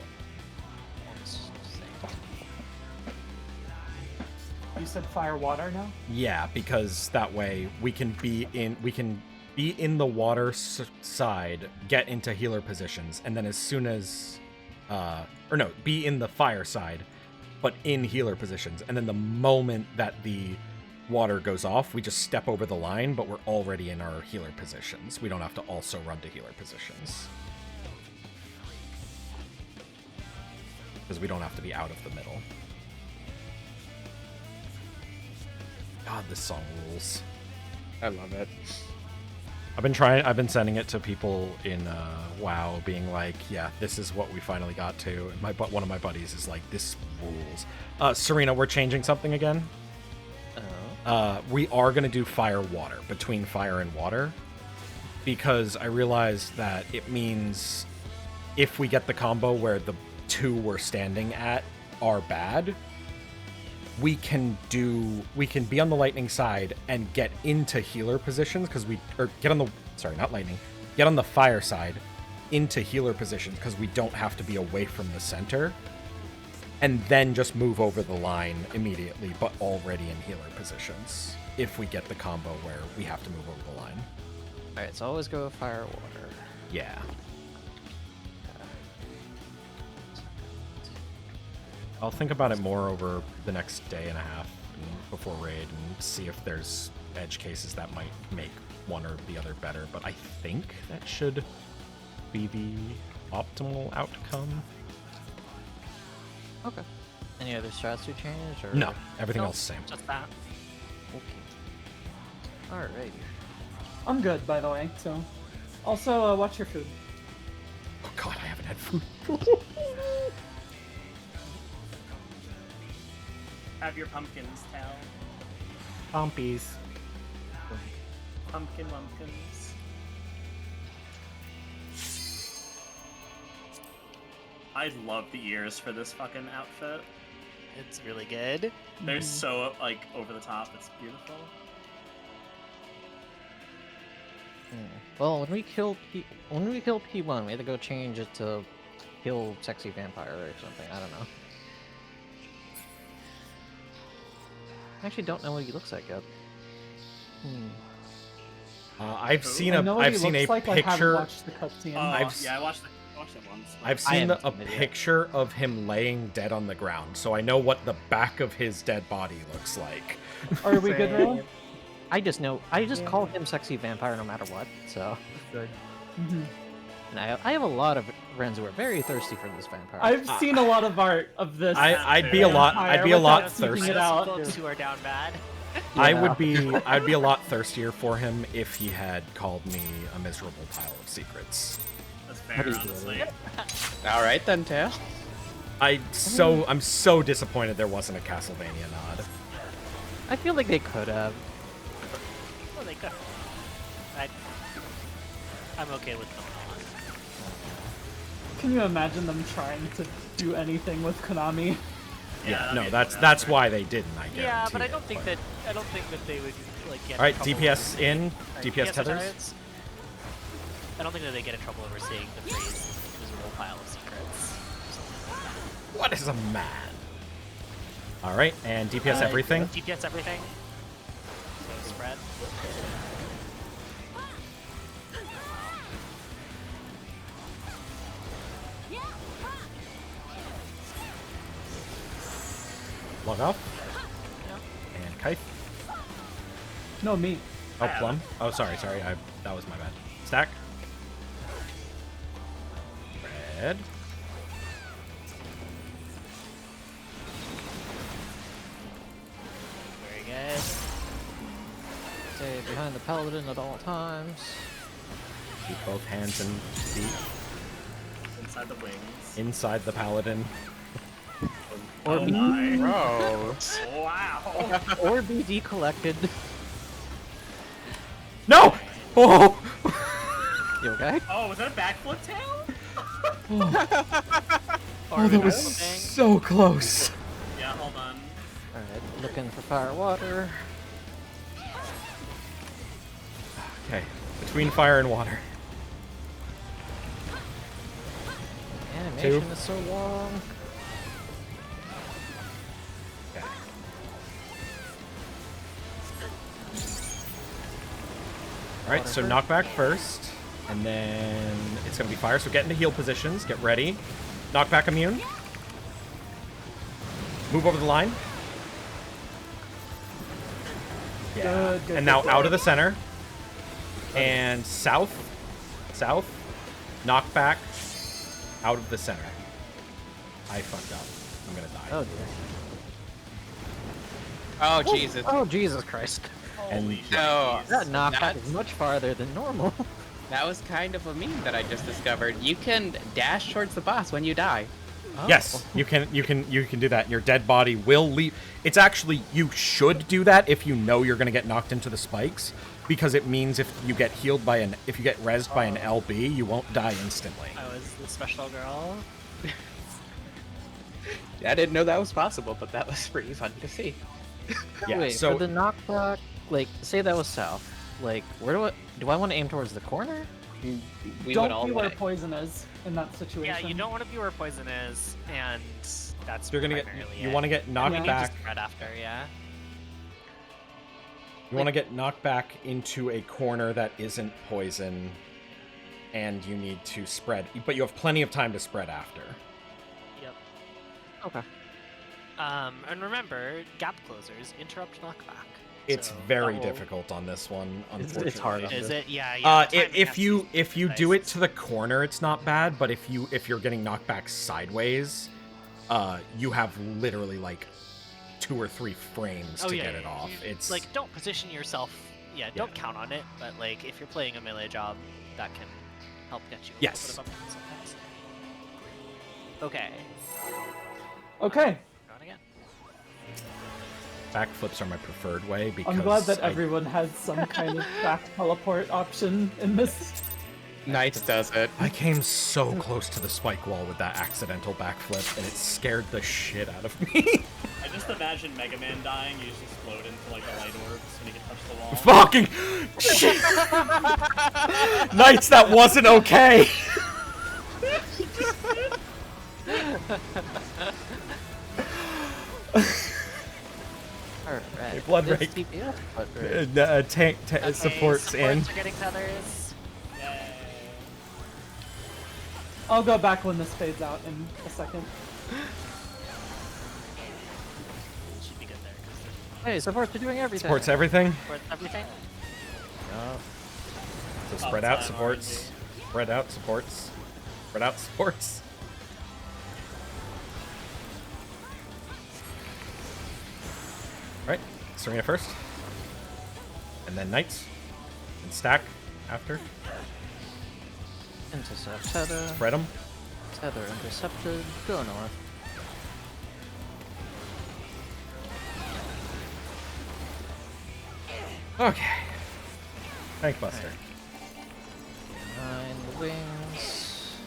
You said fire water now? Yeah, because that way we can be in the water side, get into healer positions, and then as soon as be in the fire side, but in healer positions, and then the moment that the water goes off, we just step over the line, but we're already in our healer positions. We don't have to also run to healer positions. Because we don't have to be out of the middle. God, this song rules. I love it. I've been sending it to people in WoW, being like, yeah, this is what we finally got to. And one of my buddies is like, this rules. Serena, we're changing something again. We are going to do fire water, between fire and water, because I realized that it means if we get the combo where the 2 we're standing at are bad, we can be on the lightning side and get into healer positions get on the fire side into healer positions because we don't have to be away from the center, and then just move over the line immediately, but already in healer positions if we get the combo where we have to move over the line. All right, so always go fire water. Yeah. I'll think about it more over the next day and a half before raid and see if there's edge cases that might make one or the other better, but I think that should be the optimal outcome. Okay. Any other strats to change? Or... No, everything else the same. Just that. Okay. Alright. I'm good, by the way, so. Also, watch your food. Oh god, I haven't had food. Have your pumpkins, Tal. Pompies. Pumpkin lumpkins. I love the ears for this fucking outfit. It's really good. They're so, like, over the top. It's beautiful. Well, when we kill P1, we had to go change it to kill sexy vampire or something. I don't know. I actually don't know what he looks like yet. I've seen I know what I've he seen a looks like, I haven't picture. watched the cutscene. I watched it once. I've seen a picture of him laying dead on the ground, so I know what the back of his dead body looks like. Are we good, Ray? I just call him sexy vampire no matter what. So. Good. And I have a lot of friends who are very thirsty for this vampire. I've seen a lot of art of this. I'd be a lot thirsty. Folks who are down bad. I'd be a lot thirstier for him if he had called me a miserable pile of secrets. That's fair, honestly. All right then, Tail. I'm so disappointed there wasn't a Castlevania nod. I feel like they could have. Well, they could. I'm okay with them. Can you imagine them trying to do anything with Konami? Yeah, no, that's why they didn't. I guarantee. Yeah, but I don't think that they would like get. All right, in trouble DPS over- in, Alright, DPS tethers. targets. I don't think that they get in trouble over saying the phrase "miserable pile of secrets." What is a man? All right, and DPS everything. DPS everything. So spread. Log off. And Kite. No, me. Oh, Plum. Oh, sorry. That was my bad. Stack. Red. Very good. Stay behind the paladin at all times. Keep both hands and feet. inside the wings. Inside the paladin. Or Oh be, my. Gross. Wow. or be decollected. No! Oh! You okay? Oh, was that a backflip tail? Oh, that was so close. Yeah, hold on. Alright, looking for fire water. Okay, between fire and water. Animation is so long. Okay. Alright, so knockback first, and then it's gonna be fire, so get into heal positions, get ready. Knockback immune. Move over the line. Yeah. Good, And now out of the center. And south. South. Knockback. Out of the center. I fucked up. I'm gonna die. Oh dear. Oh Jesus. Oh Jesus Christ. And No, That knockback that's- is much farther than normal. that was kind of a meme that I just discovered. You can dash towards the boss when you die. yes, you can do that. Your dead body will leave. It's actually, you should do that if you know you're gonna get knocked into the spikes, because it means if you get healed by if you get rezzed by an LB, you won't die instantly. I was the special girl. I didn't know that was possible, but that was pretty fun to see. Yeah. Wait, So for the knockback, like, say that was south. Like, where do I want to aim towards the corner? We Don't would all be where want poison is in that situation. Yeah, you don't want to be where poison is, and that's you're gonna get. primarily You it. want to get knocked Yeah. back. Just right after, yeah. You want to get knocked back into a corner that isn't poison, and you need to spread. But you have plenty of time to spread after. Yep. Okay. And remember, gap closers interrupt knockback. It's so very that will- difficult on this one. It's Unfortunately, hard on Is this. it? Yeah. Yeah. the timing if has to you be if you nice. do it to the corner, it's not bad. But if you're getting knocked back sideways, you have literally like 2 or 3 frames to get it off. you- It's like, don't position yourself. Yeah, don't count on it. But like, if you're playing a melee job, that can help get you a Yes. little bit of up sometimes. Okay. Okay, Going again. backflips are my preferred way because I'm glad that I- everyone has some kind of back teleport option in this. Knights does it. I came so close to the spike wall with that accidental backflip, and it scared the shit out of me. I just imagine Mega Man dying, you just explode into like the light orbs when you can touch the wall. Fucking shit! Knights, that wasn't okay. Alright. Blood this rake. DPS blood rake. Tank Okay, supports in. are getting feathers. I'll go back when this fades out in a second. Should be good there. 'Cause Hey, supports are doing everything. Supports everything. it supports everything. So spread out supports. Spread out supports. Spread out supports. Alright, Serena first. And then Knights. And stack after. Intercept tether. Spread them. Tether intercepted. Go north. Okay. Tank Buster. Behind the wings.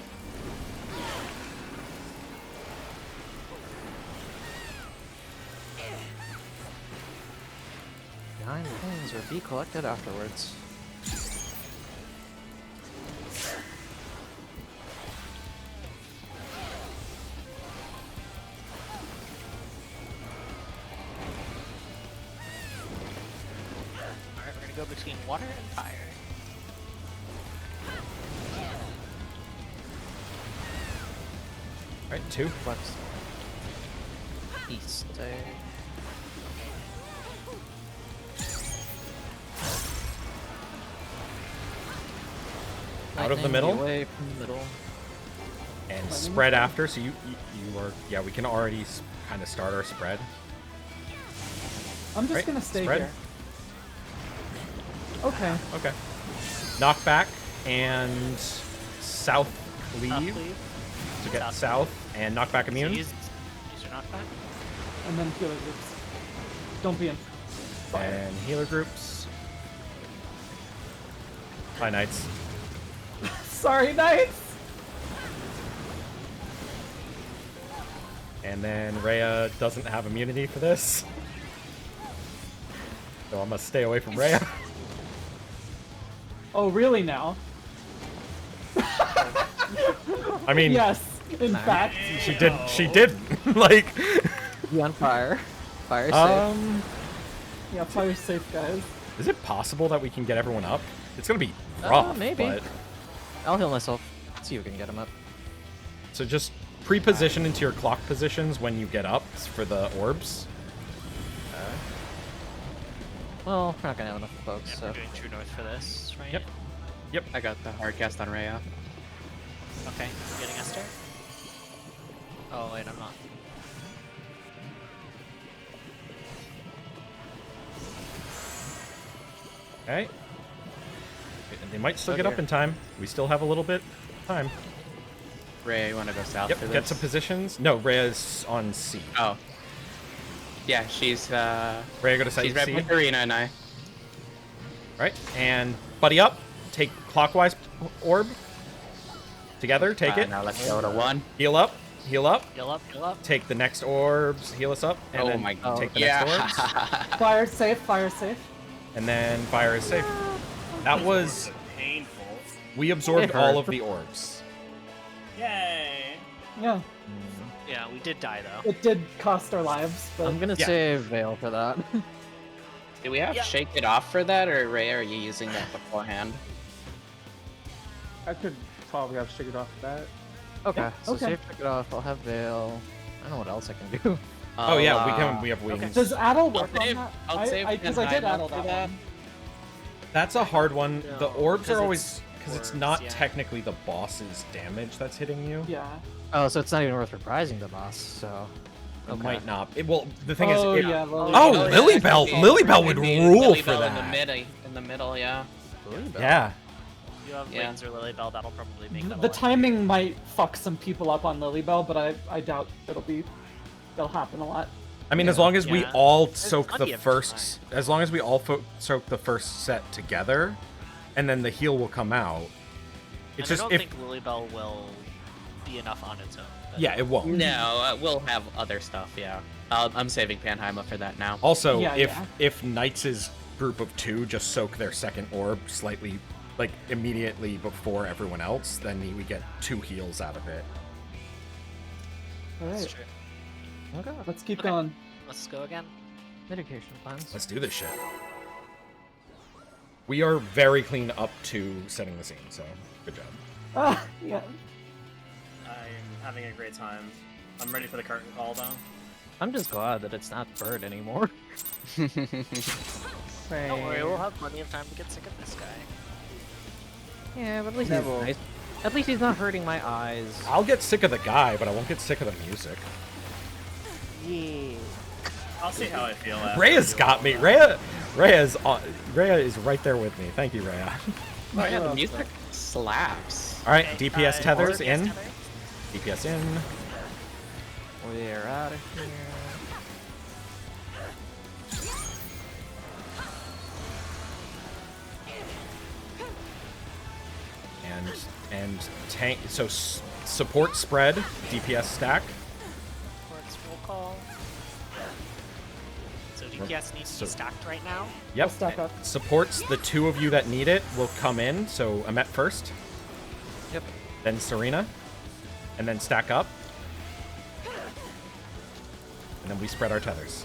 Behind the wings or be collected afterwards. Alright, we're gonna go between water and fire. Alright, 2. Flex. East. Out of the Lightning, middle. Away from the middle. And spread after, so you are... Yeah, we can already kind of start our spread. I'm just Right, gonna stay spread. here. Okay. Okay. Knockback and south Up, leave. please. to get south and knockback So immune. use your knockback. And then healer groups. Don't be in. And healer groups. Bye, Knights. Sorry, Knights! And then Rhea doesn't have immunity for this. So I'm gonna stay away from Rhea. Oh, really now? I mean, Yes, in fact. she didn't. Like, Be on fire. Fire safe. Yeah, fire safe, guys. is it possible that we can get everyone up? It's gonna be rough, maybe. but... I'll heal myself. See if we can get him up. So just pre-position into your clock positions when you get up for the orbs. Well, we're not gonna have enough folks, Yeah, so. we're doing true north for this, right? Yep. I got the hard cast on Rhea. Okay, I'm getting Esther. Oh wait, I'm not. Okay. They might still Oh, get up dear. in time. We still have a little bit of time. Rhea, you want to go south Yep, for this? get some positions. No, Rhea's on C. Oh. Yeah, she's Rhea, go to site she's right C. with Arena and I. Right, and buddy up. Take clockwise orb. Together, take it. Now let's go to 1. Heal up. Heal up. Heal up, heal up. Take the next orbs. Heal us up. And Oh then my take the yeah. next orbs. Fire safe, fire safe. And then fire is safe. That was... Painful. We absorbed It all hurt. of the orbs. Yay! Yeah, Yeah, we did die though. it did cost our lives, but I'm gonna Yeah. save Veil for that. Do we have Yeah. Shake It Off for that, or Rhea, are you using that beforehand? I could probably have figured off that. Okay, so okay. save pick it off. I'll have Veil. I don't know what else I can do. Oh yeah, I'll, we have wings. does Addle work on save- that? I'll save Because I did Panda Addle for that that. one. That's a hard one. The No, orbs are 'cause always it's because it's orbs, not yeah. technically the boss's damage that's hitting you. Yeah. Oh, so it's not even worth reprising the boss. So. It might not. Well, the thing Oh, is, yeah, oh, Lily. Lilybell! Lilybell would rule for that. In the middle, yeah. Yeah. If you have Yeah. wings or Lilybell, that'll probably make that a The lot timing might fuck some people up on Lilybell, but I doubt it'll happen a lot. I mean, as long as we Yeah. all soak plenty the of first, as long as we all soak the first set together, and then the heal will come out. It's And just I don't if think Lilybell will be enough on its own. but- yeah, it won't. No, we'll have other stuff, yeah. I'm saving Panheima for that now. Also, Yeah, if yeah. if Knights' group of 2 just soak their second orb slightly, like immediately before everyone else, then we get 2 heals out of it. All That's right, true. Okay. let's keep Okay. going. Let's go again. Mitigation plans. Let's do this shit. We are very clean up to setting the scene, so good job. Ah, yeah. I'm having a great time. I'm ready for the curtain call though. I'm just glad that it's not bird anymore. Don't worry, we'll have plenty of time to get sick of this guy. Yeah, but at least Neville. he's nice. At least he's not hurting my eyes. I'll get sick of the guy, but I won't get sick of the music. Yeah. I'll see how I feel after. Rhea's got me. Rhea is right there with me. Thank you, Rhea. Oh yeah, the music slaps. All right, Okay, DPS tethers DPS in. tether. DPS in. We're out of here. And tank. So support spread. DPS stack. Towards roll call. So DPS needs to be stacked right now. Yep. I'll stack up. Supports the 2 of you that need it will come in. So Amet first. Yep. Then Serena. And then stack up. And then we spread our tethers.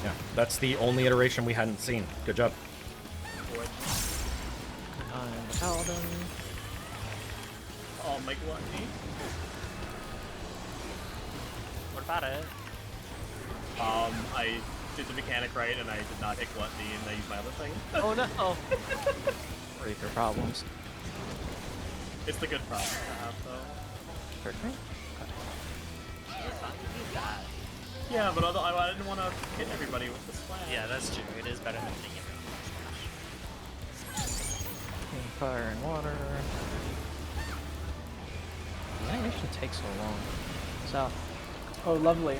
Yeah, that's the only iteration we hadn't seen. Good job. I'm the paladin. Oh my gluttony. What about it? I did the mechanic right and I did not hit gluttony and I used my other thing. Oh no! Ready for problems. It's the good problem to have though. Certainly. It's not gonna be bad. Yeah, but although I didn't want to hit everybody with the splash. Yeah, that's true. It is better than hitting everyone. fire, and water. The animation takes so long. South. Oh, lovely.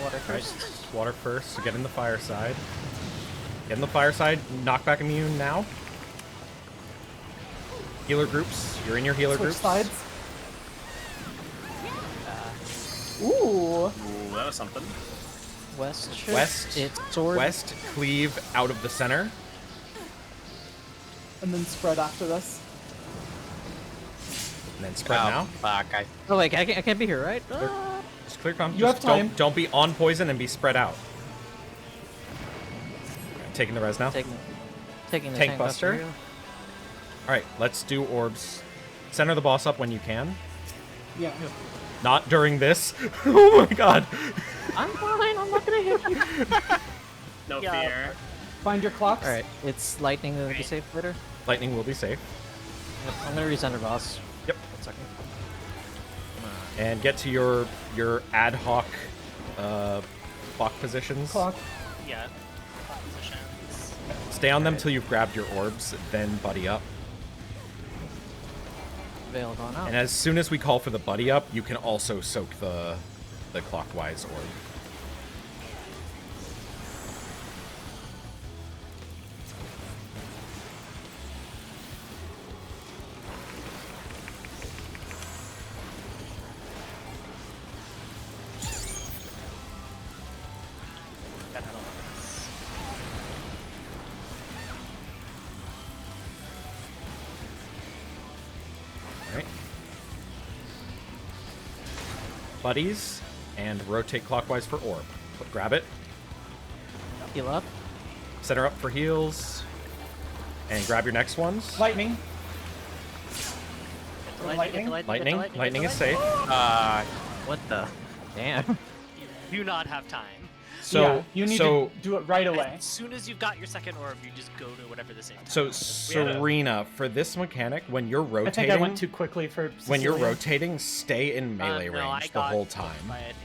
Water Right, first. water first. So get in the fire side. Get in the fire side. Knockback immune now. Healer groups. You're in your healer Switch groups. sides. Ooh. Ooh, that was something. West. Shift. West. It's sword. West. Cleave out of the center. And then spread after this. And then spread now. Fuck, Oh, like I can't be here, right? Just clear comp. You have Just time. Don't be on poison and be spread out. Taking the res now. Taking the Tank buster. here. All right, let's do orbs. Center the boss up when you can. Yeah. Not during this. Oh my god. I'm fine. I'm not gonna hit you. No Yeah. fear. Find your clocks. All right, it's lightning that will be safe later. Lightning will be safe. Yep, I'm gonna recenter boss. Yep. 1 second. And get to your ad hoc clock positions. Clock. Yeah. Positions. Stay on them till you've grabbed your orbs, then buddy up. Veil gone out. And as soon as we call for the buddy up, you can also soak the clockwise orb. Got that on this. Alright. Buddies, and rotate clockwise for orb. Grab it, Heal up. center up for heals, and grab your next ones. Lightning. Get the Lightning? get the Lightning, get the lightning get is the safe. What the? Damn. You do not have time. So, yeah, you need so, to do it right away. As soon as you've got your second orb, you just go to whatever the same time. so is. Serena, for this mechanic, when you're I rotating, think I went too quickly for when you're Cecilia. rotating, stay in melee No, I range the got whole booked time. by, I think,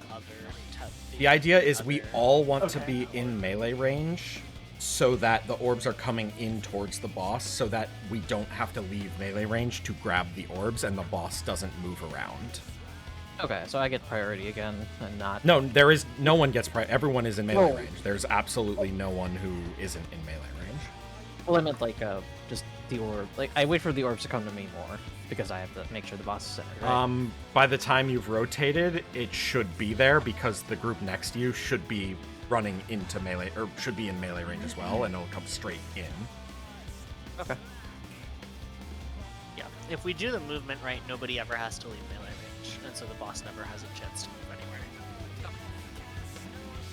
the other The idea is we other- all want to Okay. be in melee range so that the orbs are coming in towards the boss so that we don't have to leave melee range to grab the orbs and the boss doesn't move around. Okay, so I get priority again, and not. No, there is no one gets everyone is in melee Oh. range. There's absolutely no one who isn't in melee range. Well, I meant like just the orb. Like I wait for the orbs to come to me more because I have to make sure the boss is centered. Right? By the time you've rotated, it should be there because the group next to you should be running into melee or should be in melee range as well, and it'll come straight in. Okay. Yeah. If we do the movement right, nobody ever has to leave melee range, and so the boss never has a chance to move anywhere.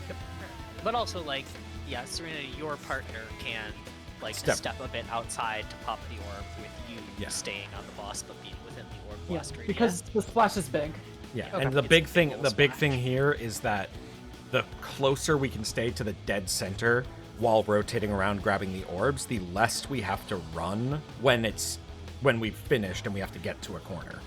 Yep. But also, like, yeah, Serena, your partner can like step a bit outside to pop the orb with you staying on the boss but being within the orb Yeah, blast radius. because the splash is big. Yeah, Okay. and the It's big a thing, big the ol' big splash. thing here is that the closer we can stay to the dead center while rotating around grabbing the orbs, the less we have to run when we've finished and we have to get to a corner.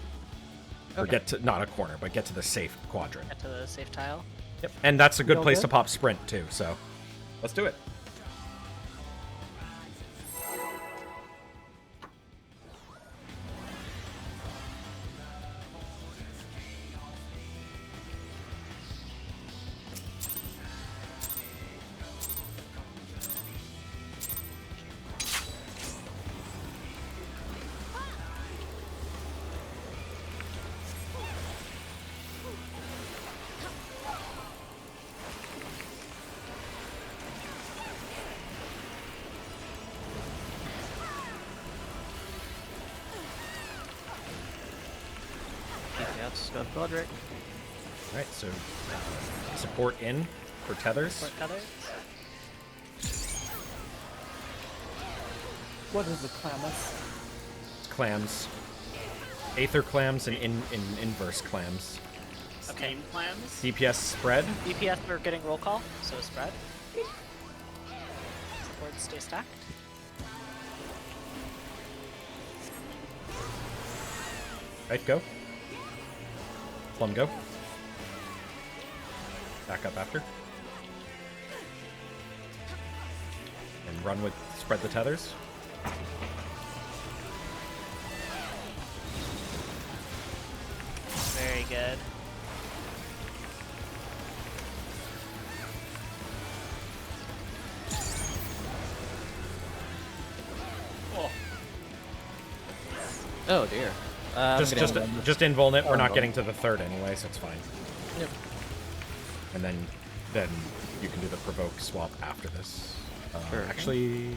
Or Okay. get to not a corner, but get to the safe quadrant. Get to the safe tile. Yep. And that's a good Feel place to good? pop sprint too, so let's do it. DPS, go Godric. Alright, so support in for tethers. Support tethers. What is a Clamus? Clams. Aether clams and inverse clams. Okay. Steam clams. DPS spread. DPS, we're getting roll call, so spread. Support stay stacked. Right, go. Plum, go. Back up after. And run with spread the tethers. Very good. Oh dear. Just invuln it. We're not getting to the third anyway, so it's fine. Yep. And then you can do the provoke swap after this. Sure. Actually,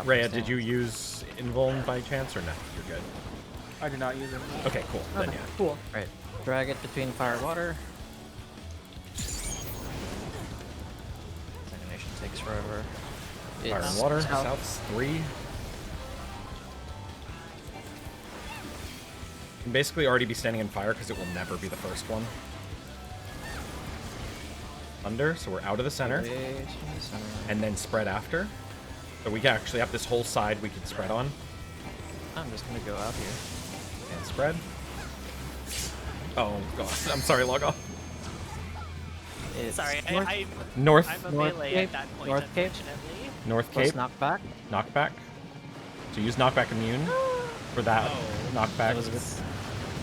Rhea, did you use invuln by chance or no? You're good. I do not use it. Okay, cool. Then yeah. Cool. Right. Drag it between fire and water. Animation takes forever. Fire and water. South's 3. You can basically already be standing in fire because it will never be the first one. Thunder, so we're out of the center. And then spread after. So we can actually have this whole side we can spread on. I'm just gonna go out here. And spread. Oh god, I'm sorry, log off. It's Sorry, North. I'm a North melee Cape, at that point, North Cape. unfortunately. North Plus Cape. knockback. Knockback. So use knockback immune for that knockback. That was good.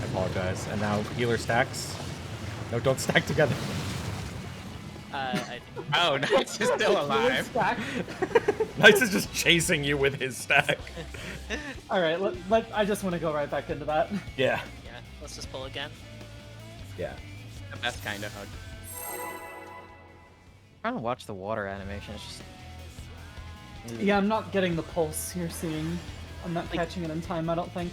I apologize. And now healer stacks. No, don't stack together. Oh, Knights is still alive. Knights is just chasing you with his stack. All right, I just want to go right back into that. Yeah. Yeah, let's just pull again. Yeah. The best kind of hug. Trying to watch the water animation. It's just. Yeah, I'm not getting the pulse you're seeing. I'm not catching it in time, I don't think.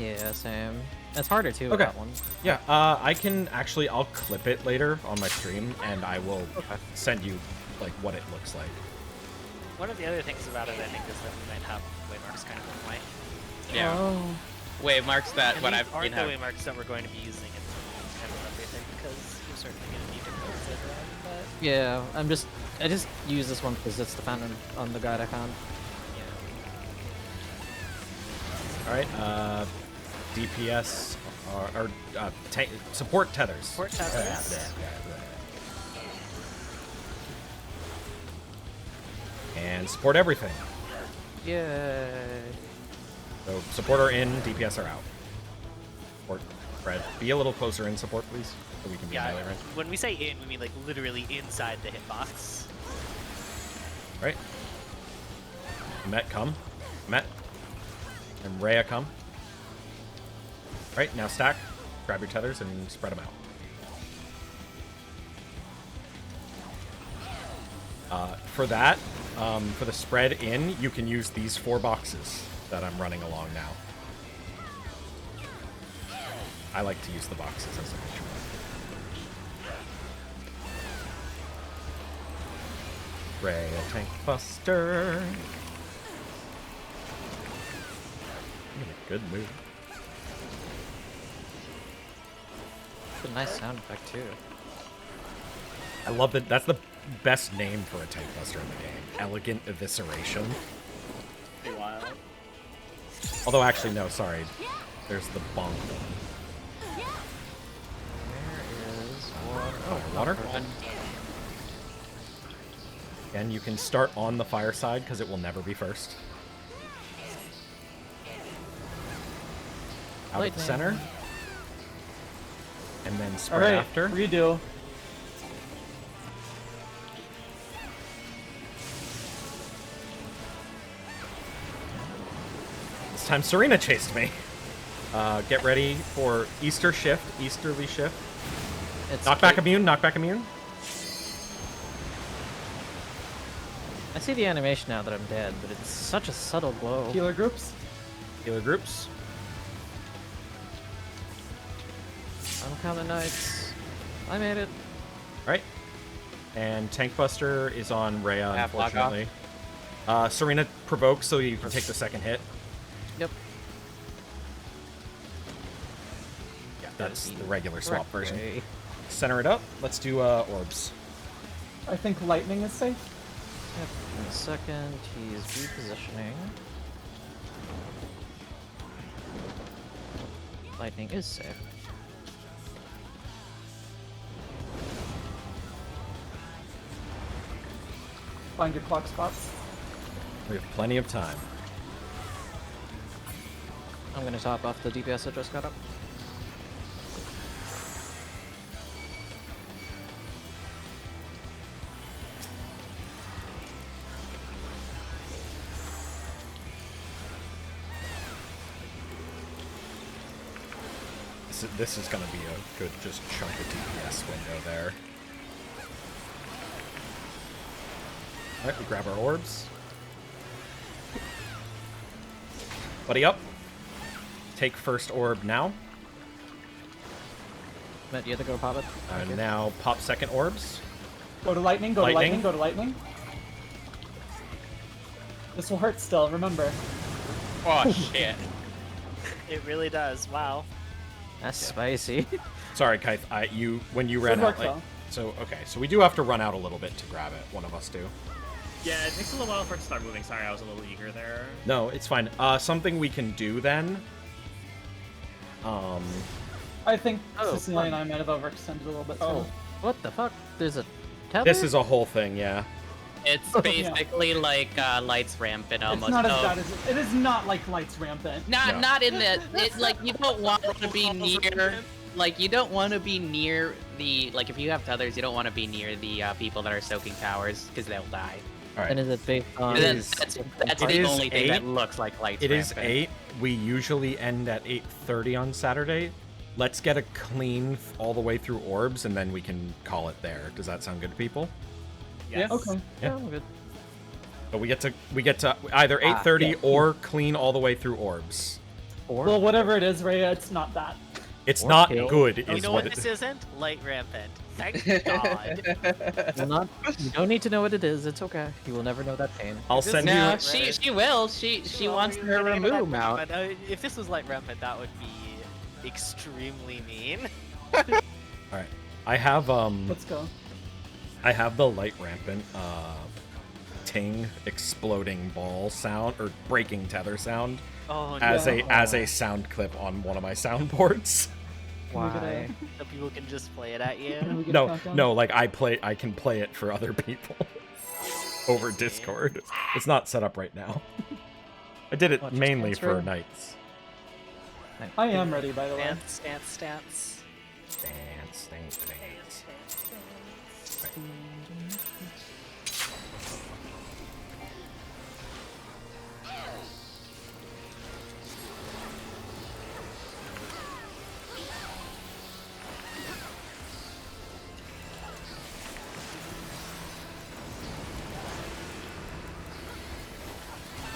Yeah, same. It's harder too. Okay. That one. Yeah, I can actually, I'll clip it later on my stream, and I will send you, like, what it looks like. One of the other things about it, I think, is that we might have waymarks kind of one way. Yeah. Oh. Wave marks that, And but these I've aren't been the waymarks that we're going to be using in kind of everything, because you're certainly going to need to close it around that. Yeah, I just use this one because it's the fountain on the guide I found. Alright, DPS, or support tethers. Support tethers. And support everything. Yay. So support are in, DPS are out. Support, Fred, be a little closer in support, please, so we can be in melee range. When we say in, we mean like literally inside the hitbox. Right. Met, come. Met. And Rhea, come. Right, now stack. Grab your tethers and spread them out. For that, for the spread in, you can use these 4 boxes that I'm running along now. I like to use the boxes as a feature. Rhea, tank buster. Good move. It's a nice sound effect too. I love that. That's the best name for a tank buster in the game. Elegant Evisceration. Pretty wild. Although, actually, no, sorry. There's the bonk one. Where is water? Oh, water? Again, you can start on the fire side because it will never be first. Out of the center. And then spread All right, after. redo. This time Serena chased me. Get ready for Easter shift, Easterly shift. It's Knockback immune, knockback immune. I see the animation now that I'm dead, but it's such a subtle glow. Healer groups. Healer groups. I'm coming, Knights. I made it. Right. And Tank Buster is on Rhea, Yeah, block off. unfortunately. Serena provokes so you can take the second hit. Yep. Yeah, that's the regular swap version. Okay. Center it up. Let's do orbs. I think lightning is safe. Yep. In a second, he's repositioning. Lightning is safe. Find your clock spots. We have plenty of time. I'm gonna top off the DPS that just got up. This is gonna be a good just chunk of DPS window there. Alright, we grab our orbs. Buddy up. Take first orb now. Matt, you have to go pop it. And now pop second orbs. Go to lightning, go to Lightning. lightning, go to lightning. This will hurt still, remember. Oh shit. It really does. Wow. That's spicy. Sorry, Kythe, when you ran Good out, work, like, so okay, so we do have to run out a little bit to grab it. One of us do. Yeah, it takes a little while for it to start moving. Sorry, I was a little eager there. No, it's fine. Something we can do then. I think Oh, Cecilia and I might have overextended a little bit. Oh, too. what the fuck? There's a tether? This is a whole thing, yeah. It's basically like Lights Rampant almost. It's not as Oh. bad as it is. Not like Lights Rampant. Not in the like you don't want to be near like you don't want to be near the like if you have tethers you don't want to be near the people that are soaking towers because they'll die. All right. And is it based on? It And is- that's it the is only thing 8. that looks like Lights It is Rampant. 8. We usually end at 8:30 on Saturday. Let's get a clean all the way through orbs, and then we can call it there. Does that sound good to people? Yes. Okay. Yeah, I'm good. But we get to either 8:30 yeah. or clean all the way through orbs. Or Well, whatever it is, Rhea, it's not that. It's Or not kill. good, You is know what what it this is. isn't? Light rampant. Thank God. you don't need to know what it is. It's okay. You will never know that pain. I'll This send is- you. No, she will. She wants her remove out. But, if this was light rampant, that would be extremely mean. All right, I have Let's go. I have the light rampant ting exploding ball sound or breaking tether sound Oh no. as a sound clip on one of my soundboards. Can we get Why? So people can just play it at Can you. we get a No, countdown? no, like I can play it for other people over Discord. It's not set up right now. I did it Oh, just mainly transfer? for nights. I am ready, by the way. Stance. Dance.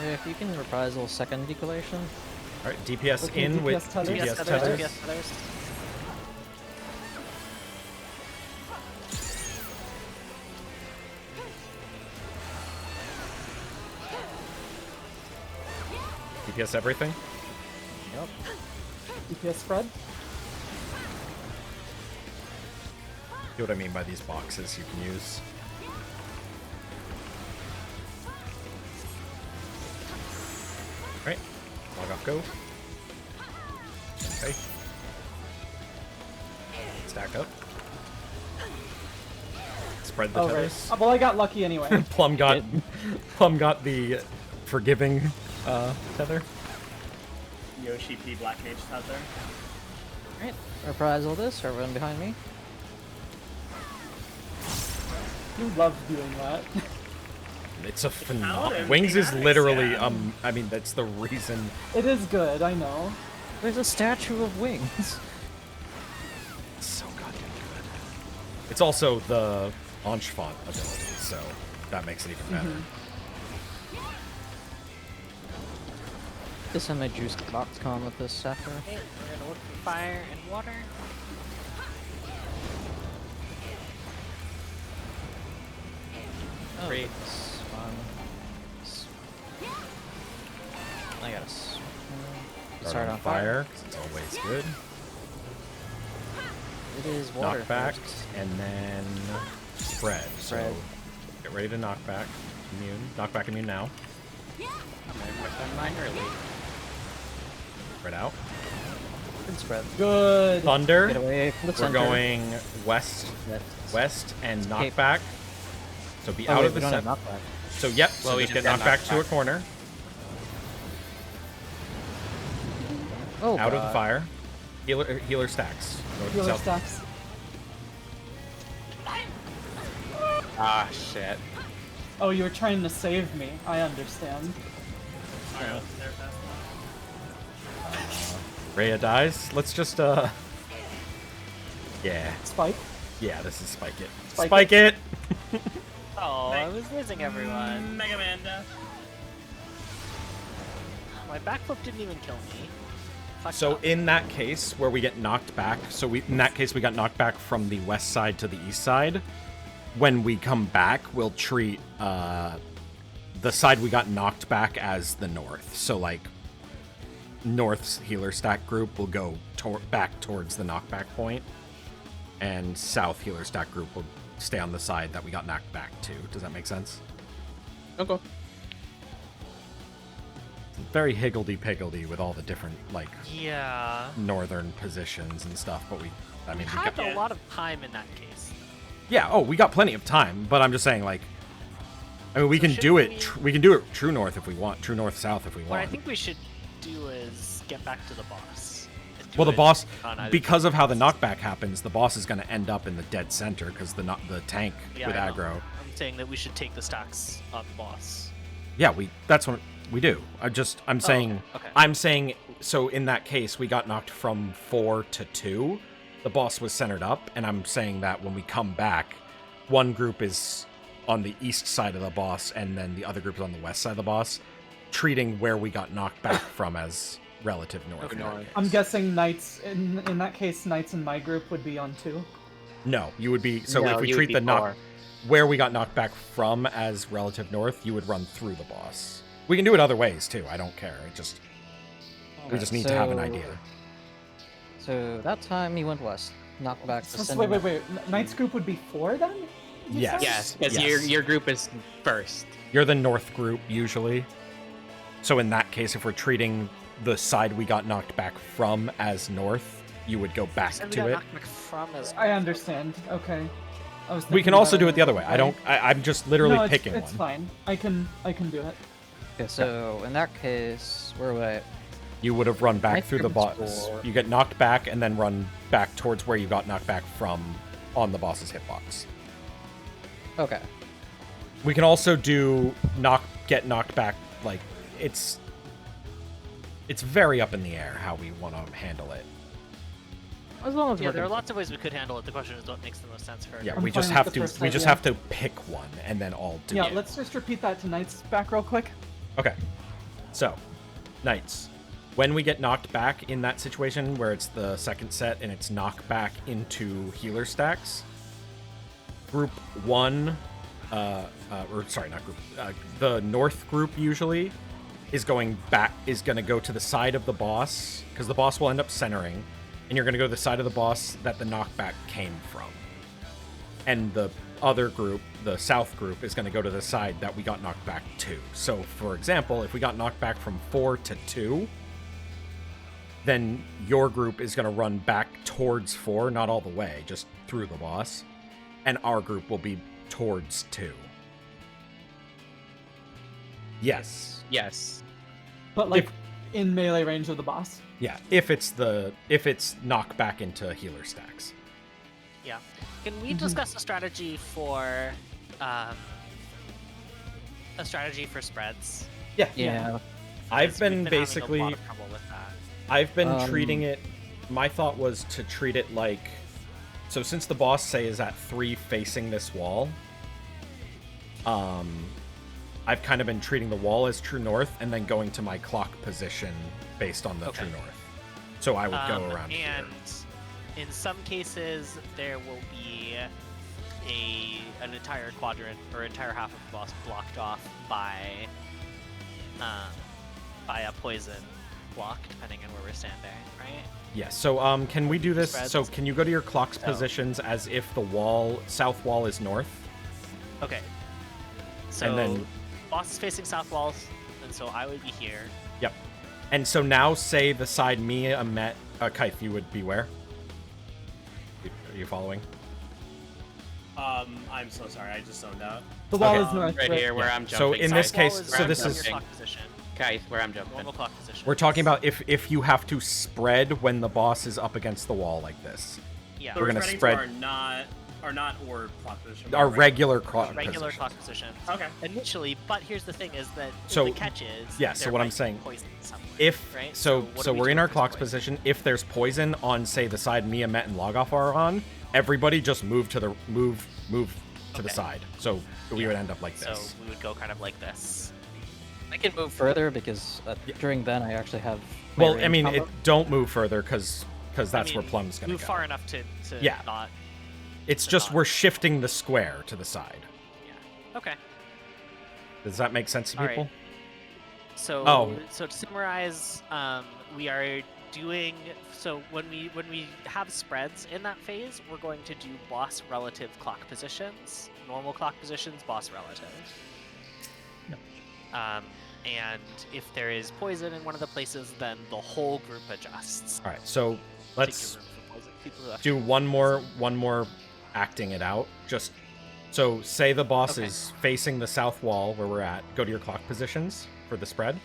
If you can reprisal second decollation. All right, DPS Okay, in with DPS tethers. DPS DPS tethers. tethers. DPS everything. Yep. DPS spread. See what I mean by these boxes you can use. Right, log off, go. Okay. Stack up. Spread the Oh, right. tethers. Well, I got lucky anyway. Plum got the forgiving tether. Yoshi P Black Mage tether. Alright. Reprisal this. Everyone behind me. You love doing that. It's a phenomenal. paladin, Wings is thematic, literally yeah. I mean that's the reason. It is good, I know. There's a statue of wings. It's so goddamn good. It's also the Enchant ability, so that makes it even better. This and my juice box con with this after. Okay, we're gonna look for fire and water. Oh, Great. this one. I got a start on fire. 'cause it's always good. It is water. Knockback, first. and then spread. Spread. So get ready to knockback. Immune. Knockback immune now. I'm gonna put mine early. Spread out. Good spread. Good. Thunder. Get away from the We're center. going west, That's- west, and Cape. knockback. So be Oh, out wait, of we the don't have center. knockback. So yep. Well, So we just just get got knocked back knocked to a back. corner. Oh, Out of God. the fire. Healer stacks. North and Healer south. stacks. Ah, shit. Oh, you were trying to save me. I understand. Sorry, I wasn't there fast enough. Rhea dies. Let's just Yeah. Spike. Yeah, this is Spike It. Spike Spike it! Oh, I was losing everyone. Mega Man death. My backflip didn't even kill me. Fucked So up. in that case where we get knocked back, in that case we got knocked back from the west side to the east side. When we come back, we'll treat the side we got knocked back as the north. So like North's healer stack group will go back towards the knockback point, and South healer stack group will stay on the side that we got knocked back to. Does that make sense? Okay. Very higgledy-piggledy with all the different like Yeah. northern positions and stuff, but I mean, We we had got, a lot of time in that case. yeah. Oh, we got plenty of time, but I'm just saying, like, I mean, we So can do shouldn't it. we- We can do it true north if we want, true north south if we What I want. think we should do is get back to the boss. Do Well, the it boss, on either because of how the side. knockback happens, the boss is going to end up in the dead center because the tank Yeah, with I know. aggro. I'm saying that we should take the stacks on the boss. Yeah, that's what we do. I'm saying, okay. I'm saying. So in that case, we got knocked from 4 to 2. The boss was centered up, and I'm saying that when we come back, one group is on the east side of the boss, and then the other group is on the west side of the boss, treating where we got knocked back from as relative north. I'm guessing knights in that case, knights in my group would be on 2. No, you would be. So No, if we you would treat be the knock four. where we got knocked back from as relative north, you would run through the boss. We can do it other ways too. I don't care. We just need to have an idea. So that time he went west. Knocked back to So, wait. Knight's group would be 4 then? You Yes. said? Yes, because Yes. your group is first. You're the north group usually. So in that case, if we're treating the side we got knocked back from as north, you would go back And we to got it. knocked back from as I understand. Okay. I was We thinking can also about do it it the other way. I'm just literally no, picking it's one. fine. I can do it. Okay, so in that case, where would I? You would have run back Knight through the group is boss. 4. You get knocked back and then run back towards where you got knocked back from on the boss's hitbox. Okay. We can also do get knocked back. Like it's very up in the air how we want to handle it. As long as Yeah, we're there are good. lots of ways we could handle it. The question is what makes the most sense for Yeah, everyone. we just fine have with to the first we just idea. have to pick one and then all do Yeah, it. let's just repeat that to Knights back real quick. Okay. So, Knights. When we get knocked back in that situation where it's the second set and it's knocked back into healer stacks, group 1, or sorry, not group, the north group usually is going to go to the side of the boss, because the boss will end up centering, and you're going to go to the side of the boss that the knockback came from. And the other group, the south group, is going to go to the side that we got knocked back to. So, for example, if we got knocked back from 4 to 2, then your group is going to run back towards 4, not all the way, just through the boss. And our group will be towards 2. Yes. Yes. But like in melee range of the boss. Yeah, if it's knocked back into healer stacks. Yeah. Can we discuss a strategy for spreads? Yeah. Yeah. I've Because been we've basically having a lot of trouble with that. I've been treating it. My thought was to treat it like. So since the boss, say, is at 3 facing this wall, I've kind of been treating the wall as true north and then going to my clock position based on the Okay. true north. So I would go around And here. in some cases, there will be an entire quadrant or entire half of the boss blocked off by a poison block, depending on where we're standing, right? Yes. So can we do this? Spreads. So can you go to your clock's Oh. positions as if the south wall is north? Okay. So And then- boss is facing south walls, and so I would be here. Yep. And so now say the side me, Kaif, you would be where? Are you following? I'm so sorry. I just zoned out. The wall Okay. is north. Right here, where Yeah. I'm So jumping. in this South wall case, is so this normal is clock position. Okay, where I'm jumping. Normal clock position. we're talking about if you have to spread when the boss is up against the wall like this. Yeah. So We're gonna spreading to spread- our not orb clock position. Our right? regular clock regular position. clock positions. Okay. Initially, but here's the thing: is that So- the catch is yeah, so there what I'm might be saying, poison somewhere, If right? so, what so do we we're do in if our there's clock's poison? position. If there's poison on, say, the side me and Met and Logoff are on, everybody just move to the to the Okay. side. So we Yeah. would end up like So this. we would go kind of like this. I can move further because during then I actually have. my Well, I range mean, combo. don't move further because that's I mean, where Plum's gonna move go. far enough to Yeah. not. It's to just not- we're shifting the square to the side. Yeah. Okay. Does that make sense to All people? right. So Oh. so to summarize, we are doing so when we have spreads in that phase, we're going to do boss relative clock positions, normal clock positions, boss relative. And if there is poison in one of the places, then the whole group adjusts. All right, so let's Take your room for poison. People who do actually- one more acting it out. Just so say the boss Okay. is facing the south wall where we're at. Go to your clock positions for the spread.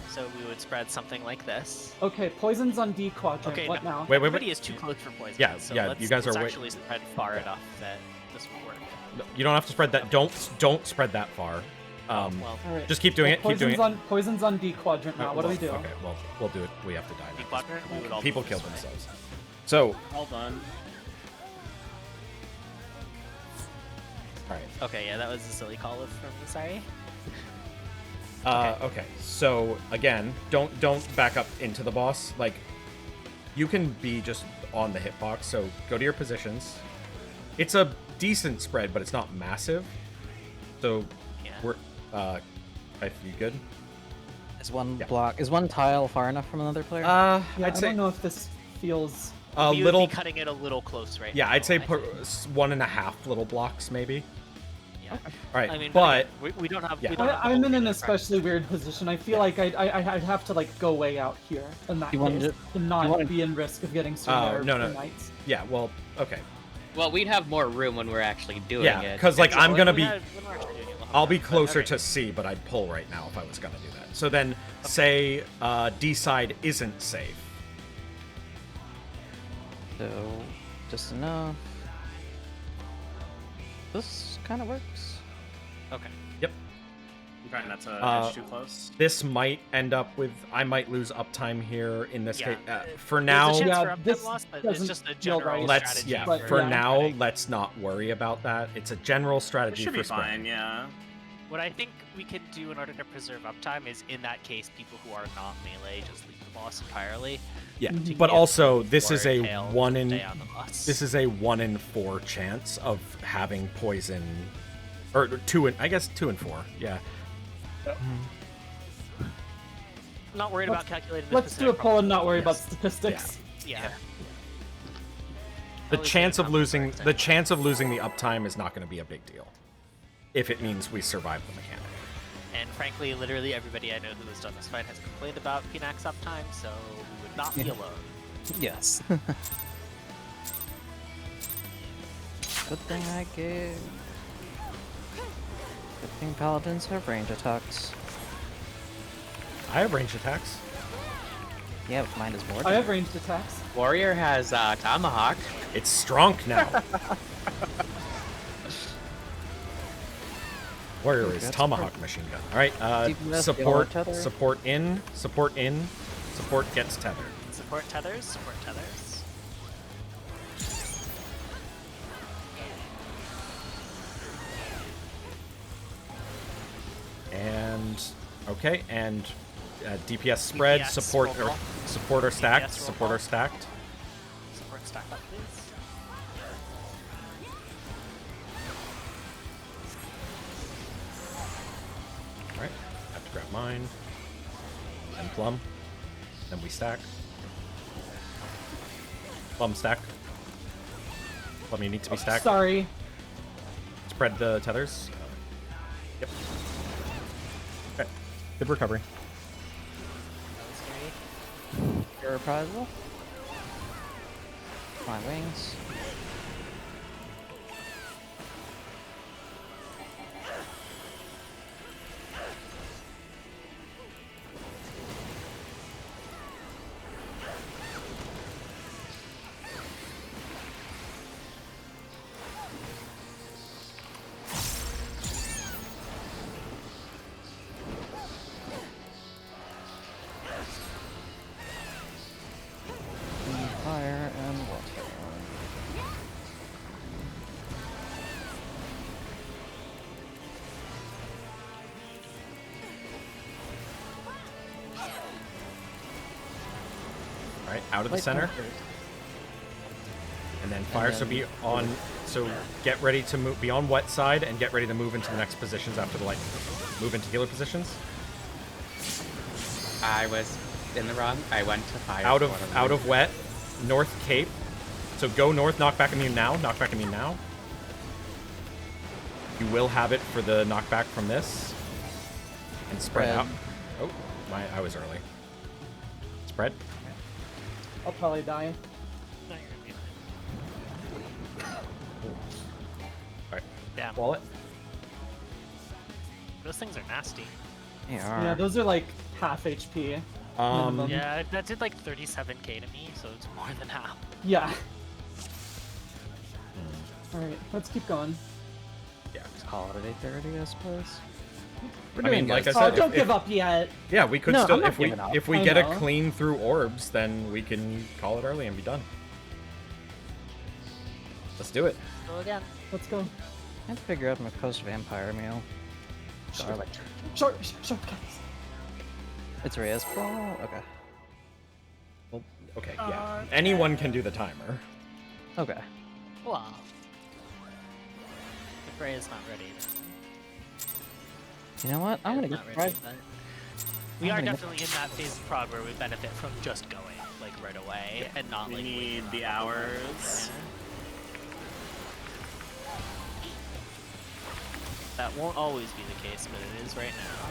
So we would spread something like this. Okay, poison's on D quadrant. Okay, What now? Wait, Everybody is too close for poison. Yeah, so yeah, let's, you guys let's are way- actually spread far enough that this will work. No, you don't have to spread that. Don't spread that far. Well, All right. Just keep doing it. Keep doing it. Poison's on D quadrant now. What do we do? Okay, well, we'll do it. We have to die. D now. quadrant, we would all People move killed this way. themselves. So, All done. all right. Okay, yeah, that was a silly call from me. Sorry. Okay. So again, don't back up into the boss. Like, you can be just on the hitbox. So go to your positions. It's a decent spread, but it's not massive. So Yeah. we're you good? Is one Yeah. block? Is one tile far enough from another player? Yeah, I I'd say don't know if this feels. a We would little. be cutting it a little close right Yeah, now. I'd say I put think. 1.5 little blocks maybe. Yeah. All right, I mean, but we don't have. Yeah. We don't have the I'm whole in an thing especially weird position. I feel like I'd have to like go way out here in that You wanted case to- to not you wanted- be in risk of getting Oh, survived no, for no. nights. yeah, well, okay. Well, we'd have more room when we're actually doing Yeah, it. because like So I'm when gonna we be. had- when we're actually doing it, we'll have I'll be more, but closer okay. to C, but I'd pull right now if I was gonna do that. So then, say D side isn't safe. So, just enough. This kind of works. Okay. Yep. I'm trying not to edge too close. This might end up with I might lose uptime here in this Yeah. case. For There's now, a chance Yeah, for uptime this loss, but it's doesn't just a feel general right. let's strategy. But for yeah. now spreading. let's not worry about that. It's a general It strategy should for be spreading. fine. Yeah. What I think we can do in order to preserve uptime is, in that case, people who are not melee just leave the boss entirely. Yeah, Mhm. but get also this Or is a tail to 1 in stay on the boss. this is a 1 in 4 chance of having poison, or 2 in 4. Yeah. Not worried Let's- about calculating the Let's do a specific poll and not worry about Yes. statistics. Yeah. The At least chance it's of not losing correct. the chance of losing the uptime is not going to be a big deal, if it means we survive the mechanic. And frankly, literally everybody I know who has done this fight has complained about Pinax uptime, so we would not be alone. Yes. Good thing I gave. Good thing paladins have range attacks. I have range attacks. Yeah, but mine is more. I have ranged attacks. Warrior has Tomahawk. It's strong now. Warrior is That's tomahawk machine gun. All right, DPS, support, yellow tether. support in, support gets tethered. Support tethers, support tethers. And okay, and DPS spread, DPS support roll or call. support or stacked, DPS roll support or call. stacked. Support stack up, please. All right, have to grab mine. And plum. Then we stack. Plum stack. Plum, you need to be stacked. Sorry. Spread the tethers. Yep. Okay. Good recovery. That was scary. Your reprisal. My wings. out of the Light center. one first. And then fires will be on, so get ready to move, be on wet side, and get ready to move into the next positions after the light. Move into healer positions. I was in the wrong. I went to fire. Out of wet, north cape. So go north, knockback immune now, knockback immune now. You will have it for the knockback from this. And spread Spread. out. Oh, I was early. Spread. I'll probably die. No, you're gonna be fine. Alright. Damn. Wallet. Those things are nasty. They Yeah, are. those are like half HP. minimum. Yeah, that did like 37k to me, so it's more than half. Yeah. Alright, let's keep going. Just call it at 8:30, I suppose. I mean, like I Oh, said, don't give up yet. yeah, we could No, still I'm not if we giving up. if we I get know. a clean through orbs, then we can call it early and be done. Let's do it. Go again. Let's go. I have to figure out my post-vampire meal. Garlic. Short, guys. It's Reyes Ball? Okay. Well, okay, yeah. Anyone can do the timer. Okay. Well, the Frey is not ready. You know what? I'm gonna Not get ready, fried. but we I'm are gonna get- definitely in that phase of Prog where we benefit from just going like right away and not We like need waiting the around. hours. Yeah. That won't always be the case, but it is right now.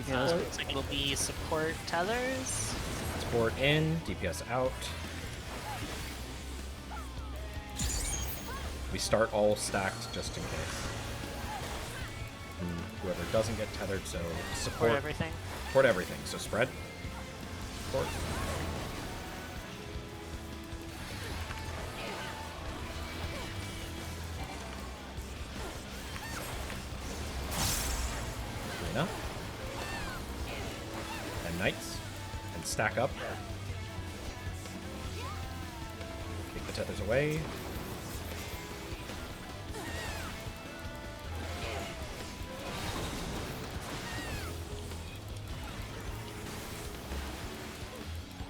Looks like it'll be support tethers. Support in, DPS out. We start all stacked just in case. And whoever doesn't get tethered, so Support support everything. support everything. So spread. Support. Arena. And knights. And stack up. Take the tethers away.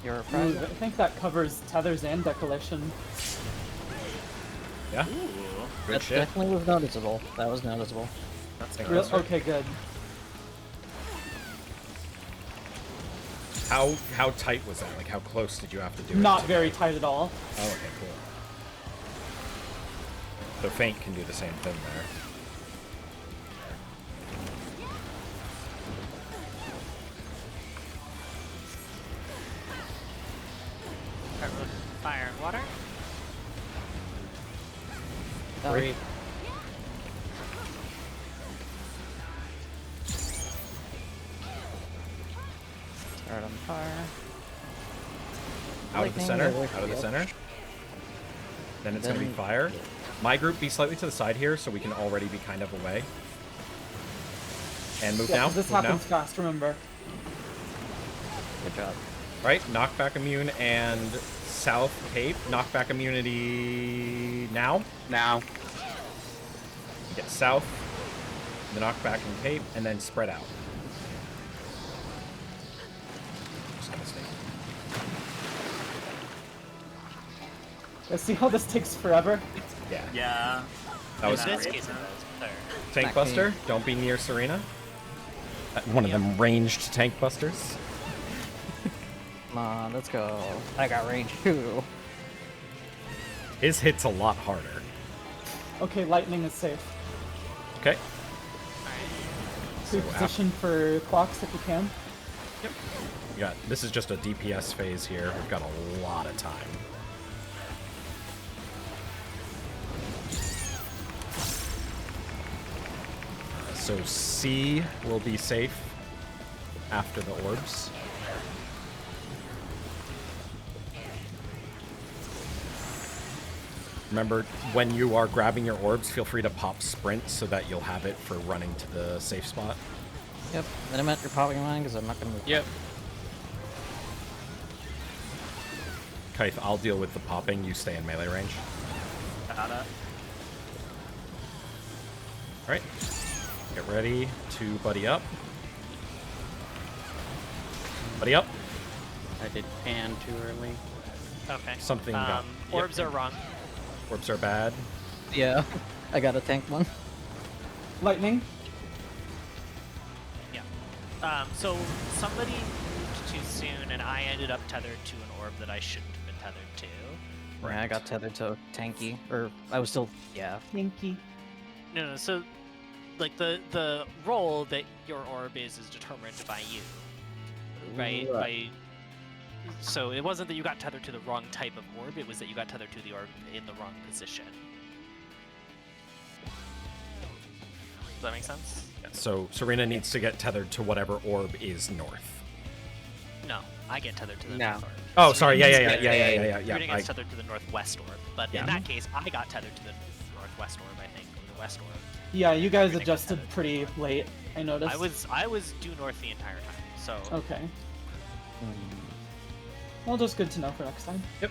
You're a Ooh, friend? I think that covers tethers and decollation. Yeah. Ooh, Good That shit. definitely was noticeable. That was noticeable. that's Real- good. That's right. Okay, good. How tight was that? Like how close did you have to do it? Not to- very tight at all. Oh, okay, cool. So Feint can do the same thing there. Alright, we're looking for fire and water. Great. Start on fire. Out of the Lightning, center. away Out from of the the center. Then it's going to be Then- fire. My group, be slightly to the side here, so we can already be kind of away. And move Yeah, now. 'cause this Move happens now. fast, remember. Good job. Right. Knockback immune and South Cape. Knockback immunity now. Now. Get South. The knockback and Cape, and then spread out. Just gonna stay. Let's see how this takes forever. Yeah. Yeah. That was In this great. case, it does. There. Tank Back Buster. Don't be near Serena. One of them ranged tank busters. Come on, let's go. I got range too. His hit's a lot harder. Okay, lightning is safe. Okay. Free So position for clocks if you can. We got, this is just a DPS phase here. We've got a lot of time. So C will be safe after the orbs. Remember, when you are grabbing your orbs, feel free to pop sprint so that you'll have it for running to the safe spot. Yep. Then I meant you're popping mine because I'm not gonna move. Yep. Kaith, I'll deal with the popping. You stay in melee range. Got it. Alright. Get ready to buddy up. Buddy up. I did pan too early. Okay. Something got... Orbs are wrong. Orbs are bad. Yeah, I got a tank one. Lightning. Yeah. So somebody moved too soon, and I ended up tethered to an orb that I shouldn't have been tethered to. Right, I got tethered to tanky, or I was still, yeah. Yankee. No, so like the role that your orb is determined by you, right? So it wasn't that you got tethered to the wrong type of orb; it was that you got tethered to the orb in the wrong position. Does that make sense? So Serena needs to get tethered to whatever orb is north. No, I get tethered to the No. north orb. Oh, sorry. Yeah. Serena I- gets tethered to the northwest orb, but Yeah. in that case, I got tethered to the northwest orb, I think, or the west orb. Yeah, you guys Serena got adjusted tethered. pretty late. I noticed. I was due north the entire time, so Okay. Well, just good to know for next time. Yep.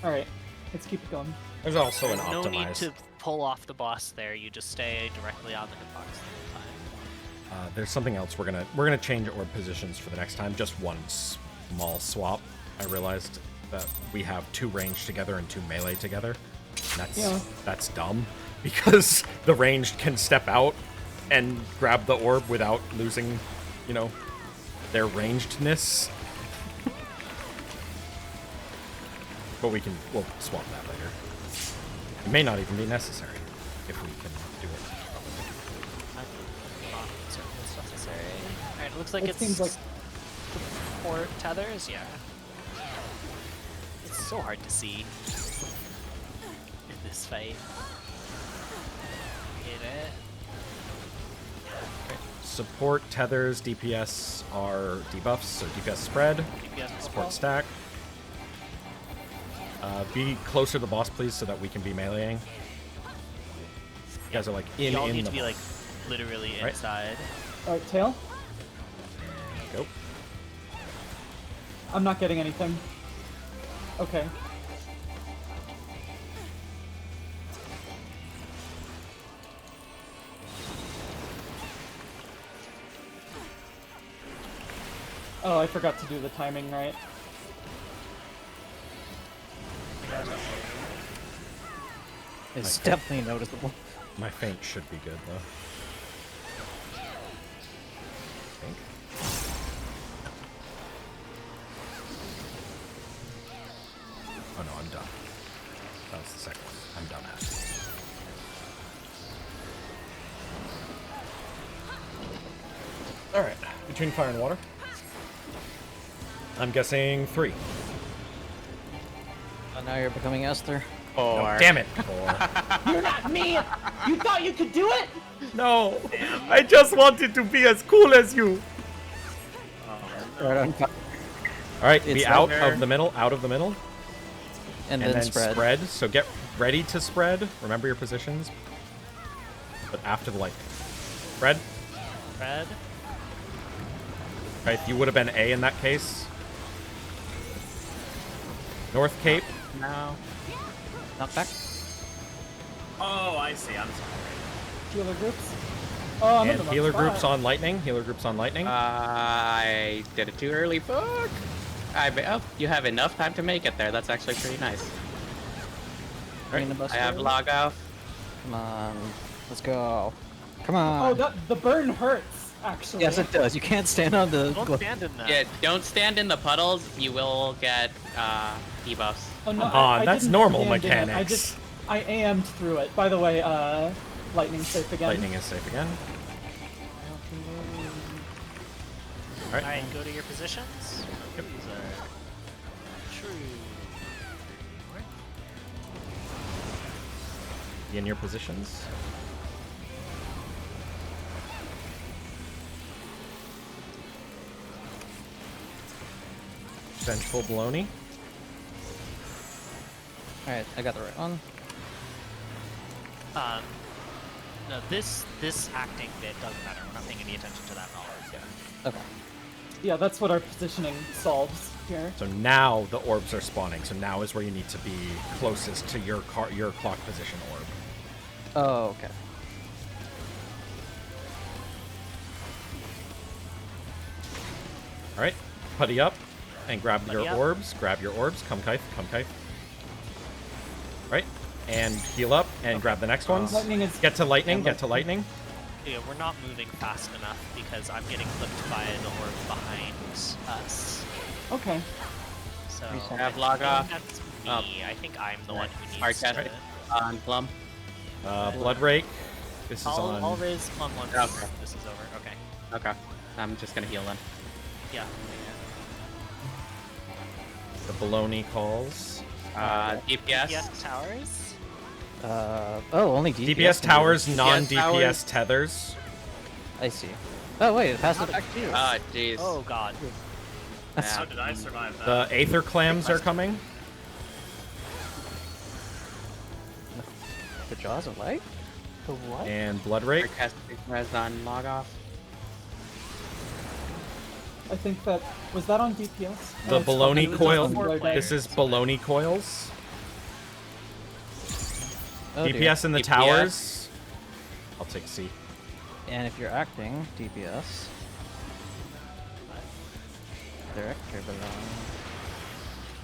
All right, let's keep it going. There's also an there's no need optimized. to pull off the boss there. You just stay directly on the hitbox the whole time. There's something else we're gonna change orb positions for the next time. Just one small swap. I realized that we have 2 ranged together and 2 melee together. That's dumb because the ranged can step out and grab the orb without losing, their rangedness. But we'll swap that later. It may not even be necessary if we can do it. Not certain it's necessary. Alright, it looks like It it's seems like- support tethers, yeah. It's so hard to see in this fight. Hit it. Support tethers, DPS are debuffs, so DPS spread, DPS support bubble. stack. Be closer to the boss, please, so that we can be meleeing. You guys are like in Y'all need the to be boss. like literally Right. inside. All right, tail. Go. I'm not getting anything. Okay. Oh, I forgot to do the timing right. It's definitely noticeable. My feint should be good though. I think. Oh no, I'm done. That was the second one. I'm done at it. Alright, between fire and water. I'm guessing 3. Oh, now you're becoming Esther. Oh, damn it! You're not me! You thought you could do it? No! I just wanted to be as cool as you! Right on. Alright, be It's out there. of the middle, And and then then spread. So get ready to spread. Remember your positions. But after the lightning. Spread. Red. Right, you would have been A in that case. North Cape. No. Knock back. Oh, I see. I'm sorry. Healer groups. Oh, I'm in And the wrong healer spot. groups on lightning. Healer groups on lightning. I did it too early. Fuck. Oh, you have enough time to make it there. That's actually pretty nice. Green the bus I have forward. log off. Come on. Let's go. Come Oh, on. the burn hurts, actually. Yes, it does. You can't stand on the... Don't stand in that. Yeah, don't stand in the puddles. You will get debuffs. Oh, no, Come on, that's didn't normal stand in it. mechanics. I ammed through it. By the way, lightning safe again. Lightning is safe again. Alright. Alright, go to your positions. Yep. These are true. Be in your positions. Vengeful Baloney. Alright, I got the right one. No, this acting bit doesn't matter. We're not paying any attention to that at all. Yeah. Okay. Yeah, that's what our positioning solves here. So now the orbs are spawning. So now is where you need to be closest to your clock position orb. Oh, okay. All right, putty up, and grab Putty your up. orbs. Grab your orbs. Come kite. Come kite. Right, and heal up, and grab the next ones. Lightning is. Get to lightning. Get to lightning. Yeah, we're not moving fast enough because I'm getting clipped by the orb behind us. Okay. So Have I log think off. That's Oh. me. I think I'm the one who Hard needs test to. on Plum. Blood rake. This is on. I'll raise Plum once Okay. this is over. Okay. Okay. I'm just gonna heal then. Yeah. The baloney calls. DPS. DPS towers. Only DPS. DPS can do towers, this. non-DPS towers. tethers. I see. Oh wait, it passed it back to you. Oh jeez. Oh god. How did I survive that? The aether clams are coming. The jaws of light. The what? And blood rake. Sarcastic res on log off. I think that was that on DPS. The it's baloney fucking- coil. Foreplay. This is baloney coils. Oh, dear. DPS in the DPS. towers. I'll take C. And if you're acting, DPS. Director below.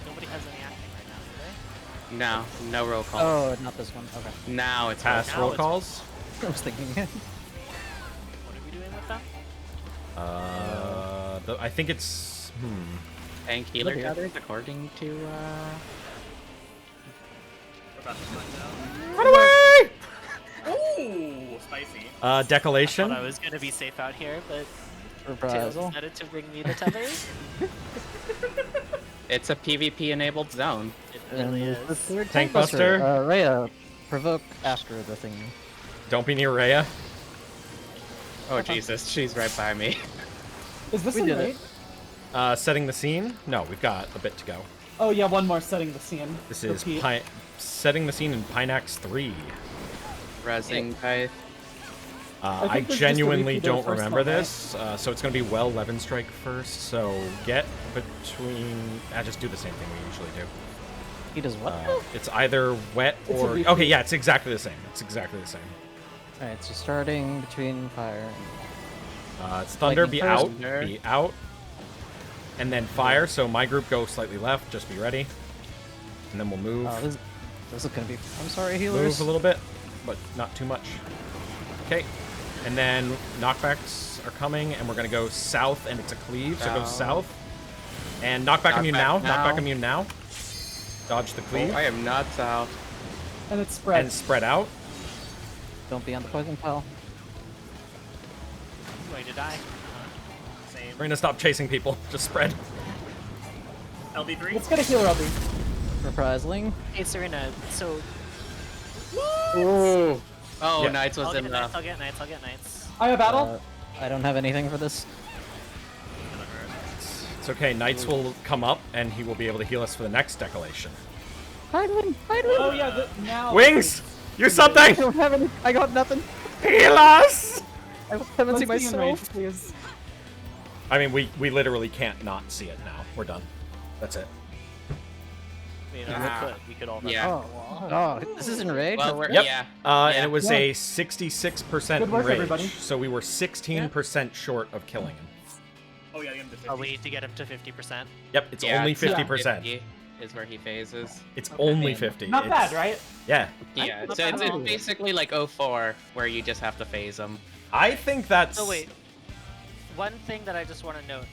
Nobody has any acting right now, do they? No, no roll call. Oh, not this one. Okay. Now it's Pass now roll it's- calls. I was thinking it. What are we doing with them? I think it's. tank healer Look here. gathers according to We're about to find out. Run away! Ooh, spicy. I thought Decolation. I was gonna be safe out here, but Tails Reprisal. decided to bring me the tethers. it's a PvP enabled zone. It And really there's the is. third Tank buster. buster. Rhea, provoke Astro the thing. Don't be near Rhea. Oh Jesus, she's right by me. Is this We in did raid? it. Setting the scene. No, we've got a bit to go. Oh yeah, one more setting the scene. This is Repeat. setting the scene in Pinax 3. Resing Tithe. I think there's just a genuinely repeat of the don't first remember one, right? this, so it's going to be well Levin Strike first. So get between. I just do the same thing we usually do. He does what? It's either wet It's a or repeat. okay. Yeah, it's exactly the same. It's exactly the same. Alright, so starting between fire and It's thunder. Lightning Be first. out. Be out. And then fire. So my group go slightly left. Just be ready. And then we'll move. oh, this is gonna be. I'm sorry, Move healers. a little bit, but not too much. Okay. And then knockbacks are coming, and we're gonna go south, and it's a cleave, so go Down. south. And knockback immune now. Knockback now. Knockback immune now. Dodge the cleave. I am not south. And it's spread. And spread out. Don't be on the poison pile. Way to die. Same. We're gonna stop chasing people. Just spread. LB3? Let's get a healer, LB. Reprising. Hey Serena, so Ooh. Oh, Yeah. Knights was I'll in get the. knights, I'll get knights, I'll get knights. I have battle. I don't have anything for this. It's okay. Knights will come up, and he will be able to heal us for the next decolation. Hydwin! Hydwin! Oh yeah, now. Wings! You I something! don't have any. I got nothing. Heal us! I haven't Let's seen be in range, myself. please. I mean, we literally can't not see it now. We're done. That's it. I mean, Ah. we could all Yeah. Oh, this isn't raid. Well, we're, Yep. yeah. And Yeah. it was Yeah. a 66% Good work, rage, everybody. so we were 16% short of killing him. Oh yeah, I'm the 50. Oh, we need to get him to 50%. Yep, it's Yeah, only it's 50%. 50 is where he phases. It's Okay. only 50. Not It's- bad, right? Yeah. Yeah, not so bad it's at all. basically like 04, where you just have to phase them. I think that's. So wait, one thing that I just want to note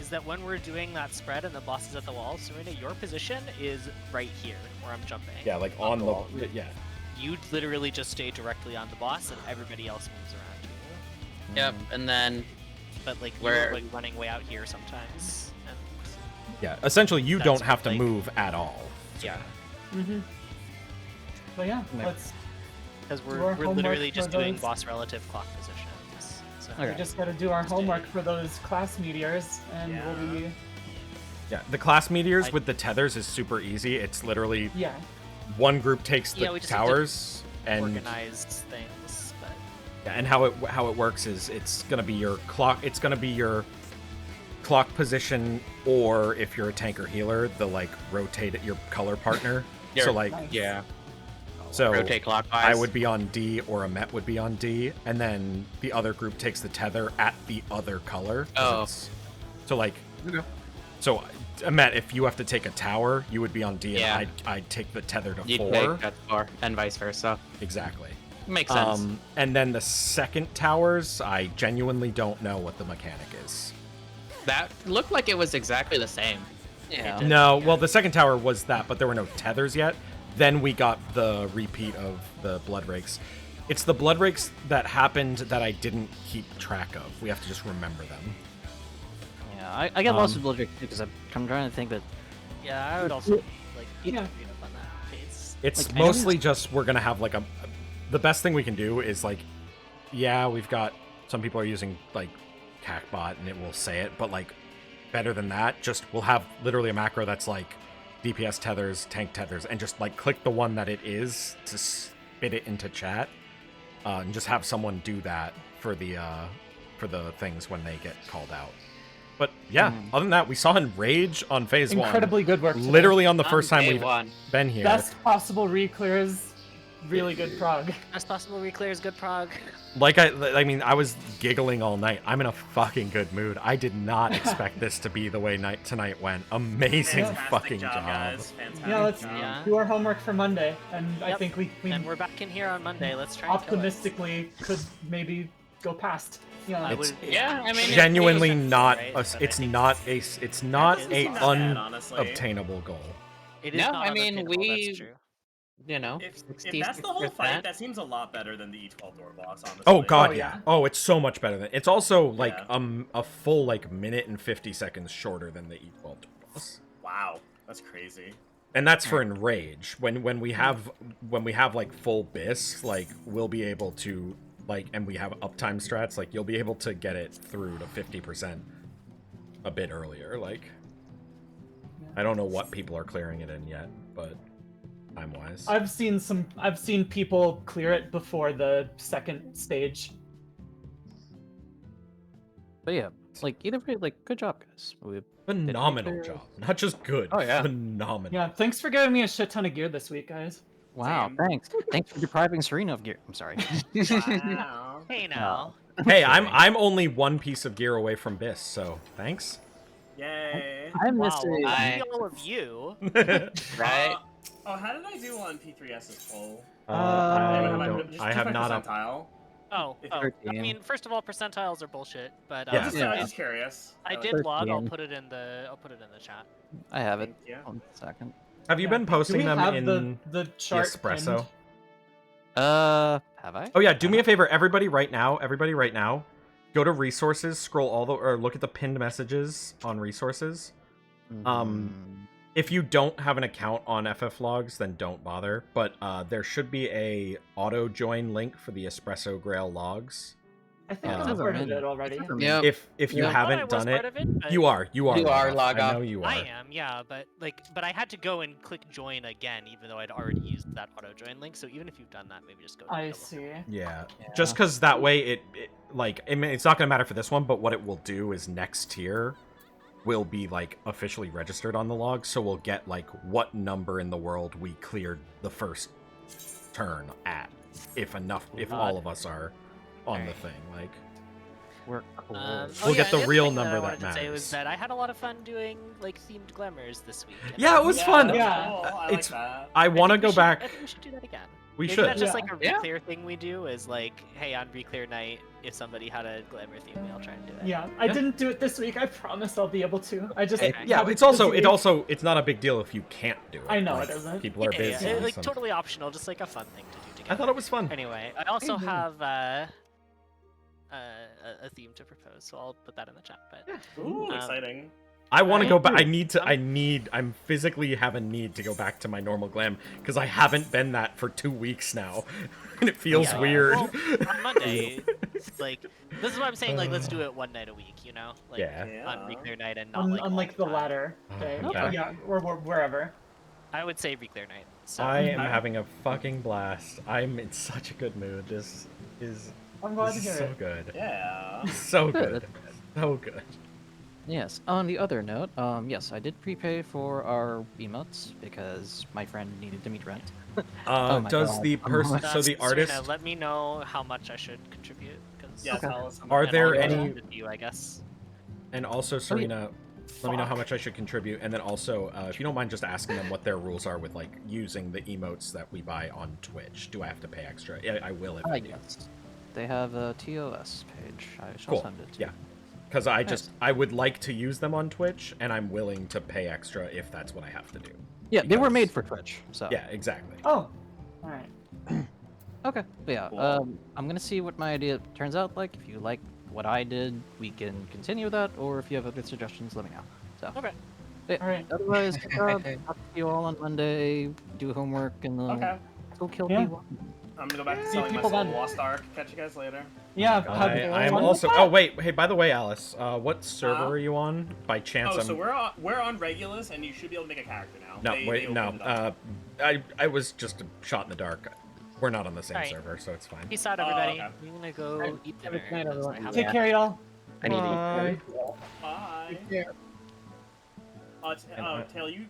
is that when we're doing that spread and the boss is at the wall, Serena, your position is right here where I'm jumping. Yeah, like on the wall. yeah. You literally just stay directly on the boss, and everybody else moves around you. Yep, and then But like Where- you're like running way out here sometimes. And Yeah. Essentially, you That's don't have to like- move at all. yeah. Mm-hmm. But yeah, Yeah. let's. because Do our we're homework literally for just doing those. boss relative clock positions. So Okay. We just gotta do our homework for those class meteors, and we'll be. Yeah. The class meteors I- with the tethers is super easy. It's literally Yeah. one group takes the Yeah, we just need to towers and organized things, but yeah, and how it works is it's gonna be your clock. It's gonna be your clock position, or if you're a tank or healer, the like rotate your color partner. So like Nice. Yeah. so Rotate clockwise. I would be on D or a Met would be on D, and then the other group takes the tether at the other color. 'cause Oh. it's- So like So, Matt, if you have to take a tower, you would be on D, Yeah. and I'd take the tether to You'd 4. take that 4, and vice versa. Exactly. Makes sense. And then the second towers, I genuinely don't know what the mechanic is. That looked like it was exactly the same. Yeah. No, well, the second tower was that, but there were no tethers yet. Then we got the repeat of the blood rakes. It's the blood rakes that happened that I didn't keep track of. We have to just remember them. Yeah, I get lost with Blood Drake too, because I'm trying to think that. Yeah, I would also like Yeah. read up on that phase. It's Like, I know mostly just we're gonna have like a. The best thing we can do is like, yeah, we've got some people are using like CACbot and it will say it, but like better than that, just we'll have literally a macro that's like DPS tethers, tank tethers, and just like click the one that it is to spit it into chat, and just have someone do that for the things when they get called out. But yeah, other than that, we saw Enrage on phase 1. Incredibly good work today. Literally on the first time day we've one. been here. Best possible reclears. Really good prog. Best possible reclears, good prog. Like I mean, I was giggling all night. I'm in a fucking good mood. I did not expect this to be the way tonight went. Amazing Fantastic fucking job, job. guys. Fantastic Yeah, let's job. do our homework for Monday, and I Yep. think we And we're back in here on Monday. Let's try and kill it. optimistically could maybe go past. Yeah, I would, Yeah, I mean, Genuinely it- not. right, A, but it's I think not a. It's not It a is not bad, honestly. unobtainable goal. It is No, not I mean, unobtainable, that's we- true. you know, If that's the whole fight, that seems a lot better than the E12 door boss, honestly. Oh god, Oh, yeah. yeah. Oh, it's so much better than. It's also like Yeah. a full like minute and 50 seconds shorter than the E12 boss. Wow, that's crazy. And that's for Enrage. When we have like full bis, like we'll be able to like, and we have uptime strats, like you'll be able to get it through to 50% a bit earlier. Like, I don't know what people are clearing it in yet, but time wise, I've seen people clear it before the second stage. But yeah, like either way, like good job, guys. phenomenal clear- job. Not just good, Oh, yeah. phenomenal. Yeah, thanks for giving me a shit ton of gear this week, guys. Wow, Same. thanks. Thanks for depriving Serena of gear. I'm sorry. Wow. Hey now. Hey, I'm only one piece of gear away from bis, so thanks. Yay. I'm Wow, missing. well, I- lucky all of you. Right? Oh, how did I do on P3S's poll? I have not up. Percentile. Oh, I 13. mean, first of all, percentiles are bullshit, but Yeah. Just, Yeah. I'm just curious. I like did it. log. I'll 13. put it in the chat. I have it. Thank you. 1 second. Have you Yeah. been Do we posting them have in the chart espresso? pinned? Have I? Oh yeah, do me a favor, everybody right now, go to resources, scroll or look at the pinned messages on resources. If you don't have an account on FF Logs, then don't bother, but there should be a auto join link for the Espresso Grail logs. I think Uh, I've recorded it already. Yep. If you Yeah. I thought I haven't was done part it, of it, but you are You are log log off. I off. know you are. I am, yeah, but I had to go and click join again, even though I'd already used that auto join link. So even if you've done that, maybe just go. I double. see. Yeah, just because that way it like it's not gonna matter for this one, but what it will do is next tier will be like officially registered on the log, so we'll get like what number in the world we cleared the first turn at, if all of us are on the thing. Like, We're cool. We'll get and the other real thing number I that wanted to say matters. was that I had a lot of fun doing like themed glamours this week. and yeah, it was fun. Yeah. Cool. I It's- like that. I want to think we go should- back. I think we should do that again. We Maybe should. that's just Yeah. like a Yeah. reclear thing we do. Is like, hey, on reclear night, if somebody had a glamour theme, we all try and do it. Yeah, I didn't do it this week. I promise I'll be able to. I just Okay. Yeah, have a it's also busy it week. also it's not a big deal if you can't do it. I know Like, it isn't. People are Yeah, busy. yeah, like some- totally optional, just like a fun thing to do together. I thought it was fun. Anyway, I also know. have a theme to propose, so I'll put that in the chat. But Ooh, exciting. I want to I go back. agree. I'm physically have a need to go back to my normal glam because I haven't been that for 2 weeks now, and it feels Yeah, weird. well, on Monday, like this is what I'm saying. Like, let's do it one night a week. You know, like Yeah. on reclear night and not on, like on all like the the time. ladder day. Okay. Yeah, or wherever. I would say reclear night. So I am having a fucking blast. I'm in such a good mood. This is I'm glad to this hear is so it. good. Yeah. So Good. good. So good. Yes. On the other note, yes, I did prepay for our emotes because my friend needed to meet rent. Oh my Does God. the person so the Serena, artist let me know how much I should contribute. 'Cause Yeah, Okay. tell us. Are and there I'll any- get to you, I guess. and also Serena, Let me know how much I should contribute, and then also, if you don't mind, just asking them what their rules are with like using the emotes that we buy on Twitch. Do I have to pay extra? Yeah, I will if I do. Yes. They have a TOS page. I shall Cool. send it to Yeah, you. because I would like to use them on Twitch, and I'm willing to pay extra if that's what I have to do. Yeah, they were Because- made for Twitch, so. Yeah, exactly. Oh, all right. Okay, but yeah, Cool. I'm gonna see what my idea turns out like. If you like what I did, we can continue that, or if you have other suggestions, let me know. So. Okay. Yeah, All right. otherwise, I'll see you all on Monday, do homework, and then Okay. go kill Yeah. people. I'm gonna go back to See selling my people soul then. Lost Ark. Catch you guys later. Yeah. I am fun also. with Oh that. wait, hey. By the way, Alice, what server are you on? By chance, Oh, I'm. so we're on Regulus, and you should be able to make a character now. No, They wait, no. opened it up. I was just a shot in the dark. We're not on the same Alright. server, so it's fine. Peace out, everybody. okay. I'm gonna go eat Have a dinner. good night, That's my everyone. Take care, y'all. I need to eat. Bye. Bye. Tail, you.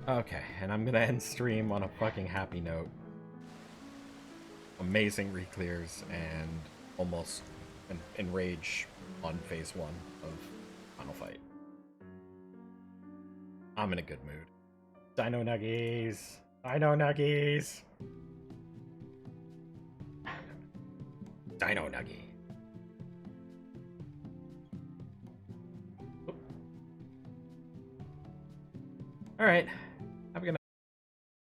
Okay, and I'm gonna end stream on a fucking happy note. Amazing reclears and almost an enrage on phase 1 of Final Fight. I'm in a good mood. Dino Nuggies! Dino Nuggies! Dino Nuggie. Alright.